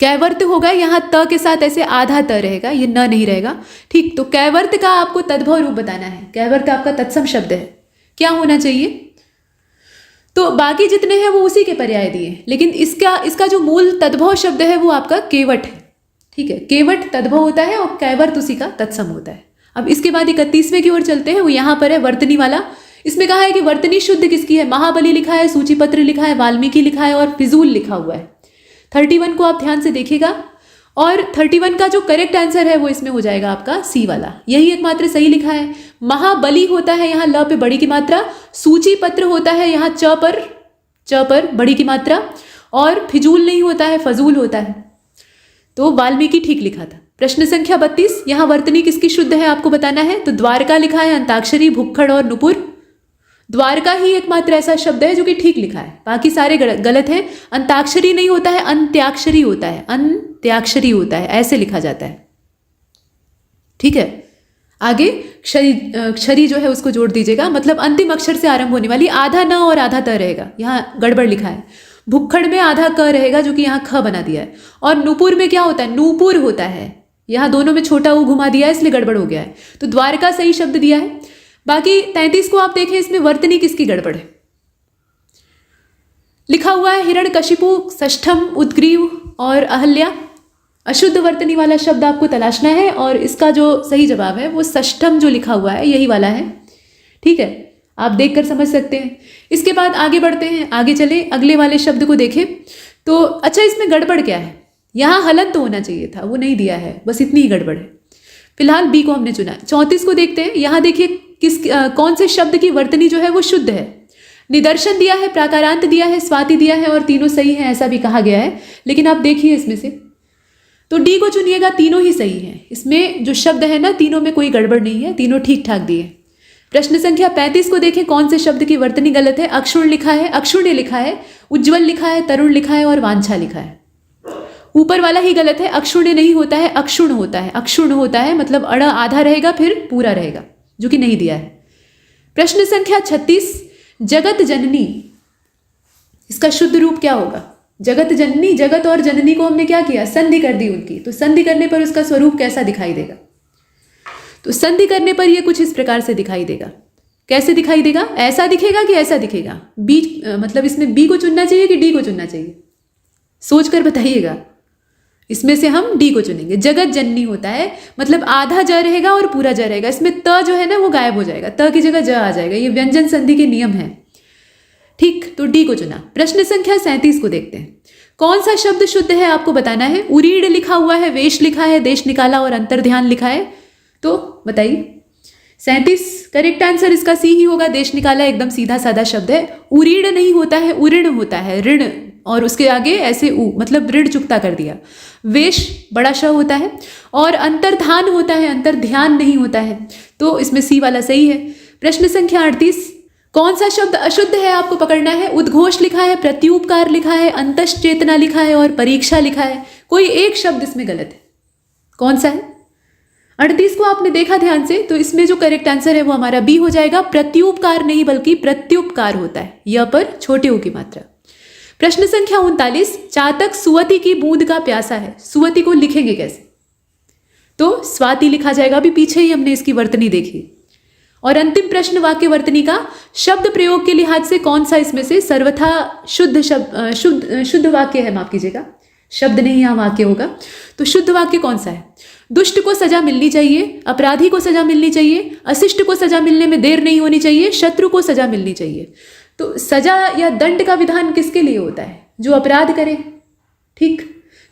कैवर्त होगा, यहाँ त के साथ ऐसे आधा त रहेगा, ये न नहीं रहेगा, ठीक। तो कैवर्त का आपको तद्भव रूप बताना है। कैवर्त आपका तत्सम शब्द है, क्या होना चाहिए? तो बाकी जितने हैं वो उसी के पर्याय दिए, लेकिन इसका जो मूल तद्भव शब्द है वो आपका केवट है, ठीक है। केवट तद्भव होता है और कैवर्त उसी का तत्सम होता है। अब इसके बाद 31वें की ओर चलते हैं, वो यहाँ पर है वर्तनी वाला। इसमें कहा है कि वर्तनी शुद्ध किसकी है? महाबली लिखा है, सूचीपत्र लिखा है, वाल्मीकि लिखा है और फिजूल लिखा हुआ है। 31 को आप ध्यान से देखिएगा, और 31 का जो करेक्ट आंसर है वो इसमें हो जाएगा आपका सी वाला, यही एकमात्र सही लिखा है। महाबली होता है यहाँ ल पे बड़ी की मात्रा, सूची पत्र होता है यहाँ च पर बड़ी की मात्रा, और फिजूल नहीं होता है, फजूल होता है। तो वाल्मीकि ठीक लिखा था। प्रश्न संख्या 32, यहाँ वर्तनी किसकी शुद्ध है आपको बताना है। तो द्वारका लिखा है, अंताक्षरी, भुक्खड़ और नुपुर। द्वारका ही एकमात्र ऐसा शब्द है जो कि ठीक लिखा है, बाकी सारे गलत हैं। अंताक्षरी नहीं होता है, अंत्याक्षरी होता है, अंत्याक्षरी होता है, ऐसे लिखा जाता है, ठीक है। आगे क्षरी जो है उसको जोड़ दीजिएगा, मतलब अंतिम अक्षर से आरंभ होने वाली, आधा न और आधा त रहेगा, यहाँ गड़बड़ लिखा है। भुक्खड़ में आधा क रहेगा जो कि यहाँ ख बना दिया है, और नुपुर में क्या होता है? नूपुर होता है, यहाँ दोनों में छोटा ऊ घुमा दिया है इसलिए गड़बड़ हो गया है। तो द्वारका सही शब्द दिया है। बाकी 33 को आप देखें, इसमें वर्तनी किसकी गड़बड़ है? लिखा हुआ है हिरण्यकशिपु, षष्ठम, उद्ग्रीव और अहल्या। अशुद्ध वर्तनी वाला शब्द आपको तलाशना है, और इसका जो सही जवाब है वो षष्ठम जो लिखा हुआ है यही वाला है, ठीक है, आप देखकर समझ सकते हैं। इसके बाद आगे बढ़ते हैं, आगे चले, अगले वाले शब्द को देखें। तो अच्छा, इसमें गड़बड़ क्या है? यहाँ हलन तो होना चाहिए था, वो नहीं दिया है, बस इतनी ही गड़बड़ है। फिलहाल बी को हमने चुना। 34 को देखते हैं, यहाँ देखिए कौन से शब्द की वर्तनी जो है वो शुद्ध है। निदर्शन दिया है, प्राकारांत दिया है, स्वाति दिया है और तीनों सही है ऐसा भी कहा गया है। लेकिन आप देखिए इसमें से तो डी को चुनिएगा, तीनों ही सही है। इसमें जो शब्द है ना, तीनों में कोई गड़बड़ नहीं है, तीनों ठीक ठाक दिए। प्रश्न संख्या 35 को देखें, कौन से शब्द की वर्तनी गलत है? अक्षुण लिखा है, अक्षुण्य लिखा है, उज्जवल लिखा है, तरुण लिखा है और वांछा लिखा है। ऊपर वाला ही गलत है, अक्षुण्य नहीं होता है, अक्षुण होता है। अक्षुण होता है मतलब अड़ आधा रहेगा फिर पूरा रहेगा, जो कि नहीं दिया है। प्रश्न संख्या 36, जगत जननी, इसका शुद्ध रूप क्या होगा? जगत जननी, जगत और जननी को हमने क्या किया? संधि कर दी उनकी। तो संधि करने पर उसका स्वरूप कैसा दिखाई देगा? तो संधि करने पर यह कुछ इस प्रकार से दिखाई देगा। कैसे दिखाई देगा? ऐसा दिखेगा कि ऐसा दिखेगा? बी मतलब इसमें बी को चुनना चाहिए कि डी को चुनना चाहिए? सोच कर बताइएगा। इसमें से हम डी को चुनेंगे। जगत जननी होता है मतलब आधा ज रहेगा और पूरा ज रहेगा। इसमें त जो है ना वो गायब हो जाएगा, त की जगह ज आ जाएगा। ये व्यंजन संधि के नियम है। ठीक, तो डी को चुना। प्रश्न संख्या 37 को देखते हैं। कौन सा शब्द शुद्ध है आपको बताना है। उरीड लिखा हुआ है, वेश लिखा है, देश निकाला और अंतर्ध्यान लिखा है। तो बताइए 37 करेक्ट आंसर इसका सी ही होगा। देश निकाला एकदम सीधा साधा शब्द है। उरीड नहीं होता है, उऋण होता है, ऋण, और उसके आगे ऐसे उ मतलब ऋण चुकता कर दिया। वेश बड़ा श होता है और अंतर्धान होता है, अंतर्ध्यान नहीं होता है। तो इसमें सी वाला सही है। प्रश्न संख्या 38, कौन सा शब्द अशुद्ध है आपको पकड़ना है। उद्घोष लिखा है, प्रत्युपकार लिखा है, अंतश चेतना लिखा है और परीक्षा लिखा है। कोई एक शब्द इसमें गलत है, कौन सा है? 38 को आपने देखा ध्यान से, तो इसमें जो करेक्ट आंसर है वो हमारा बी हो जाएगा। प्रत्युपकार नहीं बल्कि प्रत्युपकार होता है, य पर छोटे ऊ की मात्रा। प्रश्न संख्या 39, चातक सुवती की बूंद का प्यासा है। सुवती को लिखेंगे कैसे? तो स्वाति लिखा जाएगा। अभी पीछे ही हमने इसकी वर्तनी देखी। और अंतिम प्रश्न वाक्य वर्तनी का शब्द प्रयोग के लिहाज से कौन सा इसमें से सर्वथा शुद्ध शब्द शुद्ध वाक्य है? माफ कीजिएगा, शब्द नहीं यहाँ वाक्य होगा। तो शुद्ध वाक्य कौन सा है? दुष्ट को सजा मिलनी चाहिए, अपराधी को सजा मिलनी चाहिए, अशिष्ट को सजा मिलने में देर नहीं होनी चाहिए, शत्रु को सजा मिलनी चाहिए। तो सजा या दंड का विधान किसके लिए होता है? जो अपराध करे। ठीक,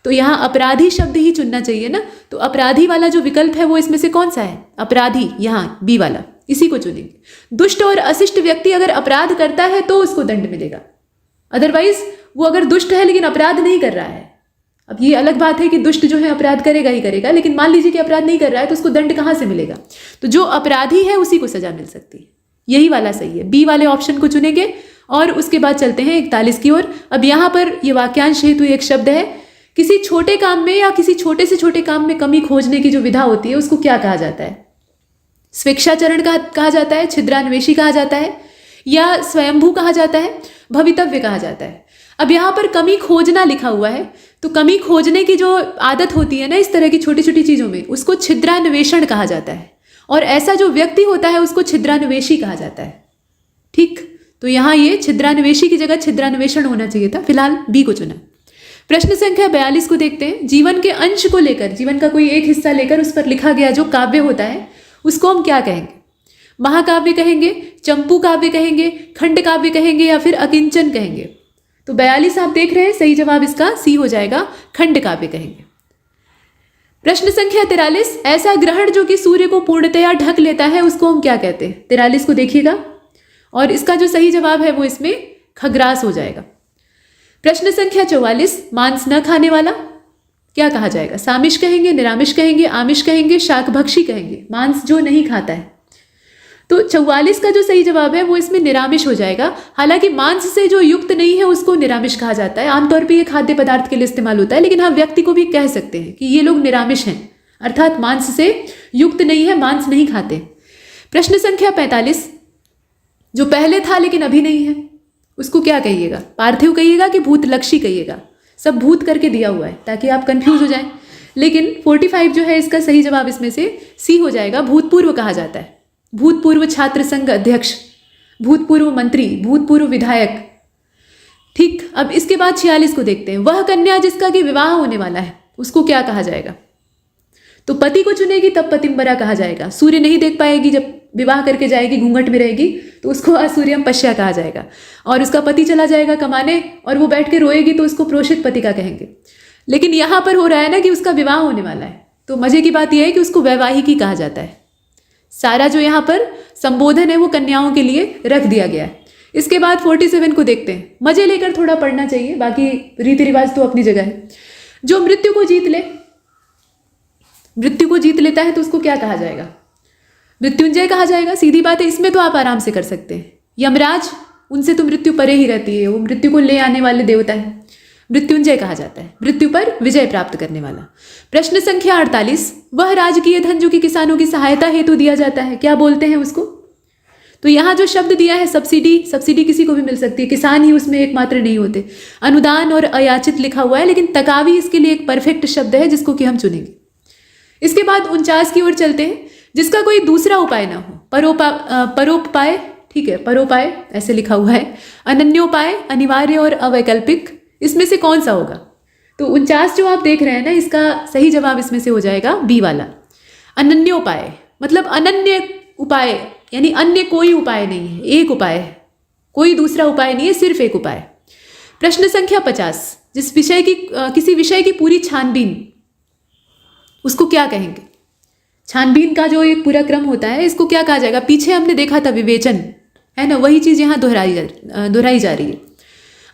तो यहाँ अपराधी शब्द ही चुनना चाहिए ना। तो अपराधी वाला जो विकल्प है वो इसमें से कौन सा है? अपराधी, यहाँ बी वाला, इसी को चुनेंगे। दुष्ट और अशिष्ट व्यक्ति अगर अपराध करता है तो उसको दंड मिलेगा। अदरवाइज वो अगर दुष्ट है लेकिन अपराध नहीं कर रहा है, अब ये अलग बात है कि दुष्ट जो है अपराध करेगा ही करेगा, लेकिन मान लीजिए कि अपराध नहीं कर रहा है तो उसको दंड कहाँ से मिलेगा? तो जो अपराधी है उसी को सजा मिल सकती है। यही वाला सही है, बी वाले ऑप्शन को चुनेंगे। और उसके बाद चलते हैं 41 की ओर। अब यहाँ पर ये वाक्यांश हेतु एक शब्द है। किसी छोटे काम में या किसी छोटे से छोटे काम में कमी खोजने की जो विधा होती है उसको क्या कहा जाता है? स्वेच्छाचरण कहा जाता है, छिद्रान्वेषी कहा जाता है, या स्वयंभू कहा जाता है, भवितव्य कहा जाता है। अब यहाँ पर कमी खोजना लिखा हुआ है, तो कमी खोजने की जो आदत होती है ना इस तरह की छोटी छोटी चीजों में, उसको छिद्रान्वेषण कहा जाता है। और ऐसा जो व्यक्ति होता है उसको छिद्रान्वेषी कहा जाता है। ठीक, तो यहाँ ये छिद्रान्वेषी की जगह छिद्रान्वेषण होना चाहिए था। फिलहाल बी को चुना। प्रश्न संख्या 42 को देखते हैं। जीवन के अंश को लेकर, जीवन का कोई एक हिस्सा लेकर उस पर लिखा गया जो काव्य होता है उसको हम क्या कहेंगे? महाकाव्य कहेंगे, चंपू काव्य कहेंगे, खंड काव्य कहेंगे या फिर अकिंचन कहेंगे? तो 42 आप देख रहे हैं, सही जवाब इसका सी हो जाएगा, खंड काव्य कहेंगे। प्रश्न संख्या 43, ऐसा ग्रहण जो कि सूर्य को पूर्णतया ढक लेता है उसको हम क्या कहते हैं? 43 को देखिएगा और इसका जो सही जवाब है वो इसमें खग्रास हो जाएगा। प्रश्न संख्या 44, मांस न खाने वाला क्या कहा जाएगा? सामिश कहेंगे, निरामिष कहेंगे, आमिष कहेंगे, शाकभक्षी कहेंगे? मांस जो नहीं खाता है। तो 44 का जो सही जवाब है वो इसमें निरामिष हो जाएगा। हालांकि मांस से जो युक्त नहीं है उसको निरामिष कहा जाता है। आमतौर पे ये खाद्य पदार्थ के लिए इस्तेमाल होता है, लेकिन हाँ व्यक्ति को भी कह सकते हैं कि ये लोग निरामिष हैं, अर्थात मांस से युक्त नहीं है, मांस नहीं खाते। प्रश्न संख्या 45, जो पहले था लेकिन अभी नहीं है उसको क्या कहिएगा? पार्थिव कहिएगा कि भूतलक्षी कहिएगा? सब भूत करके दिया हुआ है ताकि आप कंफ्यूज हो जाएं। लेकिन 45 जो है इसका सही जवाब इसमें से सी हो जाएगा, भूतपूर्व कहा जाता है। भूतपूर्व छात्र संघ अध्यक्ष, भूतपूर्व मंत्री, भूतपूर्व विधायक। ठीक, अब इसके बाद 46 को देखते हैं। वह कन्या जिसका कि विवाह होने वाला है उसको क्या कहा जाएगा? तो पति को चुनेगी तब पतिंबरा कहा जाएगा। सूर्य नहीं देख पाएगी, जब विवाह करके जाएगी, घूंघट में रहेगी, तो उसको असूर्यम पश्या कहा जाएगा। और उसका पति चला जाएगा कमाने और वो बैठ के रोएगी तो उसको प्रोषित पति का कहेंगे। लेकिन यहाँ पर हो रहा है ना कि उसका विवाह होने वाला है, तो मजे की बात यह है कि उसको वैवाहिकी कहा जाता है। सारा जो यहाँ पर संबोधन है वो कन्याओं के लिए रख दिया गया है। इसके बाद 47 को देखते हैं। मजे लेकर थोड़ा पढ़ना चाहिए, बाकी रीति रिवाज तो अपनी जगह है। जो मृत्यु को जीत ले, मृत्यु को जीत लेता है तो उसको क्या कहा जाएगा? मृत्युंजय कहा जाएगा। सीधी बात है, इसमें तो आप आराम से कर सकते हैं। यमराज, उनसे तो मृत्यु परे ही रहती है, वो मृत्यु को ले आने वाले देवता है, मृत्युंजय कहा जाता है, मृत्यु पर विजय प्राप्त करने वाला। प्रश्न संख्या 48, वह राजकीय धन जो कि किसानों की सहायता हेतु दिया जाता है, क्या बोलते हैं उसको? तो यहाँ जो शब्द दिया है सब्सिडी, सब्सिडी किसी को भी मिल सकती है, किसान ही उसमें एकमात्र नहीं होते। अनुदान और अयाचित लिखा हुआ है, लेकिन तकावी इसके लिए एक परफेक्ट शब्द है जिसको कि हम चुनेंगे। इसके बाद 49 की ओर चलते हैं, जिसका कोई दूसरा उपाय ना हो। परोपाय, ठीक है, परोपाय ऐसे लिखा हुआ है। अनन्योपाय, अनिवार्य और अवैकल्पिक, इसमें से कौन सा होगा? तो 49 जो आप देख रहे हैं ना, इसका सही जवाब इसमें से हो जाएगा बी वाला। अनन्योपाय मतलब अनन्य उपाय, यानी अन्य कोई उपाय नहीं है, एक उपाय है, कोई दूसरा उपाय नहीं है, सिर्फ एक उपाय। प्रश्न संख्या 50, जिस विषय की किसी विषय की पूरी छानबीन, उसको क्या कहेंगे? छानबीन का जो एक पूरा क्रम होता है, इसको क्या कहा जाएगा? पीछे हमने देखा था विवेचन, है ना, वही चीज यहाँ दोहराई जा रही है।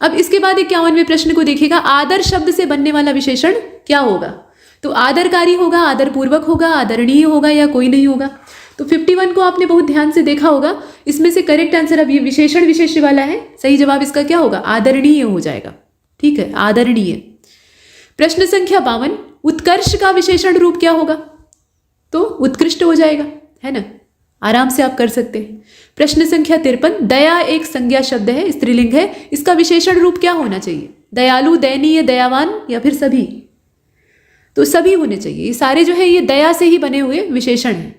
अब इसके बाद 51वें प्रश्न को देखिएगा, आदर शब्द से बनने वाला विशेषण क्या होगा? तो आदरकारी होगा, आदरपूर्वक होगा, आदरणीय होगा, या कोई नहीं होगा? तो 51 को आपने बहुत ध्यान से देखा होगा। इसमें से करेक्ट आंसर अब ये विशेषण विशेष्य वाला है, सही जवाब इसका क्या होगा? आदरणीय हो जाएगा। ठीक है, आदरणीय। प्रश्न संख्या 52, उत्कर्ष का विशेषण रूप क्या होगा? तो उत्कृष्ट हो जाएगा, है ना, आराम से आप कर सकते हैं। प्रश्न संख्या 53, दया एक संज्ञा शब्द है, स्त्रीलिंग है, इसका विशेषण रूप क्या होना चाहिए? दयालु, दयनीय, दयावान, या फिर सभी? तो सभी होने चाहिए। ये सारे जो है ये दया से ही बने हुए विशेषण हैं।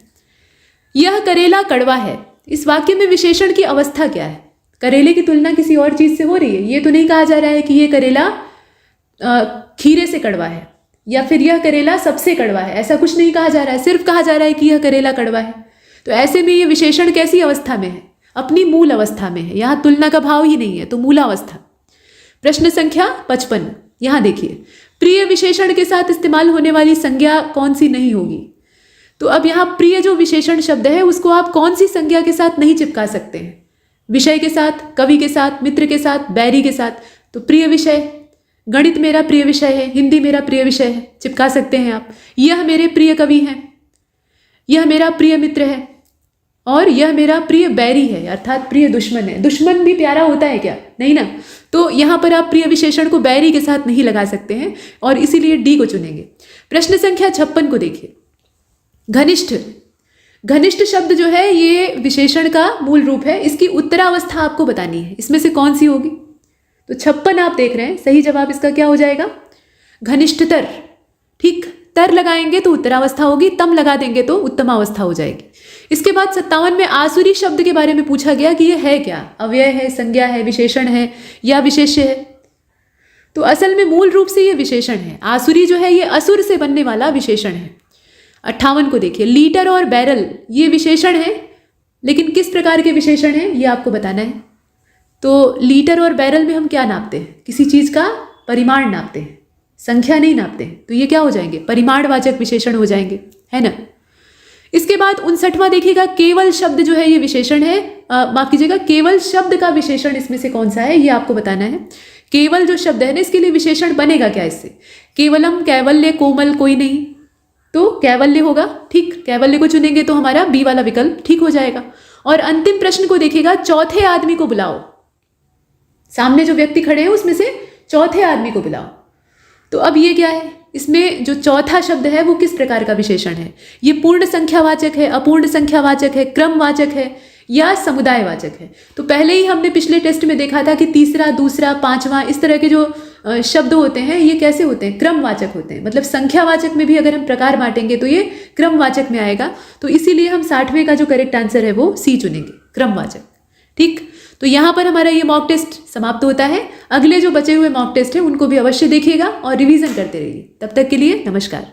यह करेला कड़वा है, इस वाक्य में विशेषण की अवस्था क्या है? करेले की तुलना किसी और चीज से हो रही है? ये तो नहीं कहा जा रहा है कि ये करेला खीरे से कड़वा है, या फिर यह करेला सबसे कड़वा है, ऐसा कुछ नहीं कहा जा रहा है। सिर्फ कहा जा रहा है कि यह करेला कड़वा है। तो ऐसे में ये विशेषण कैसी अवस्था में है? अपनी मूल अवस्था में है। यहाँ तुलना का भाव ही नहीं है, तो मूलावस्था। प्रश्न संख्या 55, यहाँ देखिए, प्रिय विशेषण के साथ इस्तेमाल होने वाली संज्ञा कौन सी नहीं होगी? तो अब यहाँ प्रिय जो विशेषण शब्द है उसको आप कौन सी संज्ञा के साथ नहीं चिपका सकते हैं? विषय के साथ, कवि के साथ, मित्र के साथ, बैरी के साथ। तो प्रिय विषय, गणित मेरा प्रिय विषय है, हिंदी मेरा प्रिय विषय है, चिपका सकते हैं आप। यह मेरे प्रिय कवि हैं, यह मेरा प्रिय मित्र है, और यह मेरा प्रिय बैरी है, अर्थात प्रिय दुश्मन है। दुश्मन भी प्यारा होता है क्या? नहीं ना। तो यहाँ पर आप प्रिय विशेषण को बैरी के साथ नहीं लगा सकते हैं, और इसीलिए डी को चुनेंगे। प्रश्न संख्या 56 को देखिए, घनिष्ठ। घनिष्ठ शब्द जो है ये विशेषण का मूल रूप है, इसकी उत्तरावस्था आपको बतानी है, इसमें से कौन सी होगी? तो 56 आप देख रहे हैं, सही जवाब इसका क्या हो जाएगा? घनिष्ठतर। ठीक, तर लगाएंगे तो उत्तरावस्था होगी, तम लगा देंगे तो उत्तमावस्था हो जाएगी। इसके बाद 57 में आसुरी शब्द के बारे में पूछा गया कि यह है क्या? अव्यय है, संज्ञा है, विशेषण है, या विशेष्य है? तो असल में मूल रूप से यह विशेषण है। आसुरी जो है ये असुर से बनने वाला विशेषण है। 58 को देखिए, लीटर और बैरल ये विशेषण है, लेकिन किस प्रकार के विशेषण है ये आपको बताना है। तो लीटर और बैरल में हम क्या नापते हैं? किसी चीज का परिमाण नापते हैं, संख्या नहीं नापते हैं। तो ये क्या हो जाएंगे? परिमाणवाचक विशेषण हो जाएंगे, है ना। इसके बाद 59वां देखिएगा, केवल शब्द जो है ये विशेषण है, माफ कीजिएगा, केवल शब्द का विशेषण इसमें से कौन सा है ये आपको बताना है। केवल जो शब्द है ना, इसके लिए विशेषण बनेगा क्या इससे? केवलम, कैवल्य, कोमल, कोई नहीं, तो कैवल्य होगा। ठीक, कैवल्य को चुनेंगे तो हमारा बी वाला विकल्प ठीक हो जाएगा। और अंतिम प्रश्न को देखिएगा, चौथे आदमी को बुलाओ। सामने जो व्यक्ति खड़े हैं उसमें से चौथे आदमी को बुलाओ। तो अब ये क्या है? इसमें जो चौथा शब्द है वो किस प्रकार का विशेषण है? ये पूर्ण संख्यावाचक है, अपूर्ण संख्यावाचक है, क्रमवाचक है, या समुदायवाचक है? तो पहले ही हमने पिछले टेस्ट में देखा था कि तीसरा, दूसरा, पांचवा, इस तरह के जो शब्द होते हैं ये कैसे होते हैं? क्रमवाचक होते हैं। मतलब संख्यावाचक में भी अगर हम प्रकार बांटेंगे तो ये क्रमवाचक में आएगा। तो इसीलिए हम 60वें का जो करेक्ट आंसर है वो सी चुनेंगे, क्रमवाचक। ठीक, तो यहाँ पर हमारा ये मॉक टेस्ट समाप्त होता है। अगले जो बचे हुए मॉक टेस्ट हैं उनको भी अवश्य देखिएगा और रिवीजन करते रहिए। तब तक के लिए नमस्कार।